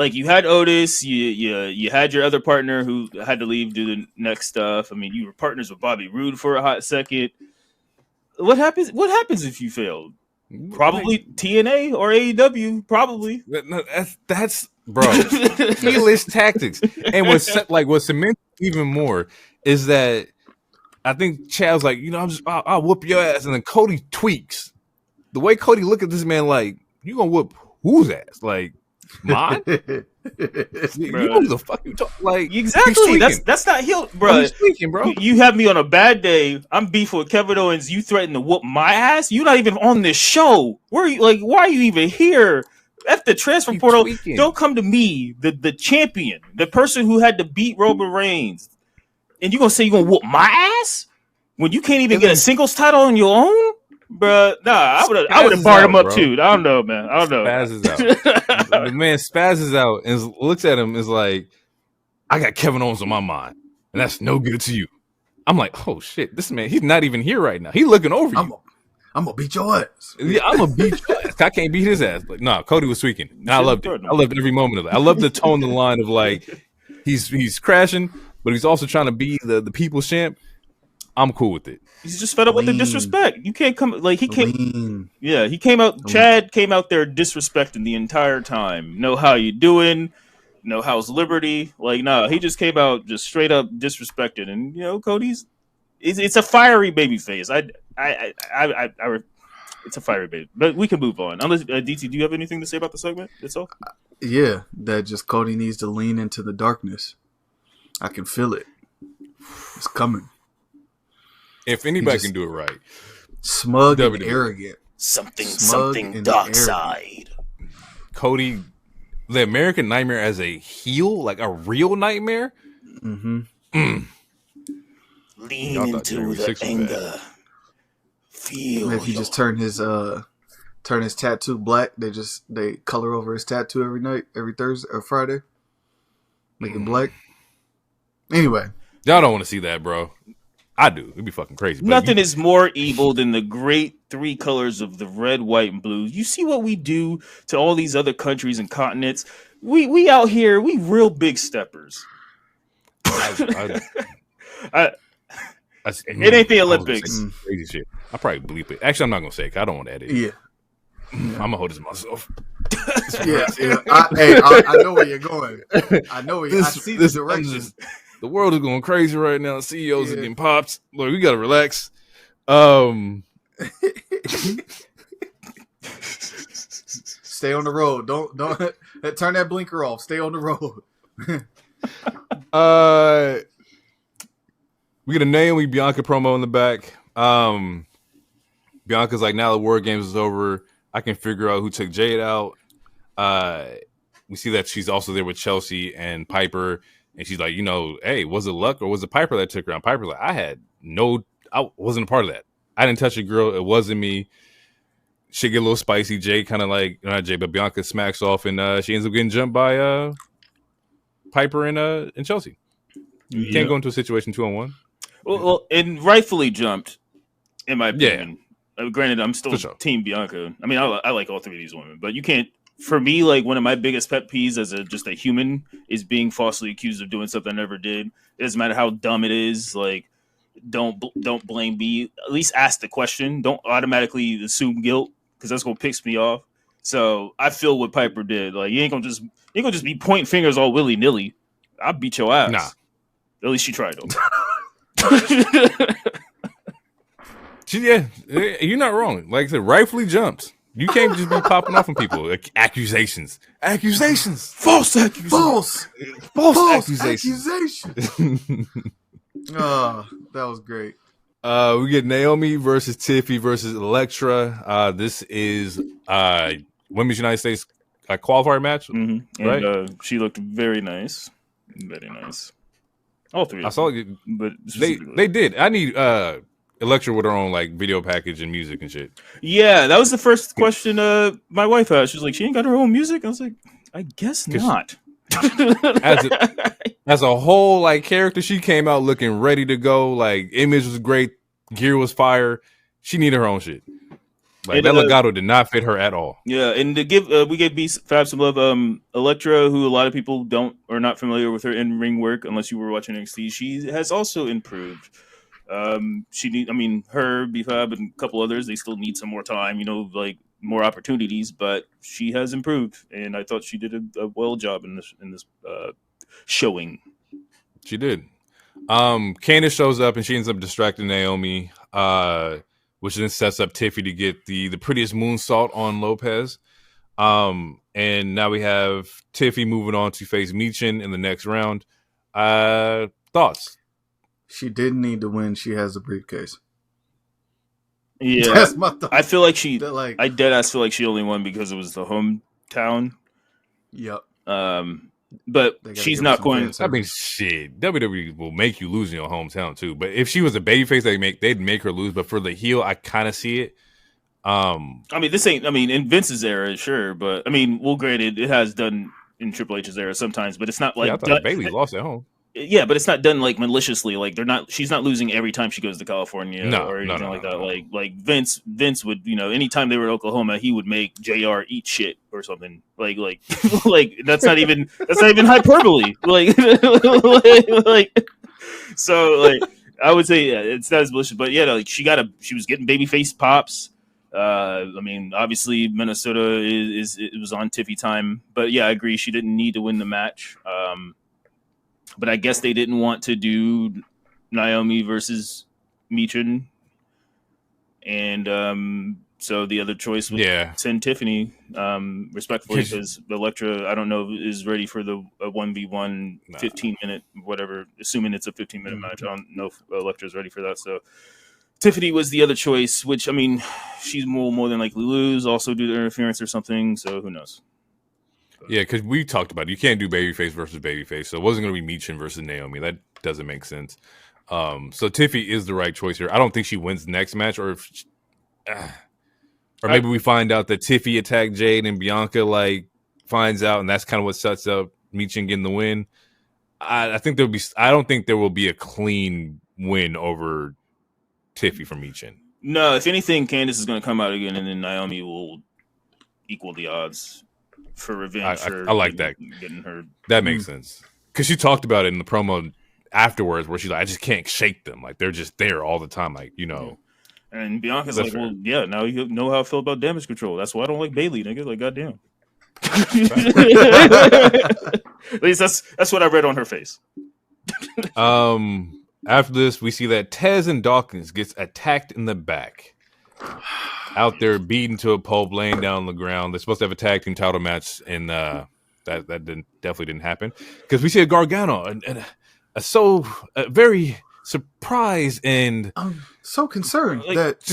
like you had Otis, you had your other partner who had to leave do the next stuff. I mean, you were partners with Bobby Roode for a hot second. What happens? What happens if you failed? Probably TNA or AEW. Probably. That's bro. Heelish tactics. And what cements even more is that I think Chad's like, I'll whoop your ass, and then Cody tweaks the way Cody look at this man like, you gonna whoop whose ass? Like mine? You know who the fuck you talk like? Exactly. That's not heel, bro. Bro. You have me on a bad day. I'm beefing with Kevin Owens. You threaten to whoop my ass. You're not even on this show. Where are you? Like, why are you even here? At the transfer portal, don't come to me, the champion, the person who had to beat Roman Reigns, and you gonna say you gonna whoop my ass when you can't even get a singles title on your own? Bruh, nah, I would have barred him up too. I don't know, man. I don't know. Spazzes out. The man spazzes out and looks at him and is like, I got Kevin Owens on my mind, and that's no good to you. I'm like, oh shit, this man, he's not even here right now. He's looking over you. I'm gonna beat your ass. Yeah, I'm gonna beat your ass. I can't beat his ass. Like, nah, Cody was tweaking. And I loved it. I loved every moment of it. I love the tone, the line of like, he's crashing, but he's also trying to be the people's champ. I'm cool with it. He's just fed up with the disrespect. You can't come like he came. Yeah, he came out. Chad came out there disrespecting the entire time. Know how you doing? Know how's Liberty? Like, no, he just came out just straight up disrespected. And Cody's it's a fiery baby face. It's a fiery baby. But we can move on. Unless DT, do you have anything to say about the segment itself? Yeah, that just Cody needs to lean into the darkness. I can feel it. It's coming. If anybody can do it right. Smug and arrogant. Something dark side. Cody, the American Nightmare as a heel, like a real nightmare. Mm-hmm. Lean into the anger. Feel. If he just turn his tattoo black, they color over his tattoo every night, every Thursday or Friday. Make it black. Anyway. Y'all don't want to see that, bro. I do. It'd be fucking crazy. Nothing is more evil than the great three colors of the red, white, and blue. You see what we do to all these other countries and continents? We out here, we real big steppers. It ain't the Olympics. Crazy shit. I probably bleep it. Actually, I'm not gonna say it. I don't want to edit it. Yeah. I'm gonna hold this to myself. Yeah. I know where you're going. I know where I see the direction. The world is going crazy right now. CEOs are getting pops. Look, we gotta relax. Stay on the road. Don't turn that blinker off. Stay on the road. We get a Naomi Bianca promo in the back. Bianca's like, now the War Games is over, I can figure out who took Jade out. We see that she's also there with Chelsea and Piper. And she's like, hey, was it Luck or was it Piper that took her out? Piper's like, I wasn't a part of that. I didn't touch a girl. It wasn't me. She get a little spicy. Jay kind of like, not Jay, but Bianca smacks off and she ends up getting jumped by Piper and Chelsea. You can't go into a situation 2-on-1. Well, and rightfully jumped, in my opinion. Yeah. Granted, I'm still Team Bianca. I mean, I like all three of these women, but you can't. For me, like one of my biggest pet peeves as just a human is being falsely accused of doing something I never did. It doesn't matter how dumb it is. Like, don't blame me. At least ask the question. Don't automatically assume guilt because that's gonna piss me off. So I feel what Piper did. Like, you ain't gonna just be pointing fingers all willy nilly. I'll beat your ass. Nah. At least she tried though. Yeah, you're not wrong. Like I said, rightfully jumped. You can't just be popping off on people. Like, accusations. False accusations. Oh, that was great. We get Naomi versus Tiffy versus Elektra. This is Women's United States qualifier match, mm-hmm. Right? And, she looked very nice. Very nice. All three. I saw it, but they did. I need Elektra with her own like video package and music and shit. Yeah, that was the first question my wife had. She was like, she ain't got her own music? I was like, I guess not. As a whole like character, she came out looking ready to go. Like, image was great, gear was fire. She needed her own shit. Like that legato did not fit her at all. Yeah, and to give we gave Fab some love. Electra, who a lot of people are not familiar with her in ring work unless you were watching NXT, she has also improved. Her, B-Fab, and a couple others, they still need some more time, like more opportunities, but she has improved, and I thought she did a well job in this showing. She did. Candice shows up and she ends up distracting Naomi, which then sets up Tiffy to get the prettiest moonsault on Lopez. And now we have Tiffy moving on to face Michin in the next round. Thoughts? She didn't need to win. She has a briefcase. Yeah, that's my thought. I feel like I deadass feel like she only won because it was the hometown. Yep. But she's not going. I mean, shit. WWE will make you lose in your hometown too. But if she was a babyface, they'd make her lose. But for the heel, I kind of see it. This ain't. In Vince's era, sure, but granted, it has done in Triple H's era sometimes, but it's not like I thought Bayley lost at home. Yeah, but it's not done like maliciously. Like she's not losing every time she goes to California or anything like that. Like Vince would, anytime they were in Oklahoma, he would make JR eat shit or something. Like that's not even hyperbole. So I would say it's not as malicious, but yeah, she was getting babyface pops. Obviously Minnesota it was on Tiffy time, but yeah, I agree she didn't need to win the match. But I guess they didn't want to do Naomi versus Michin. And so the other choice was send Tiffany, respectfully, because Electra, I don't know, is ready for the 1v1 15-minute, whatever, assuming it's a 15-minute match. I don't know if Electra's ready for that. So Tiffany was the other choice, which, she's more than likely lose, also do the interference or something. So who knows? Yeah, because we talked about it. You can't do babyface versus babyface, so it wasn't going to be Michin versus Naomi. That doesn't make sense. So Tiffy is the right choice here. I don't think she wins the next match, or maybe we find out that Tiffy attacked Jade and Bianca finds out, and that's kind of what sets up Michin getting the win. I don't think there will be a clean win over Tiffy from Michin. No, if anything, Candice is going to come out again, and then Naomi will equal the odds. For revenge, I like that. Getting her. That makes sense because she talked about it in the promo afterwards, where she's like, "I just can't shake them. Like they're just there all the time. And Bianca's like, "Well, yeah, now you know how I feel about damage control. That's why I don't like Bayley, nigga. Like, goddamn." At least that's what I read on her face. After this, we see that Tez and Dawkins gets attacked in the back. Out there beaten to a pulp, laying down on the ground. They're supposed to have a tag team title match, and that definitely didn't happen because we see a Gargano and a very surprised and I'm so concerned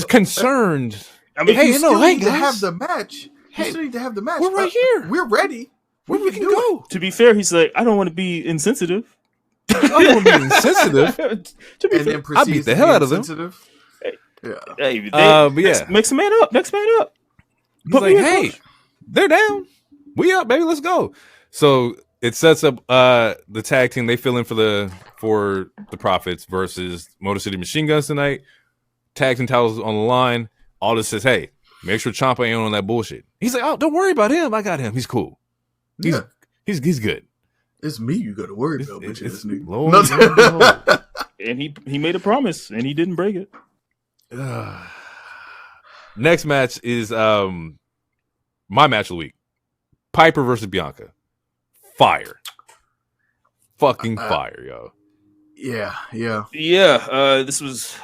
concerned. Hey, guys, to have the match. Hey, you still need to have the match. We're right here. We're ready. We can go. To be fair, he's like, I don't want to be insensitive. I don't want to be insensitive. To be fair, I beat the hell out of them. Yeah. Hey, next man up. Next man up. He's like, hey, they're down. We up, baby. Let's go. So it sets up the tag team. They fill in for the Profits versus Motor City Machine Guns tonight. Tag team titles on the line. Aldis says, hey, make sure Ciampa ain't on that bullshit. He's like, oh, don't worry about him. I got him. He's cool. He's good. It's me you got to worry about, bitch. Lord. And he made a promise, and he didn't break it. Next match is my match of the week. Piper versus Bianca. Fire. Fucking fire, yo. Yeah. This was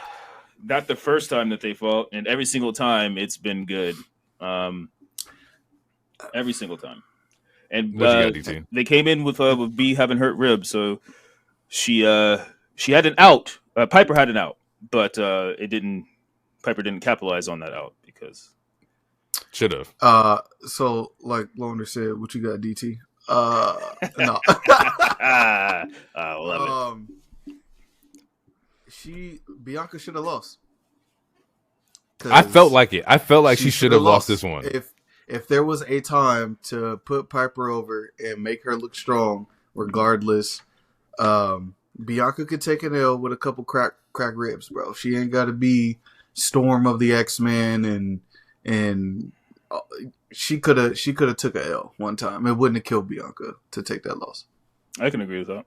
not the first time that they fought, and every single time it's been good. Every single time. And they came in with B having hurt ribs, so she had an out. Piper had an out, but Piper didn't capitalize on that out because should have. So like Launder said, what you got, DT? No. I love it. Bianca should have lost. I felt like it. I felt like she should have lost this one. If there was a time to put Piper over and make her look strong, regardless, Bianca could take an L with a couple crack ribs, bro. She ain't got to be Storm of the X-Men and she could have took a L one time. It wouldn't have killed Bianca to take that loss. I can agree with that.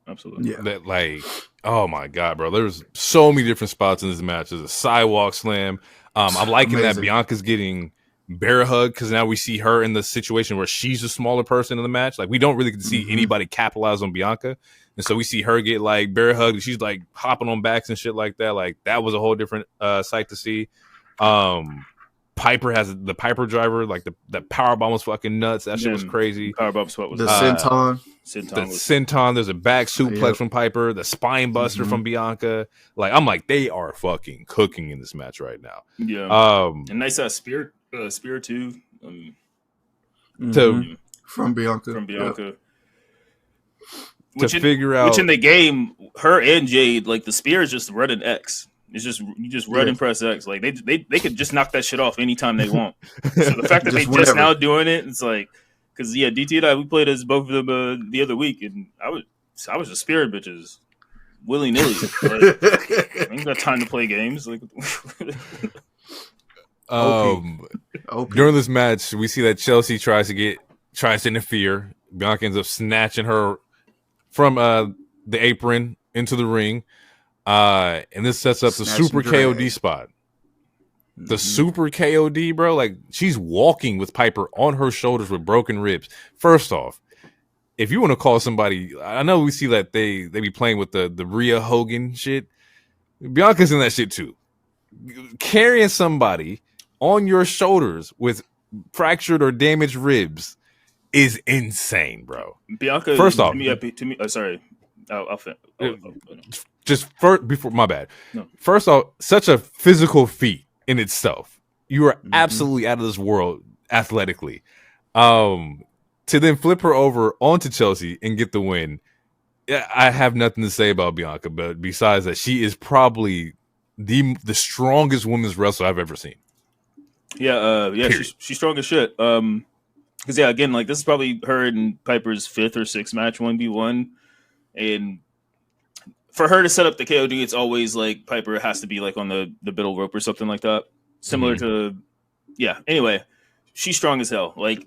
Absolutely. Yeah. That, like, oh my god, bro! There's so many different spots in this match. There's a sidewalk slam. I'm liking that Bianca's getting bear hug because now we see her in the situation where she's the smaller person in the match. Like, we don't really get to see anybody capitalize on Bianca, and so we see her get like bear hugged. And she's like hopping on backs and shit like that. Like, that was a whole different sight to see. Piper has the Piper driver, like the power bomb was fucking nuts. That shit was crazy. Power bomb sweat was the senton. Senton. There's a back suplex from Piper, the spine buster from Bianca. Like, I'm like, they are fucking cooking in this match right now. Yeah. And nice spear too. From Bianca. Yep. Which in the game, her and Jade, like, the spear is just running X. It's just you just run and press X. Like, they could just knock that shit off anytime they want. So the fact that they just now doing it, it's like, because DT and I, we played as both of them the other week, and I was just spearing bitches willy nilly. Like, I ain't got time to play games. Like, during this match, we see that Chelsea tries to interfere. Bianca ends up snatching her from the apron into the ring. And this sets up the super KOD spot. The super KOD, bro. Like, she's walking with Piper on her shoulders with broken ribs. First off, if you want to call somebody, I know we see that they be playing with the Rhea Hogan shit. Bianca's in that shit too. Carrying somebody on your shoulders with fractured or damaged ribs is insane, bro. Bianca, first off, to me, sorry. Before my bad. No. First off, such a physical feat in itself. You are absolutely out of this world athletically. To then flip her over onto Chelsea and get the win. I have nothing to say about Bianca, but besides that, she is probably the strongest women's wrestler I've ever seen. Yeah, she's strong as shit. Because again, like, this is probably her and Piper's 5th or 6th match 1v1, and for her to set up the KOD, it's always like Piper has to be like on the middle rope or something like that. Similar to, Anyway, she's strong as hell. Like,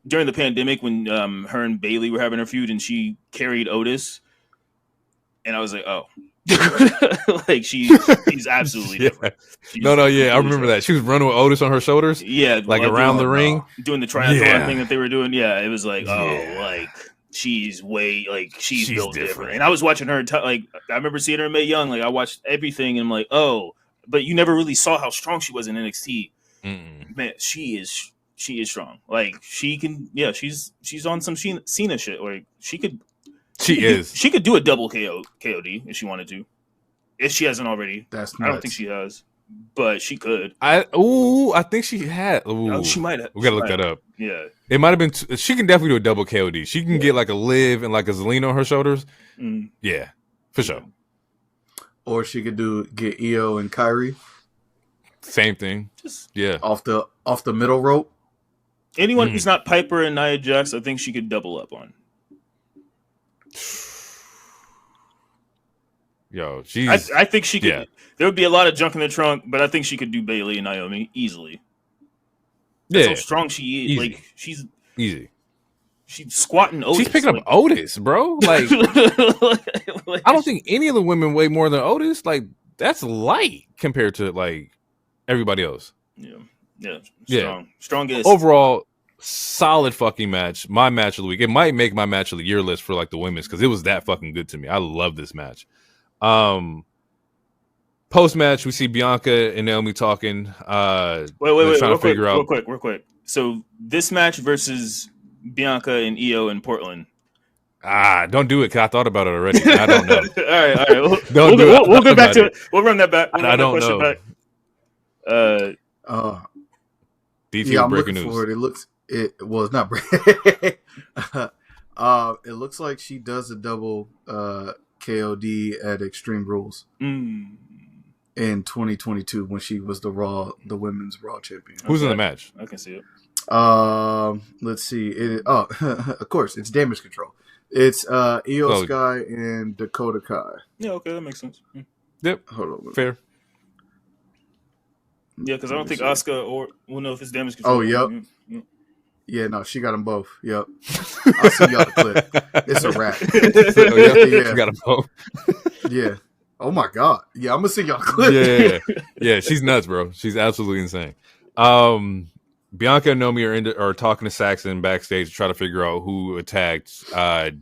during the pandemic when her and Bailey were having her feud and she carried Otis, and I was like, oh, like she's absolutely different. She's I remember that. She was running with Otis on her shoulders. Yeah, like around the ring, doing the triathlon thing that they were doing. Yeah, it was like, like. She's she's built different. And I was watching her, I remember seeing her in Mae Young. Like, I watched everything, and I'm like, oh, but you never really saw how strong she was in NXT. Man, she is strong. Like, she can, she's on some Cena shit. Like, she could do a double KOD if she wanted to, if she hasn't already. That's nuts. I don't think she has, but she could. I think she had. She might have. We gotta look that up. Yeah. It might have been. She can definitely do a double KOD. She can get like a Liv and like a Zelina on her shoulders. Yeah, for sure. Or she could get Io and Kyrie. Same thing. Off the middle rope. Anyone who's not Piper and Nia Jax, I think she could double up on. Yo, she's. I think she could. Yeah. There would be a lot of junk in the trunk, but I think she could do Bailey and Naomi easily. That's how strong she is. Easy. Like, she's easy. She's squatting Otis. She's picking up Otis, bro. Like, I don't think any of the women weigh more than Otis. Like, that's light compared to like everybody else. Yeah. Strongest. Overall, solid fucking match. My match of the week. It might make my match of the year list for like the women's because it was that fucking good to me. I love this match. Post match, we see Bianca and Naomi talking. Wait, trying to figure out real quick. So this match versus Bianca and Io in Portland. Don't do it because I thought about it already. I don't know. all right. We'll go back to it. We'll run that back. I don't know. Back. DT I'm breaking looking news. for it. It's not it looks like she does a double KOD at Extreme Rules in 2022 when she was the women's Raw champion. Who's in the match? I can see it. Let's see. Of course, it's Damage Control. It's Io Sky and Dakota Kai. Yeah, okay, that makes sense. Yep. Hold on. Fair. Yeah, because I don't think Asuka will know if it's damage control. Oh, yep. Yeah, no, she got them both. Yep. I'll send y'all the clip. It's a wrap. Yeah. She got them both. Yeah. Oh my God. Yeah, I'm gonna send y'all the clip. Yeah. She's nuts, bro. She's absolutely insane. Bianca and Naomi are talking to Saxon backstage to try to figure out who attacked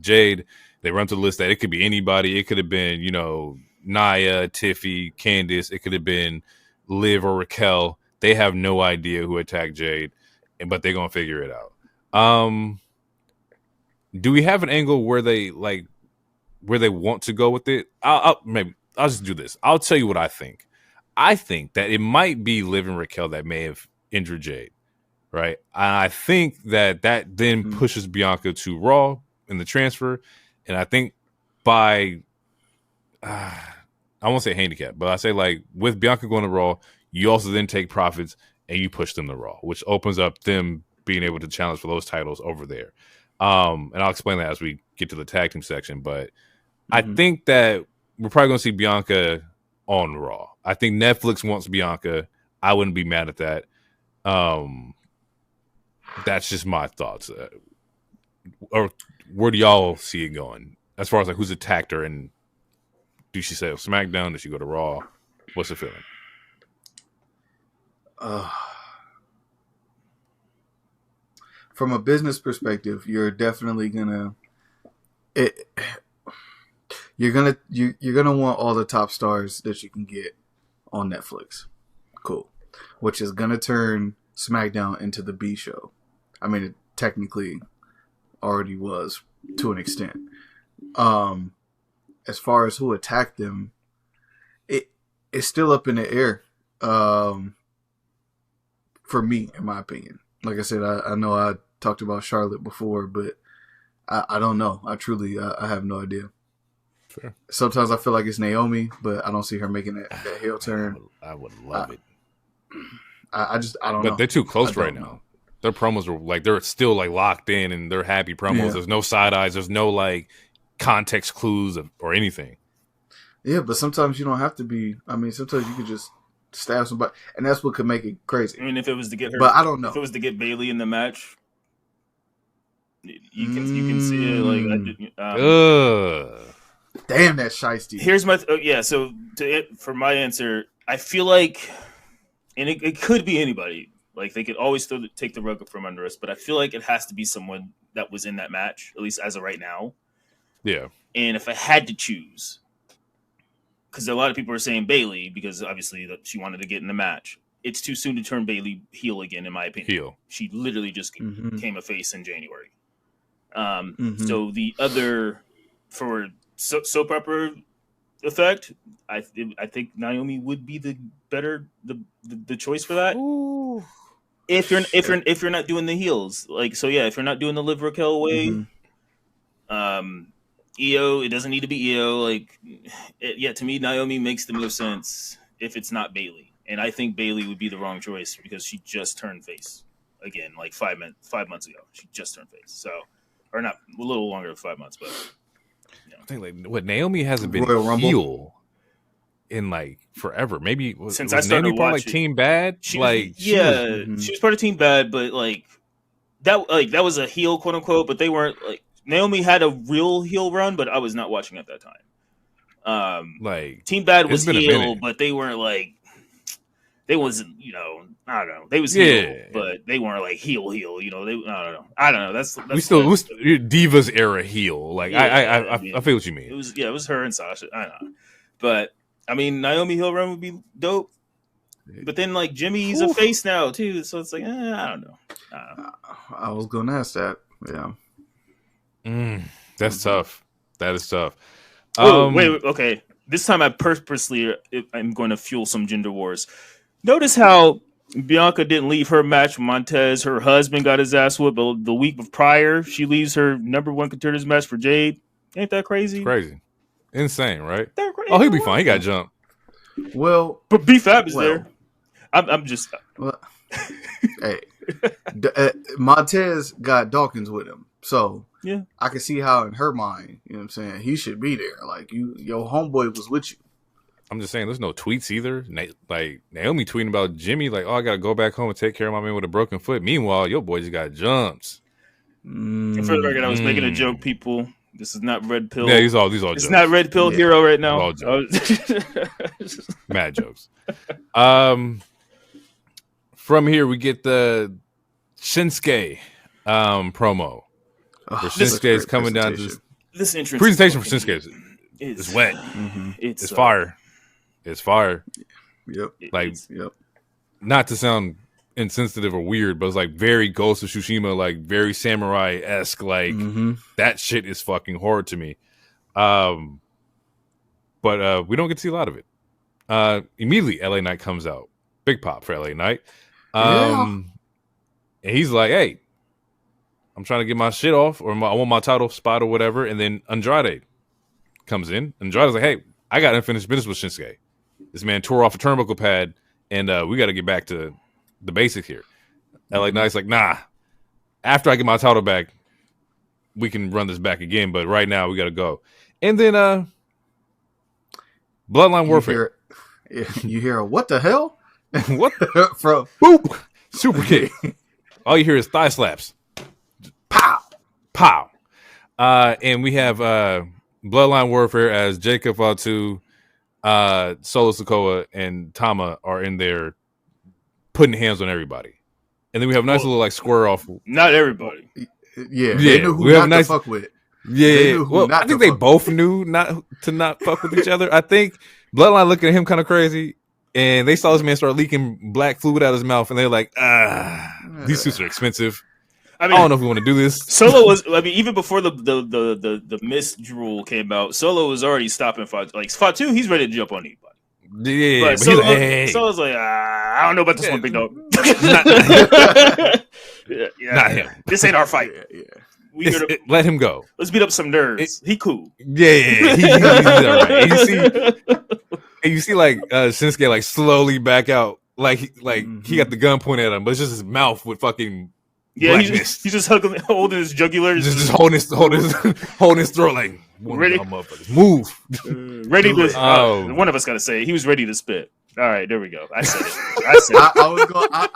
Jade. They run to the list that it could be anybody. It could have been, Nia, Tiffy, Candice. It could have been Liv or Raquel. They have no idea who attacked Jade, but they're gonna figure it out. Do we have an angle where they want to go with it? I'll just do this. I'll tell you what I think. I think that it might be Liv and Raquel that may have injured Jade, right? And I think that then pushes Bianca to Raw in the transfer. And I think by, I won't say handicap, but I say with Bianca going to Raw, you also then take profits and you push them to Raw, which opens up them being able to challenge for those titles over there. And I'll explain that as we get to the tag team section. But I think that we're probably going to see Bianca on Raw. I think Netflix wants Bianca. I wouldn't be mad at that. That's just my thoughts. Or where do y'all see it going as far as who's attacked her, and do she say SmackDown? Does she go to Raw? What's the feeling? From a business perspective, you're definitely you're gonna want all the top stars that you can get on Netflix. Cool. Which is gonna turn SmackDown into the B show. I mean, it technically already was to an extent. As far as who attacked them, it's still up in the air. For me, in my opinion. Like I said, I know I talked about Charlotte before, but I don't know. I have no idea. Fair. Sometimes I feel like it's Naomi, but I don't see her making that heel turn. I would love it. I don't know. But they're too close right now. Their promos are they're still locked in, and they're happy promos. Yeah. There's no side eyes. There's no context clues or anything. Yeah, but sometimes you don't have to be. I mean, sometimes you could just stab somebody, and that's what could make it crazy. I mean, if it was to get her, but I don't know. If it was to get Bayley in the match, you can see it. Damn, that shiesty. Here's my for my answer, I feel like, and it could be anybody. They could always take the rug up from under us, but I feel like it has to be someone that was in that match, at least as of right now. Yeah. And if I had to choose, because a lot of people are saying Bayley because obviously that she wanted to get in the match. It's too soon to turn Bayley heel again, in my opinion. Heel. She literally just became a face in January. So the other for soap opera effect, I think Naomi would be the choice for that. Ooh. If you're not doing the heels, if you're not doing the Liv Raquel way, EO, it doesn't need to be EO. To me, Naomi makes the most sense if it's not Bayley, and I think Bayley would be the wrong choice because she just turned face again, 5 months ago. She just turned face, or not a little longer than 5 months, but. I think Naomi hasn't been heel in forever. Maybe since I started Naomi watching Team Bad. She was part of Team Bad, but that was a heel, quote unquote. But they weren't Naomi had a real heel run, but I was not watching at that time. Team Bad was heel, but they weren't they wasn't I don't know. They was heel, but they weren't heel. They I don't know. That's we still Divas era heel. I feel what you mean. It was her and Sasha. I know, but I mean Naomi heel run would be dope. But then Jimmy's a face now too, so it's I don't know. I was gonna ask that. Yeah, that's tough. That is tough. Wait, okay. This time I'm going to fuel some gender wars. Notice how Bianca didn't leave her match with Montez. Her husband got his ass whooped. But the week prior, she leaves her number one contenders match for Jade. Ain't that crazy? It's crazy. Insane, right? Oh, he'll be fine. He got jumped. Well, but B-Fab is there. I'm just... Well, hey, Montez got Dawkins with him. So, yeah, I can see how in her mind, you know what I'm saying, he should be there. Your homeboy was with you. I'm just saying, there's no tweets either. Like Naomi tweeting about Jimmy, like, "Oh, I gotta go back home and take care of my man with a broken foot." Meanwhile, your boy just got jumps. And for the record, I was making a joke, people. This is not red pill. Yeah, these all It's jokes. not red pill hero right now. All jokes. Mad jokes. From here we get the Shinsuke promo. Where Shinsuke is coming down to this entrance. Presentation for Shinsuke is wet. Mm-hmm. It's fire. It's fire. Yep. Like, yep. Not to sound insensitive or weird, but it's like very Ghost of Tsushima, like very samurai-esque. Like that shit is fucking horror to me. But we don't get to see a lot of it. Immediately, LA Knight comes out. Big pop for LA Knight. And he's like, "Hey, I'm trying to get my shit off, or I want my title spot or whatever." And then Andrade comes in. Andrade's like, "Hey, I got unfinished business with Shinsuke. This man tore off a turnbuckle pad, and we got to get back to the basics here." LA Knight's like, "Nah, after I get my title back, we can run this back again, but right now we got to go." And then Bloodline Warfare. You hear a what the hell? What? From Boop! Super kick. All you hear is thigh slaps. Pow! Pow! And we have Bloodline Warfare as Jacob Fatu, Solo Sikoa, and Tama are in there putting hands on everybody. And then we have a nice little like square off. Not everybody. Yeah. They knew who not to fuck with. Yeah. Well, I think they both knew not to fuck with each other. I think Bloodline looking at him kind of crazy. And they saw this man start leaking black fluid out of his mouth, and they're like, these suits are expensive. I don't know if we want to do this. Solo was, even before the Miss drool came out, Solo was already stopping Fatu. Like, Fatu, he's ready to jump on anybody. Yeah, but Solo, Solo's like, I don't know about this one, big dog. Not him. This ain't our fight. Let him go. Let's beat up some nerds. He cool. Yeah. He's all right. And you see like Shinsuke like slowly back out, like he got the gun pointed at him, but it's just his mouth with fucking he's just holding his jugular, just holding his throat, like ready, move, ready to. One of us got to say it. He was ready to spit. All right, there we go. I said it. I was going. I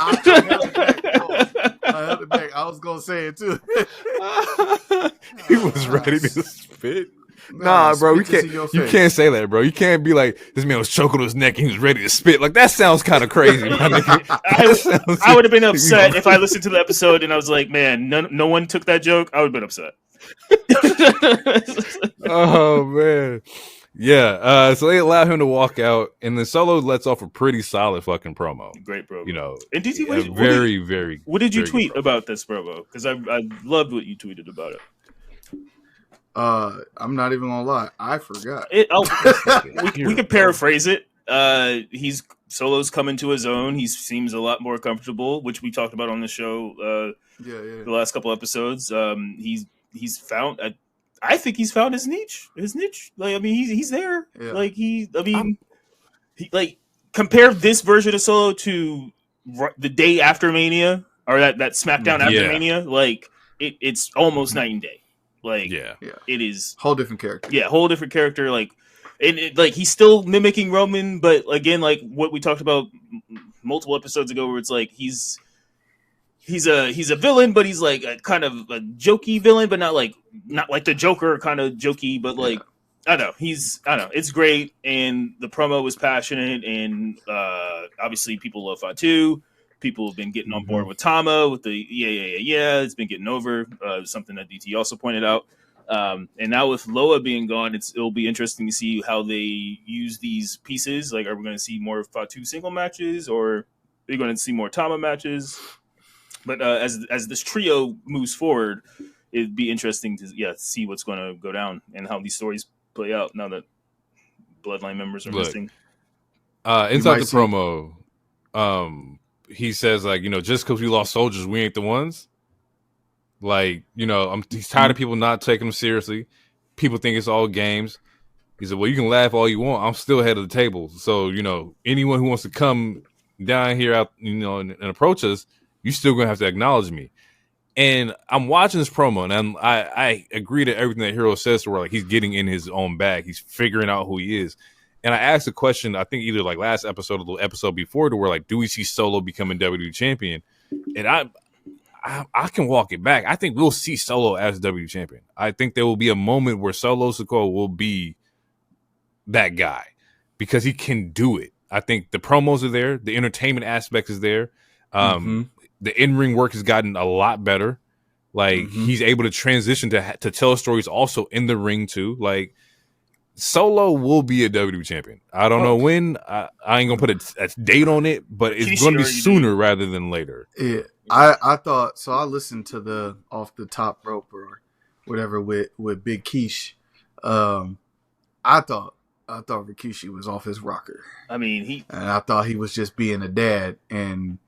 held it back. I was going to say it too. He was ready to spit. Nah, bro, you can't say that, bro. You can't be like, this man was choking his neck and he was ready to spit. Like, that sounds kind of crazy, my nigga. I would have been upset if I listened to the episode and I was like, man, no one took that joke. I would have been upset. Oh, man. Yeah, so they allow him to walk out, and then Solo lets off a pretty solid fucking promo. Great promo. You know, and did you, what did you tweet about this promo? Because I loved what you tweeted about it. I'm not even gonna lie, I forgot. We could paraphrase it. Solo's coming to his own. He seems a lot more comfortable, which we talked about on the show. The last couple episodes. He's found. I think he's found his niche. Like, I mean, he's there. Yeah. Like he compare this version of Solo to the day after Mania or that Smackdown after Mania. Like it's almost night and day. Like, it is whole different character. Yeah, whole different character. Like, like he's still mimicking Roman, but again, like what we talked about multiple episodes ago, where it's like he's a villain, but he's like a kind of a jokey villain, but not like the Joker kind of jokey, but like I don't know. It's great, and the promo was passionate, and obviously people love Fatu. People have been getting on board with Tama with the yeah. It's been getting over. Something that DT also pointed out. And now with Loa being gone, it'll be interesting to see how they use these pieces. Like, are we going to see more Fatu single matches, or are we going to see more Tama matches? But as this trio moves forward, it'd be interesting to see what's going to go down and how these stories play out now that Bloodline members are missing. Inside the promo, he says, like, just because we lost soldiers, we ain't the ones. Like, he's tired of people not taking him seriously. People think it's all games. He said, well, you can laugh all you want. I'm still head of the table. So, anyone who wants to come down here out, and approach us, you still going to have to acknowledge me. And I'm watching this promo, and I agree to everything that Hero says, where like he's getting in his own bag. He's figuring out who he is. And I asked a question, I think either like last episode or the episode before, to where like, do we see Solo becoming WWE champion? And I can walk it back. I think we'll see Solo as WWE champion. I think there will be a moment where Solo Sikoa will be that guy because he can do it. I think the promos are there. The entertainment aspect is there. The in-ring work has gotten a lot better. Like he's able to transition to tell stories also in the ring too. Like Solo will be a WWE champion. I don't know when. I ain't gonna put a date on it, but it's going to be sooner rather than later. Yeah, I thought so. I listened to the Off the Top Rope or whatever with Big Keish. I thought Rikishi was off his rocker. I mean, I thought he was just being a dad. And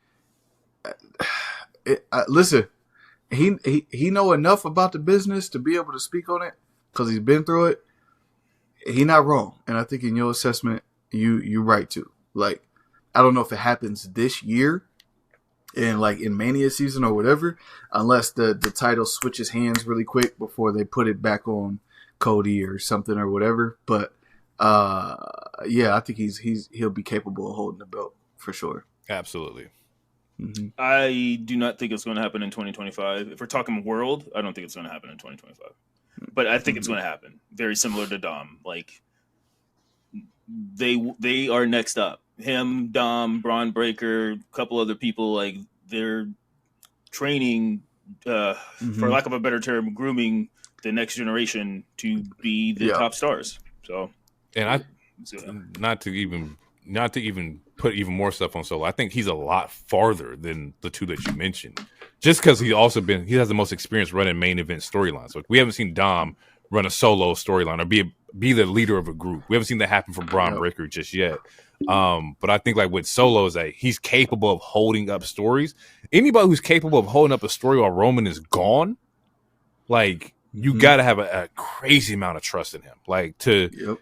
listen, he know enough about the business to be able to speak on it because he's been through it. He not wrong, and I think in your assessment, you right too. Like, I don't know if it happens this year, and like in Mania season or whatever, unless the title switches hands really quick before they put it back on Cody or something or whatever. But yeah, I think he'll be capable of holding the belt for sure. Absolutely. I do not think it's going to happen in 2025. If we're talking world, I don't think it's going to happen in 2025. But I think it's going to happen. Very similar to Dom. Like they are next up. Him, Dom, Braun Breaker, a couple other people. Like they're training, for lack of a better term, grooming the next generation to be the top stars. So, and not to even put even more stuff on Solo. I think he's a lot farther than the two that you mentioned. Just because he has the most experience running main event storylines. So we haven't seen Dom run a solo storyline or be the leader of a group. We haven't seen that happen for Braun Breaker just yet. But I think like with Solo is that he's capable of holding up stories. Anybody who's capable of holding up a story while Roman is gone, like you got to have a crazy amount of trust in him. Like to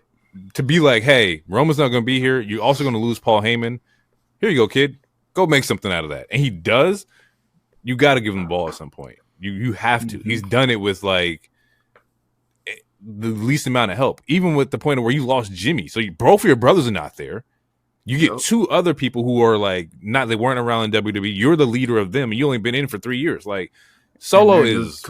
be like, hey, Roman's not going to be here. You're also going to lose Paul Heyman. Here you go, kid. Go make something out of that. And he does. You got to give him the ball at some point. You have to. He's done it with like the least amount of help. Even with the point of where you lost Jimmy. So both of your brothers are not there. You get two other people who are like they weren't around in WWE. You're the leader of them, and you only been in for 3 years. Like Solo is,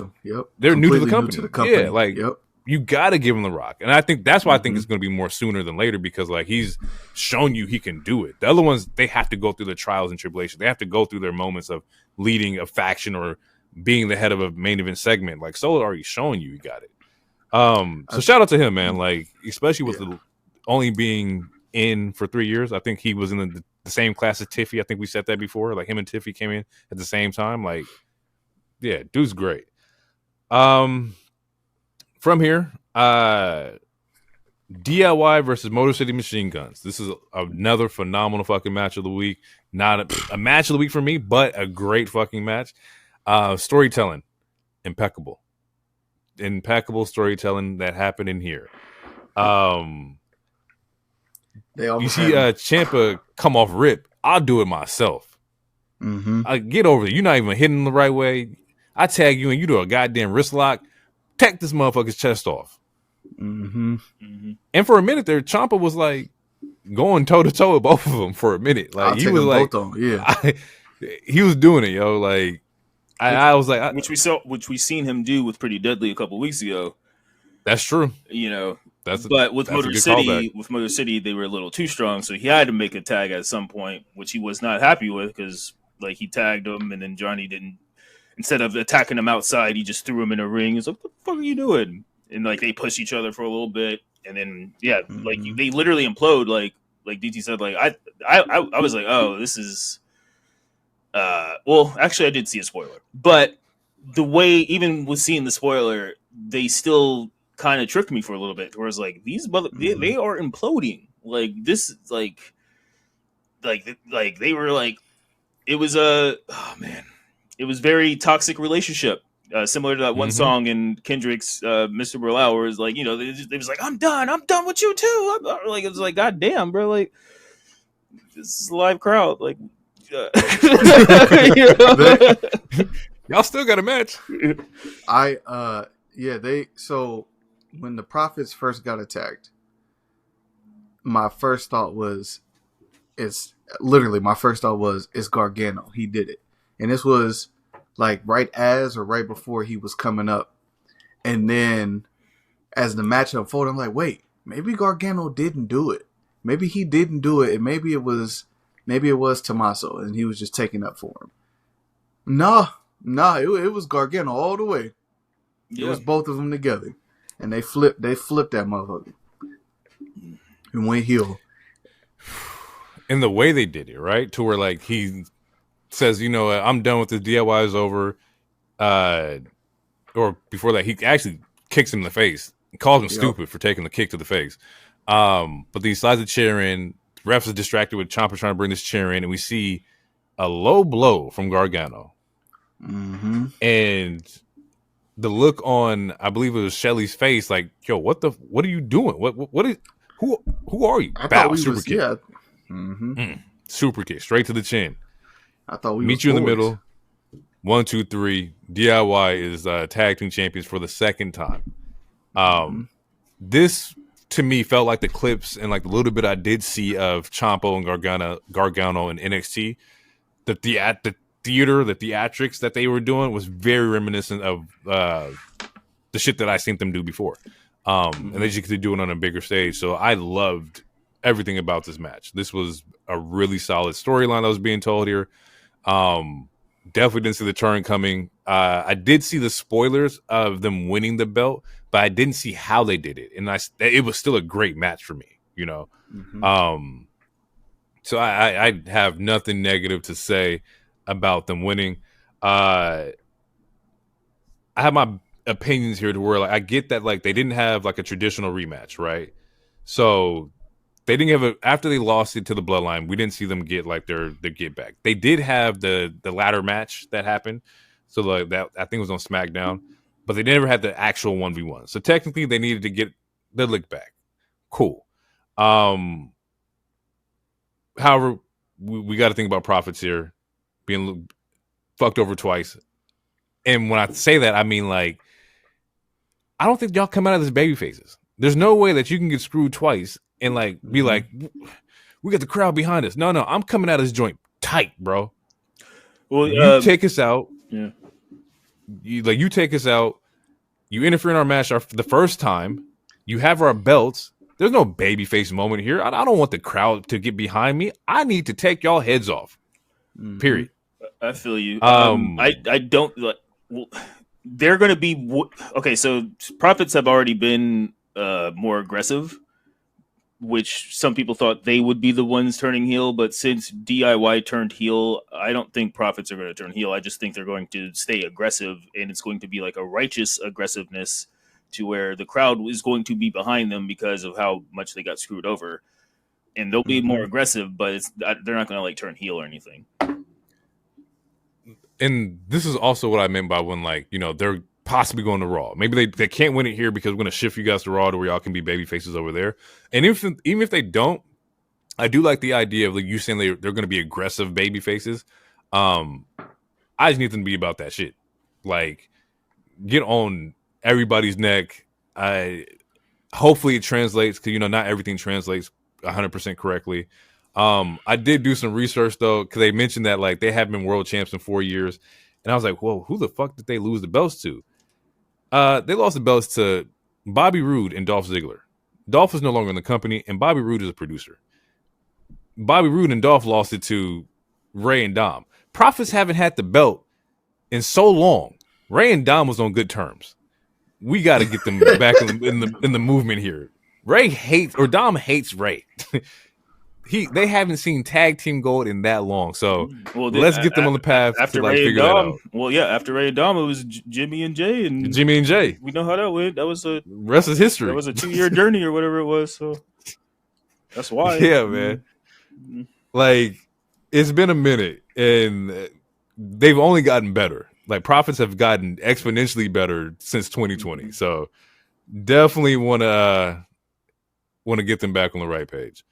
they're new to the company. Yeah, like you got to give him the rock, and I think that's why I think it's going to be more sooner than later because like he's shown you he can do it. The other ones they have to go through the trials and tribulations. They have to go through their moments of leading a faction or being the head of a main event segment. Like Solo already showing you he got it. So shout out to him, man. Like especially with the only being in for 3 years. I think he was in the same class as Tiffy. I think we said that before. Like him and Tiffy came in at the same time. Like, yeah, dude's great. From here, DIY versus Motor City Machine Guns. This is another phenomenal fucking match of the week. Not a match of the week for me, but a great fucking match. Storytelling, impeccable. Impeccable storytelling that happened in here. You see Ciampa come off rip. I'll do it myself. I get over it. You're not even hitting the right way. I tag you and you do a goddamn wrist lock. Take this motherfucker's chest off. And for a minute there, Ciampa was like going toe to toe with both of them for a minute. Like he was like, he was doing it, yo. Like I was like, which we seen him do with Pretty Deadly a couple weeks ago. That's true. You know, but with Motor City, they were a little too strong, so he had to make a tag at some point, which he was not happy with because like he tagged him, and then Johnny didn't. Instead of attacking him outside, he just threw him in a ring. He's like, "What the fuck are you doing?" And like they push each other for a little bit, and then like they literally implode. Like DT said, like I was like, oh, this is. Well, actually, I did see a spoiler, but the way even with seeing the spoiler, they still kind of tricked me for a little bit. Where it's like these they are imploding. Like this, like they were like it was it was very toxic relationship, similar to that one song in Kendrick's "Mr. Burlau," where it's like they was like I'm done with you too. Like it was like God damn, bro, like this is a live crowd, like. Y'all still got a match. So when the Prophets first got attacked, my first thought was, it's literally my first thought was, it's Gargano. He did it, and this was like right before he was coming up, and then as the match unfolded, I'm like, wait, maybe Gargano didn't do it. Maybe he didn't do it, and maybe it was Tommaso, and he was just taking up for him. Nah, it was Gargano all the way. Yeah. It was both of them together, and they flipped that motherfucker and went heel. And the way they did it, right, to where like he says, you know, I'm done with this. DIY is over. Or before that, he actually kicks him in the face. Calls him stupid for taking the kick to the face. But then he slides the chair in. Refs is distracted with Ciampa trying to bring this chair in, and we see a low blow from Gargano. Mm-hmm. And the look on, I believe it was Shelly's face, like, yo, what are you doing? Who are you? Bow, super kick. Yeah. Mm-hmm. Super kick, straight to the chin. I thought we meet you in the middle. 1, 2, 3. DIY is tag team champions for the second time. This to me felt like the clips and like the little bit I did see of Ciampa and Gargano and NXT. The theater, the theatrics that they were doing was very reminiscent of the shit that I seen them do before. And they just could do it on a bigger stage. So I loved everything about this match. This was a really solid storyline that was being told here. Definitely didn't see the turn coming. I did see the spoilers of them winning the belt, but I didn't see how they did it. And it was still a great match for me, you know? Mm-hmm. So I have nothing negative to say about them winning. I have my opinions here to where like I get that like they didn't have like a traditional rematch, right? So they didn't have after they lost it to the Bloodline, we didn't see them get like their get back. They did have the ladder match that happened. So like that I think it was on SmackDown, but they never had the actual 1v1. So technically they needed to get their lick back. Cool. However, we got to think about profits here being fucked over twice. And when I say that, I mean like I don't think y'all come out of this baby faces. There's no way that you can get screwed twice and like be like, we got the crowd behind us. No, I'm coming out of this joint tight, bro. Well, you take us out. Yeah. You take us out. You interfere in our match the first time. You have our belts. There's no babyface moment here. I don't want the crowd to get behind me. I need to take y'all heads off. Period. I feel you. I don't like. Well, they're going to be okay. So Profits have already been more aggressive, which some people thought they would be the ones turning heel. But since DIY turned heel, I don't think Profits are going to turn heel. I just think they're going to stay aggressive, and it's going to be like a righteous aggressiveness to where the crowd is going to be behind them because of how much they got screwed over, and they'll be more aggressive. But they're not going to like turn heel or anything. And this is also what I meant by when, like, you know, they're possibly going to Raw. Maybe they can't win it here because we're going to shift you guys to Raw to where y'all can be baby faces over there. And even if they don't, I do like the idea of like you saying they're going to be aggressive baby faces. I just need them to be about that shit. Like, get on everybody's neck. Hopefully it translates because, you know, not everything translates 100% correctly. I did do some research though, because they mentioned that like they have been world champs in 4 years, and I was like, whoa, who the fuck did they lose the belts to? They lost the belts to Bobby Roode and Dolph Ziggler. Dolph is no longer in the company, and Bobby Roode is a producer. Bobby Roode and Dolph lost it to Ray and Dom. Profits haven't had the belt in so long. Ray and Dom was on good terms. We got to get them back in the movement here. Dom hates Ray. They haven't seen tag team gold in that long, so let's get them on the path to like figure that out. Well, yeah, after Ray and Dom, it was Jimmy and Jay, and we know how that went. That was the rest is history. That was a 2-year journey or whatever it was. So that's why. Yeah, man. Like it's been a minute, and they've only gotten better. Like profits have gotten exponentially better since 2020. So definitely want to get them back on the right page.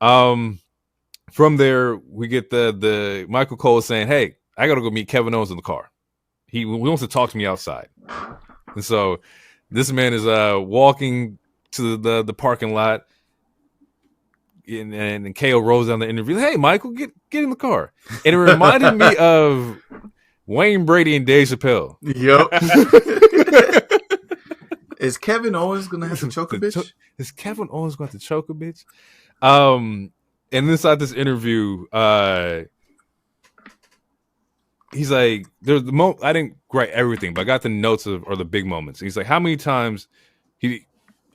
From there, we get the Michael Cole saying, "Hey, I gotta go meet Kevin Owens in the car. He wants to talk to me outside." And so this man is walking to the parking lot. and KO rolls down the interview. Hey, Michael, get in the car. And it reminded me of Wayne Brady and Dave Chappelle. Yep. Is Kevin Owens gonna have to choke a bitch? Is Kevin Owens going to choke a bitch? And inside this interview, he's like, "There's the I didn't write everything, but I got the notes or the big moments." He's like, "How many times?"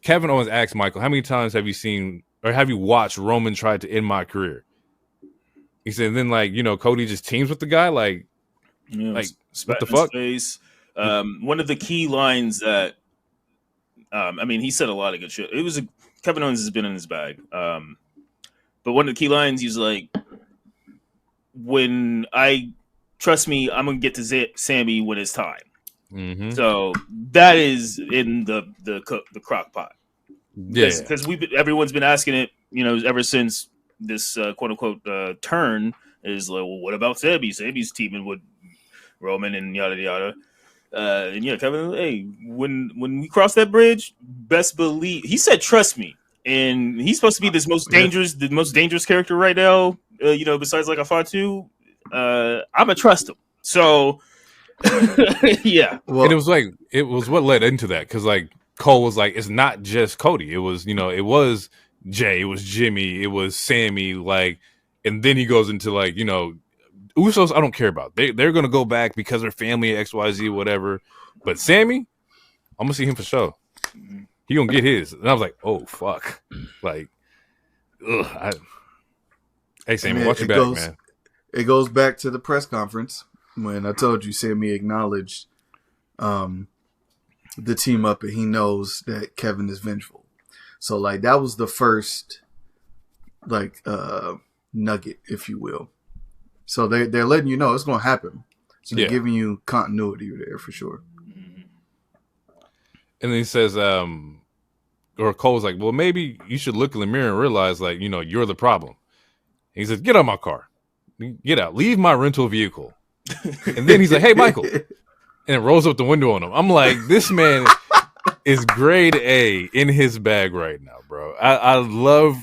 Kevin Owens asked Michael, "How many times have you seen or have you watched Roman try to end my career?" He said, "Then Cody just teams with the guy, like what the fuck?" Face. One of the key lines that, he said a lot of good shit. Kevin Owens has been in his bag, but one of the key lines, he's like, trust me, I'm gonna get to Sammy when it's time. Mm-hmm. So that is in the crock pot. Yeah, because everyone's been asking it, ever since this quote unquote turn is like, well, what about Sammy? Sammy's teaming with Roman and yada yada. And Kevin, hey, when we cross that bridge, best believe he said, "Trust me." And he's supposed to be the most dangerous character right now. Besides like a Fatu, I'm gonna trust him. So, yeah. Well, and it was what led into that, because like Cole was like, it's not just Cody. It was it was Jay, it was Jimmy, it was Sammy, and then he goes into Usos. I don't care about. They're gonna go back because they're family, XYZ, whatever. But Sammy, I'm gonna see him for sure. He gonna get his. And I was like, oh fuck, hey Sammy, watch your back, man. It goes back to the press conference when I told you Sammy acknowledged the team up, and he knows that Kevin is vengeful. So that was the first nugget, if you will. So they're letting you know it's going to happen. So they're giving you continuity there for sure. And then he says, or Cole's like, well, maybe you should look in the mirror and realize, you're the problem. He says, get out of my car. Get out. Leave my rental vehicle. And then he's like, hey, Michael. And it rolls up the window on him. I'm like, this man is grade A in his bag right now, bro. I love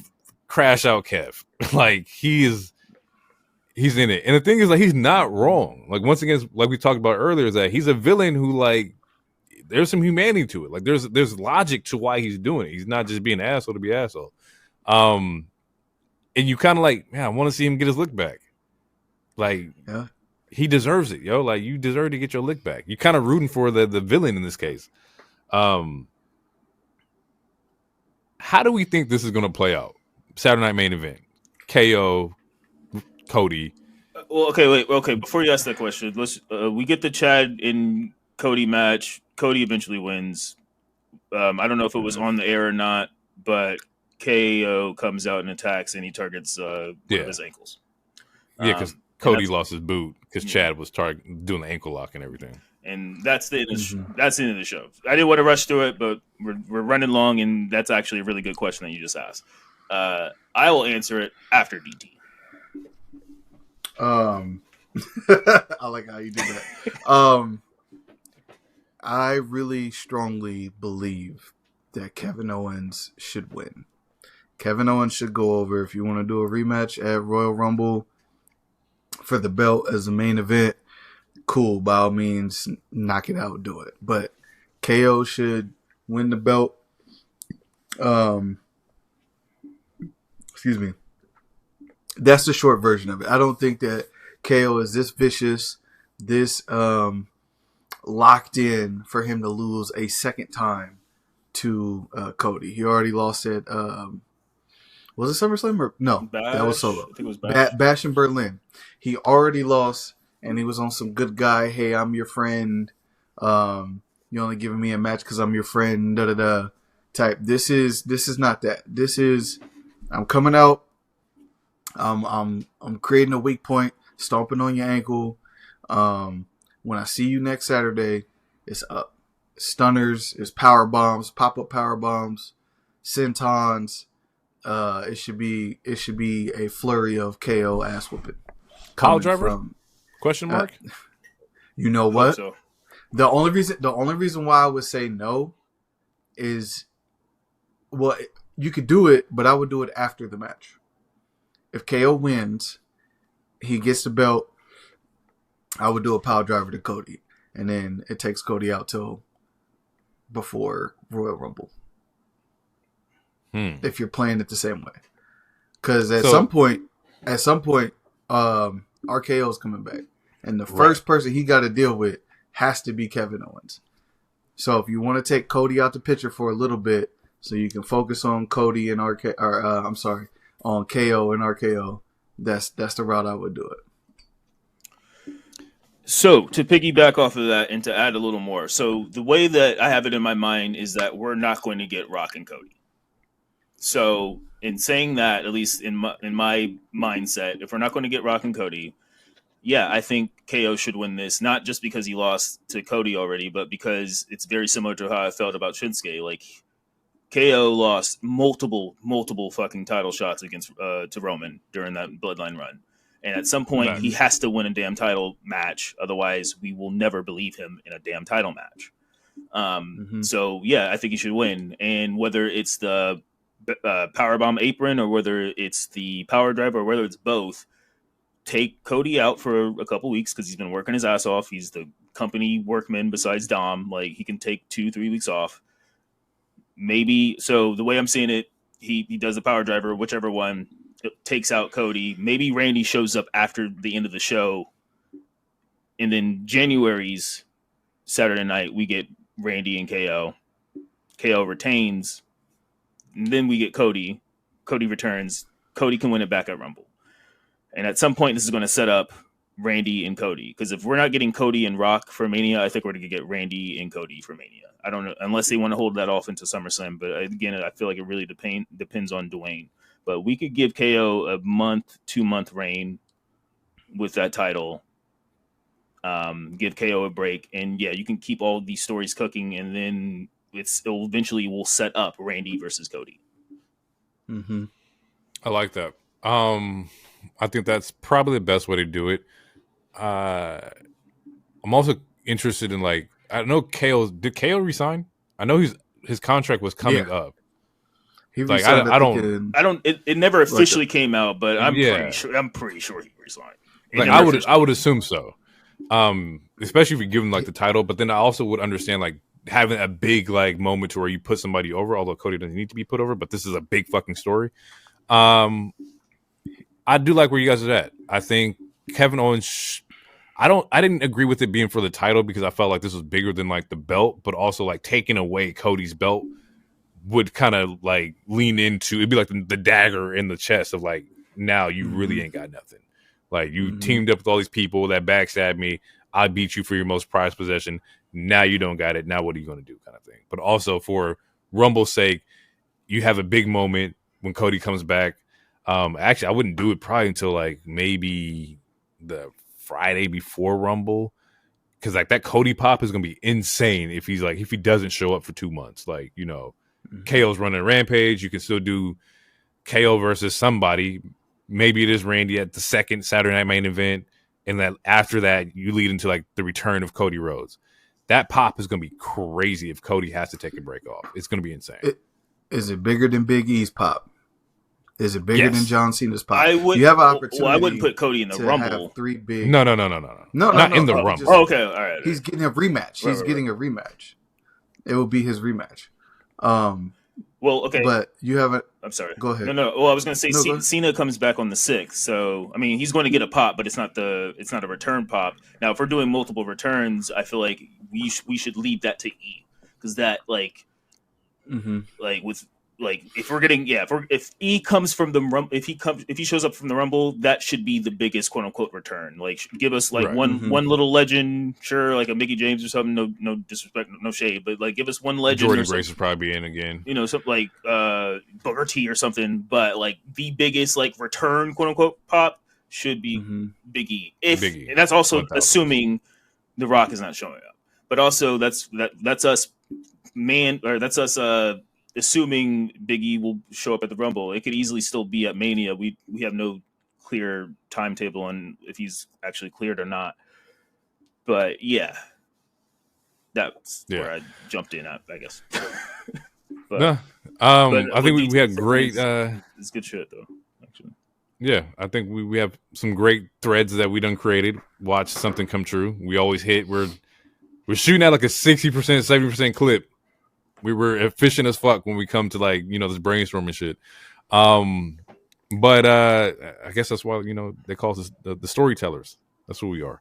Crash Out Kev. He's in it. And the thing is, he's not wrong. Once again, like we talked about earlier, is that he's a villain who, there's some humanity to it. There's logic to why he's doing it. He's not just being an asshole to be an asshole. And you kind of man, I want to see him get his lick back. He deserves it, yo. You deserve to get your lick back. You're kind of rooting for the villain in this case. How do we think this is going to play out? Saturday Night Main Event. KO, Cody. Well, okay, wait. Okay, before you ask that question, we get the Chad and Cody match. Cody eventually wins. I don't know if it was on the air or not, but KO comes out and attacks, and he targets one of his ankles. Yeah, because Cody lost his boot because Chad was doing the ankle lock and everything. And that's the end of the show. I didn't want to rush through it, but we're running long, and that's actually a really good question that you just asked. I will answer it after DT. I like how you did that. I really strongly believe that Kevin Owens should win. Kevin Owens should go over. If you want to do a rematch at Royal Rumble for the belt as the main event, cool, by all means, knock it out, do it. But KO should win the belt. Excuse me. That's the short version of it. I don't think that KO is this vicious, this locked in for him to lose a second time to Cody. He already lost at was it SummerSlam or no? Bash, that was Solo. I think it was Bash. Bash in Berlin. He already lost, and he was on some good guy. Hey, I'm your friend. You only giving me a match because I'm your friend. Da da da. Type. This is not that. This is I'm coming out. I'm creating a weak point, stomping on your ankle. When I see you next Saturday, it's up. Stunners, it's power bombs, pop up power bombs, sentons. It should be a flurry of KO ass whooping. Kyle driver? Question mark. You know what? So. The only reason why I would say no is, well, you could do it, but I would do it after the match. If KO wins, he gets the belt. I would do a power driver to Cody, and then it takes Cody out till before Royal Rumble. If you're playing it the same way, because at some point, RKO is coming back, and the first person he got to deal with has to be Kevin Owens. So if you want to take Cody out the picture for a little bit, so you can focus on Cody and on KO and RKO, that's the route I would do it. So to piggyback off of that and to add a little more, so the way that I have it in my mind is that we're not going to get Rock and Cody. So in saying that, at least in my mindset, if we're not going to get Rock and Cody, yeah, I think KO should win this, not just because he lost to Cody already, but because it's very similar to how I felt about Shinsuke. Like, KO lost multiple fucking title shots against to Roman during that Bloodline run. And at some point, he has to win a damn title match. Otherwise, we will never believe him in a damn title match. So, yeah, I think he should win. And whether it's the powerbomb apron or whether it's the power drive or whether it's both, take Cody out for a couple weeks because he's been working his ass off. He's the company workman besides Dom. Like, he can take 2-3 weeks off. Maybe, so the way I'm seeing it, he does the power driver, whichever one, takes out Cody. Maybe Randy shows up after the end of the show. And then January's Saturday night, we get Randy and KO. KO retains. And then we get Cody. Cody returns. Cody can win it back at Rumble. And at some point, this is going to set up Randy and Cody. Because if we're not getting Cody and Rock for Mania, I think we're going to get Randy and Cody for Mania. I don't know, unless they want to hold that off into SummerSlam. But again, I feel like it really depends on Dwayne. But we could give KO a 2-month reign with that title. Give KO a break. And yeah, you can keep all these stories cooking. And then it'll eventually will set up Randy versus Cody. I like that. I think that's probably the best way to do it. I'm also interested in, like, I know did KO resign? I know his contract was coming up. He like resigned, I don't. It never officially came out, but I'm pretty sure he resigned. Like I would assume so. Especially if you give him like the title, but then I also would understand like having a big like moment to where you put somebody over, although Cody doesn't need to be put over, but this is a big fucking story. I do like where you guys are at. I think Kevin Owens. I didn't agree with it being for the title because I felt like this was bigger than like the belt, but also like taking away Cody's belt would kind of like lean into, it'd be like the dagger in the chest of like, now you really ain't got nothing. Like you teamed up with all these people that backstabbed me. I beat you for your most prized possession. Now you don't got it. Now what are you going to do, kind of thing. But also for Rumble's sake, you have a big moment when Cody comes back. Actually, I wouldn't do it probably until like maybe the Friday before Rumble, because like that Cody pop is gonna be insane if he doesn't show up for 2 months. Like, you know, KO's running a rampage. You can still do KO versus somebody. Maybe it is Randy at the second Saturday Night main event, and then after that you lead into like the return of Cody Rhodes. That pop is gonna be crazy if Cody has to take a break off. It's gonna be insane. Is it bigger than Big E's pop? Is it bigger than John Cena's pop? You have an opportunity. Well, I wouldn't put Cody in the Rumble. Have 3 big. No. Not in the Rumble. Okay, all right. He's getting a rematch. He's getting a rematch. It will be his rematch. Well, okay, but you haven't. I'm sorry. Go ahead. No. Well, I was going to say Cena comes back on the 6th, so I mean he's going to get a pop, but it's not a return pop. Now, if we're doing multiple returns, I feel like we should leave that to E, because that like with. Like if we're getting if E comes from the Rumble, if he shows up from the Rumble, that should be the biggest quote unquote return. Like give us like one little legend, sure, like a Mickey James or something. No disrespect, no shade, but like give us one legend. Jordan Grace would probably be in again. You know, something like Booker T or something. But like the biggest like return quote unquote pop should be Big E. And that's also 1,000%. Assuming The Rock is not showing up. But also that's us assuming Big E will show up at the Rumble. It could easily still be at Mania. We have no clear timetable on if he's actually cleared or not. But yeah, that's where I jumped in at, I guess. I think we had great. It's good shit though, actually. Yeah, I think we have some great threads that we done created. Watch something come true. We always hit. We're shooting at like a 60%, 70% clip. We were efficient as fuck when we come to like, this brainstorming shit. But I guess that's why, they call us the storytellers. That's who we are.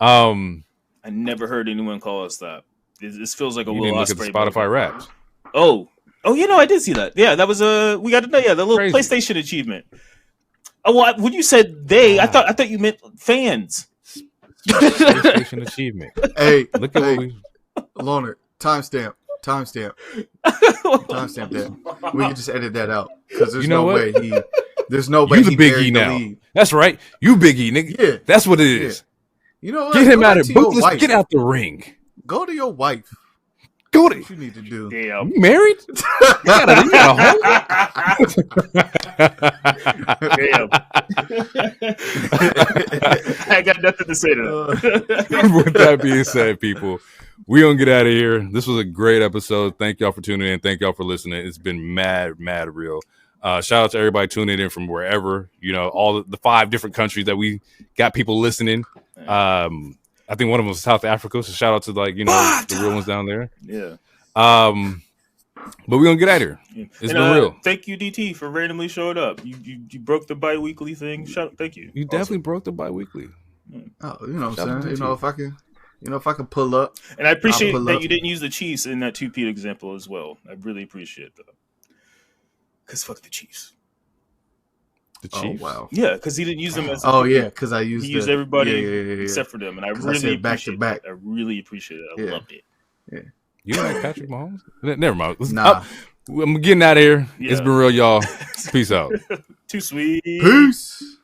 I never heard anyone call us that. This feels like a Will Ospreay. Look at the Spotify Raps. Oh, I did see that. Yeah, that was we got to know. Yeah, the little crazy PlayStation achievement. Oh, well, when you said they, I thought you meant fans. PlayStation achievement. Hey, look at what we. Loner, timestamp that. We can just edit that out because there's no way he. There's no way you the Big E now. That's right. You Big E, nigga. Yeah, that's what it is. Yeah. You know what? Get him out of bootless. Get out the ring. Go to your wife. Go to. What you need to do. Damn. You married? you got a Damn. I got nothing to say to that. With that being said, people, we gonna get out of here. This was a great episode. Thank y'all for tuning in. Thank y'all for listening. It's been mad real. Shout out to everybody tuning in from wherever, all the 5 different countries that we got people listening. I think one of them was South Africa, so shout out to the real ones down there. Yeah. But we're gonna get out of here. It's been real. Thank you, DT, for randomly showing up. You broke the bi-weekly thing. Thank you. You definitely broke the bi-weekly. Oh, you know what I'm saying? If I can pull up. And I appreciate that you didn't use the Chiefs in that 2-Pete example as well. I really appreciate that. Because fuck the Chiefs. The Chiefs? Oh, wow. Yeah, because he didn't use them as because I used everybody except for them. And I really appreciate that. I really appreciate it. I loved it. Yeah. You like Patrick Mahomes? Never mind. Nah. I'm getting out of here. Yeah. It's been real, y'all. Peace out. Too sweet. Peace.